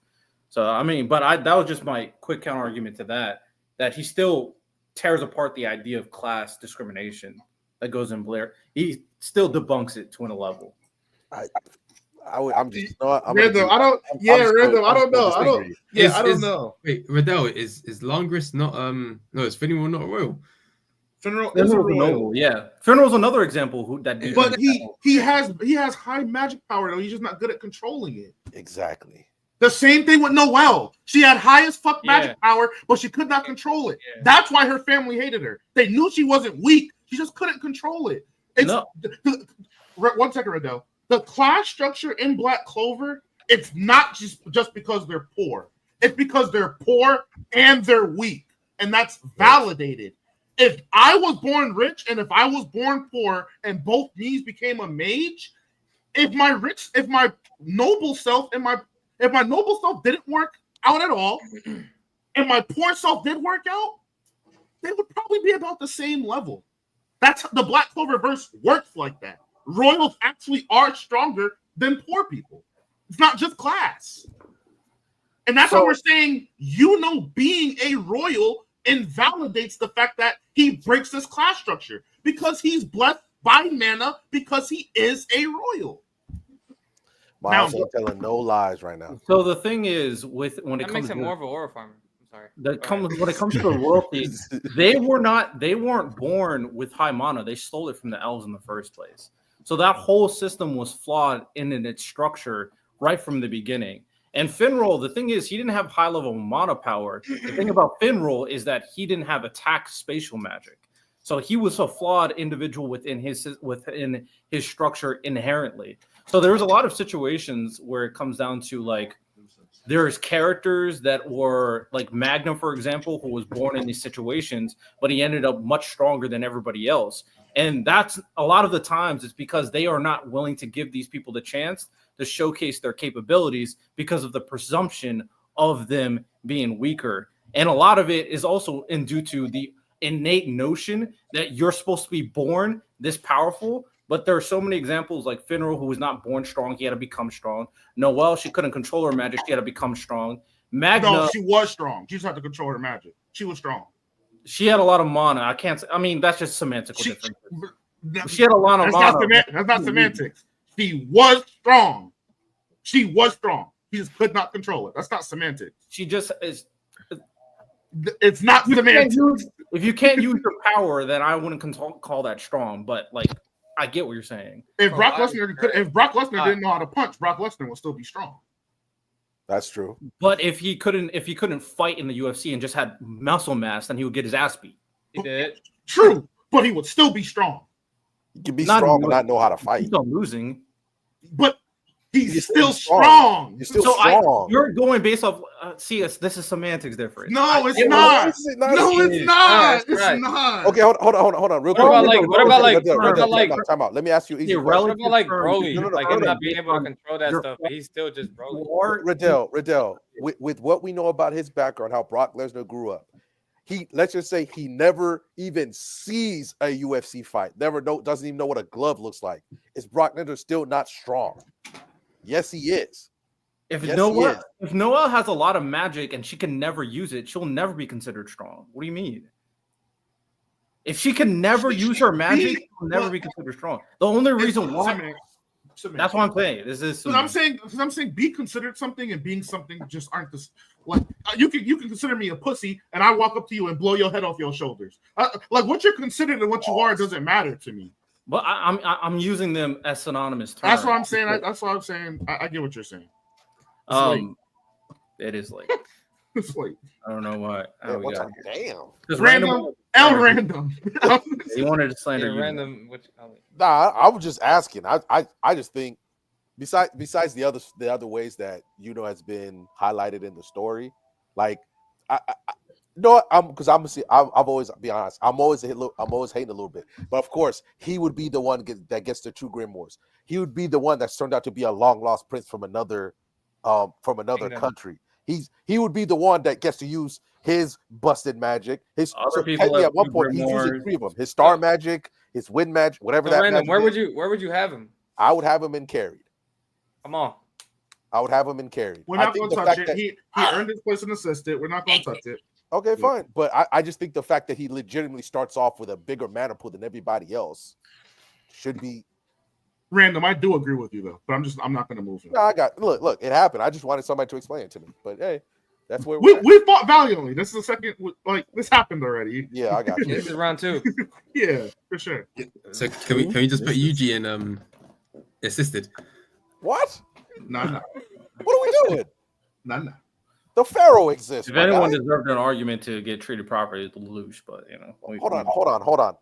So, I mean, that was just my quick counter argument to that he still tears apart the idea of class discrimination that goes in Blair. He still debunks it to a level. I'm just random. I don't know. I don't know. Wait, Riddell, is Longris not is Finneral not a royal? Finneral is a royal. Yeah. Finneral's another example but he has high magic power though. He's just not good at controlling it. Exactly. The same thing with Noelle. She had high as fuck magic power, but she could not control it. Yeah. That's why her family hated her. They knew she wasn't weak. She just couldn't control it. One second, Riddell. The class structure in Black Clover, it's not just because they're poor. It's because they're poor and they're weak. And that's validated. If I was born rich and if I was born poor and both knees became a mage, if my noble self if my noble self didn't work out at all, and my poor self did work out, they would probably be about the same level. That's the Black Clover verse works like that. Royals actually are stronger than poor people. It's not just class. And that's why we're saying, being a royal invalidates the fact that he breaks this class structure because he's blessed by mana because he is a royal. Miles ain't telling no lies right now. So the thing is, when it comes makes to him more of a aura farmer. I'm sorry. When it comes to royalty, they weren't born with high mana. They stole it from the elves in the first place. So that whole system was flawed in its structure right from the beginning. And Finral, the thing is, he didn't have high level mana power. The thing about Finral is that he didn't have attack spatial magic. So he was a flawed individual within his structure inherently. So there's a lot of situations where it comes down to like there's characters that were like Magna, for example, who was born in these situations, but he ended up much stronger than everybody else. And that's a lot of the times it's because they are not willing to give these people the chance to showcase their capabilities because of the presumption of them being weaker. And a lot of it is also due to the innate notion that you're supposed to be born this powerful. But there are so many examples like Finral, who was not born strong. He had to become strong. Noelle, she couldn't control her magic. She had to become strong. Magna. No, she was strong. She just had to control her magic. She was strong. She had a lot of mana. That's just semantical difference. She had a lot of mana. That's not semantics. She was strong. She was strong. She just could not control it. That's not semantics. She just is. It's not semantics. If you can't use your power, then I wouldn't call that strong. But like, I get what you're saying. If Brock Lesnar didn't know how to punch, Brock Lesnar would still be strong. That's true. But if he couldn't fight in the UFC and just had muscle mass, then he would get his ass beat. He did. True, but he would still be strong. He can be strong but not know how to fight. He's still losing. But he's still strong. He's still strong. You're going based off. This is semantics difference. No, it's not. No, it's not. It's not. Okay, hold on. Real quick. What about like? Time out. Let me ask you. What about like Broly? Like him not being able to control that stuff, but he's still just Broly. Riddell. With what we know about his background, how Brock Lesnar grew up, let's just say he never even sees a UFC fight. Doesn't even know what a glove looks like. Is Brock Lesnar still not strong? Yes, he is. If Noelle has a lot of magic and she can never use it, she'll never be considered strong. What do you mean? If she can never use her magic, she'll never be considered strong. The only reason why. That's what I'm saying. I'm saying be considered something and being something just aren't this. Like you can consider me a pussy and I walk up to you and blow your head off your shoulders. Like what you're considered and what you are doesn't matter to me. But I'm using them as synonymous terms. That's what I'm saying. That's what I'm saying. I get what you're saying. It is late. It's late. I don't know why. Damn. Random. He wanted to slander you. Random. Nah, I was just asking. I just think besides the other ways that has been highlighted in the story, like because I've always be honest. I'm always hating a little bit, but of course he would be the one that gets the two grimoires. He would be the one that's turned out to be a long lost prince from another country. He would be the one that gets to use his busted magic. At one point he's using 3 of them: his star magic, his wind magic, whatever that. Random. Where would you have him? I would have him in carried. Come on. I would have him in carried. We're not going to touch it. He earned his place in assistant. We're not going to touch it. Okay, fine. But I just think the fact that he legitimately starts off with a bigger mana pool than everybody else should be random. I do agree with you though, but I'm not going to move him. No, look, it happened. I just wanted somebody to explain it to me. But hey, that's where we fought valiantly. This is the second. Like this happened already. Yeah, I got you. This is round 2. Yeah, for sure. So can we just put Yuji in assisted? What? No. What are we doing? Nah. The Pharaoh exists. If anyone deserved an argument to get treated properly, it's Lelouch. But Hold on.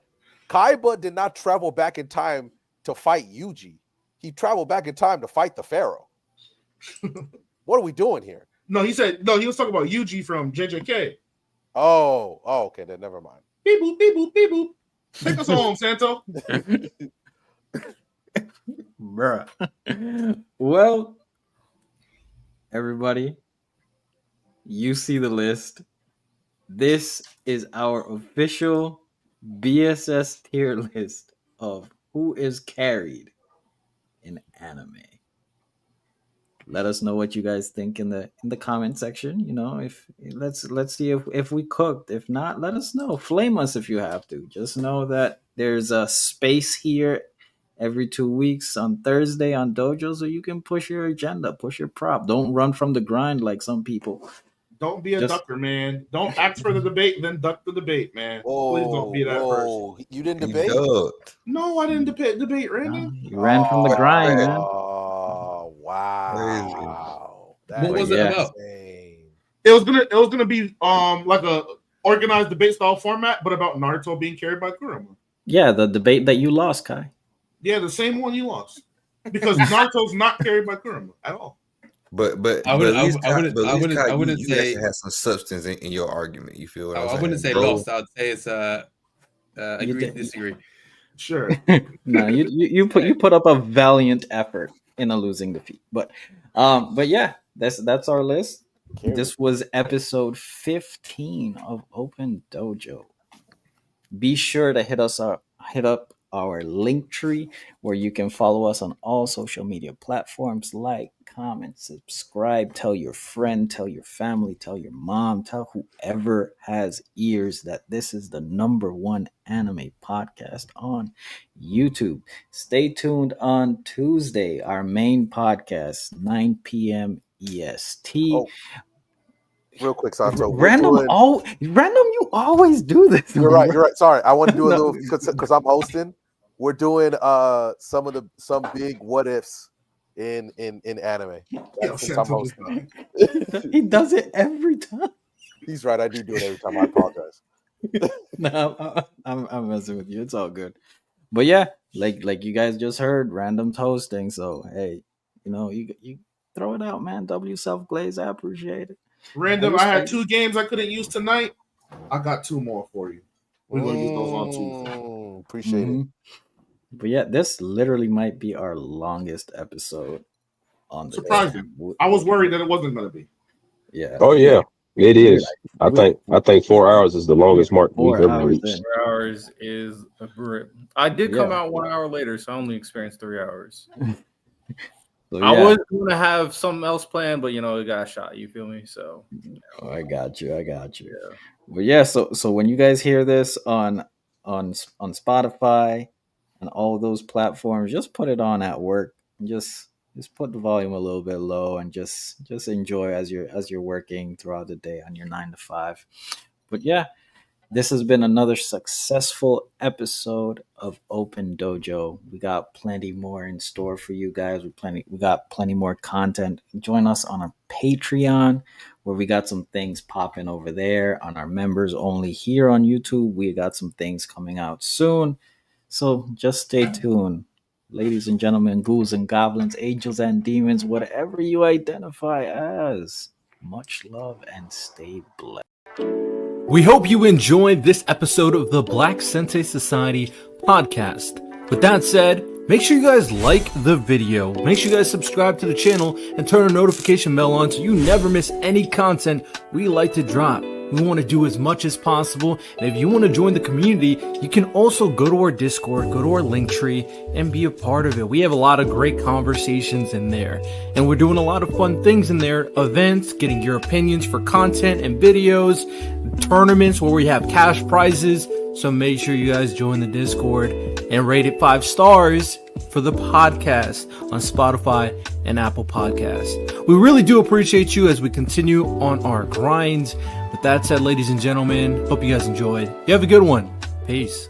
Kaiba did not travel back in time to fight Yuji. He traveled back in time to fight the Pharaoh. What are we doing here? No, he was talking about Yuji from JJK. Oh, okay, then never mind. Beep boop, beep boop, beep boop. Take us home, Santo. Bruh. Well, everybody, you see the list. This is our official BSS tier list of who is carried in anime. Let us know what you guys think in the comment section. You know, if let's see if we cooked. If not, let us know. Flame us if you have to. Just know that there's a space here every 2 weeks on Thursday on Dojo, so you can push your agenda, push your prop. Don't run from the grind like some people. Don't be a ducker, man. Don't ask for the debate, then duck the debate, man. Please don't be that person. You didn't debate? No, I didn't debate, Randy. You ran from the grind, man. Oh, wow. What was it about? It was gonna be like a organized debate style format, but about Naruto being carried by Kurama. Yeah, the debate that you lost, Kai. Yeah, the same one you lost. Because Naruto's not carried by Kurama at all. But I wouldn't you say have some substance in your argument. You feel what I'm saying? I wouldn't say lost. I'd say it's agree to disagree. Sure. No, you put up a valiant effort in a losing defeat. But yeah, that's our list. This was episode 15 of Open Dojo. Be sure to hit up our link tree where you can follow us on all social media platforms. Like, comment, subscribe, tell your friend, tell your family, tell your mom, tell whoever has ears that this is the #1 anime podcast on YouTube. Stay tuned on Tuesday, our main podcast, 9 p.m. EST. Real quick, Santo. Random, you always do this. You're right. Sorry, I want to do a little because I'm hosting. We're doing some big what ifs in anime. I'm hosting. He does it every time. He's right. I do it every time. I apologize. No, I'm messing with you. It's all good. But yeah, like you guys just heard, random hosting. So hey, you throw it out, man. W Self Glaze, I appreciate it. Random, I had 2 games I couldn't use tonight. I got 2 more for you. We're going to use those on Tuesday. Appreciate it. But yeah, this literally might be our longest episode on the Surprising. I was worried that it wasn't going to be. Yeah. Oh yeah, it is. I think 4 hours is the longest mark we've ever reached. 4 hours is a grip. I did come out 1 hour later, so I only experienced 3 hours. So, yeah. I was going to have something else planned, but it got shot. You feel me? So I got you. Yeah. But yeah, so when you guys hear this on Spotify and all those platforms, just put it on at work. Just put the volume a little bit low and just enjoy as you're working throughout the day on your 9 to 5. But yeah, this has been another successful episode of Open Dojo. We got plenty more in store for you guys. We got plenty more content. Join us on our Patreon, where we got some things popping over there. On our members only here on YouTube, we got some things coming out soon. So just stay tuned. Ladies and gentlemen, ghouls and goblins, angels and demons, whatever you identify as, much love and stay blessed. We hope you enjoyed this episode of the Black Sensei Society podcast. With that said, make sure you guys like the video. Make sure you guys subscribe to the channel and turn a notification bell on so you never miss any content we like to drop. We want to do as much as possible. And if you want to join the community, you can also go to our Discord, go to our link tree, and be a part of it. We have a lot of great conversations in there. And we're doing a lot of fun things in there. Events, getting your opinions for content and videos, tournaments where we have cash prizes. So make sure you guys join the Discord and rate it 5 stars for the podcast on Spotify and Apple Podcasts. We really do appreciate you as we continue on our grind. With that said, ladies and gentlemen, hope you guys enjoyed. You have a good one. Peace.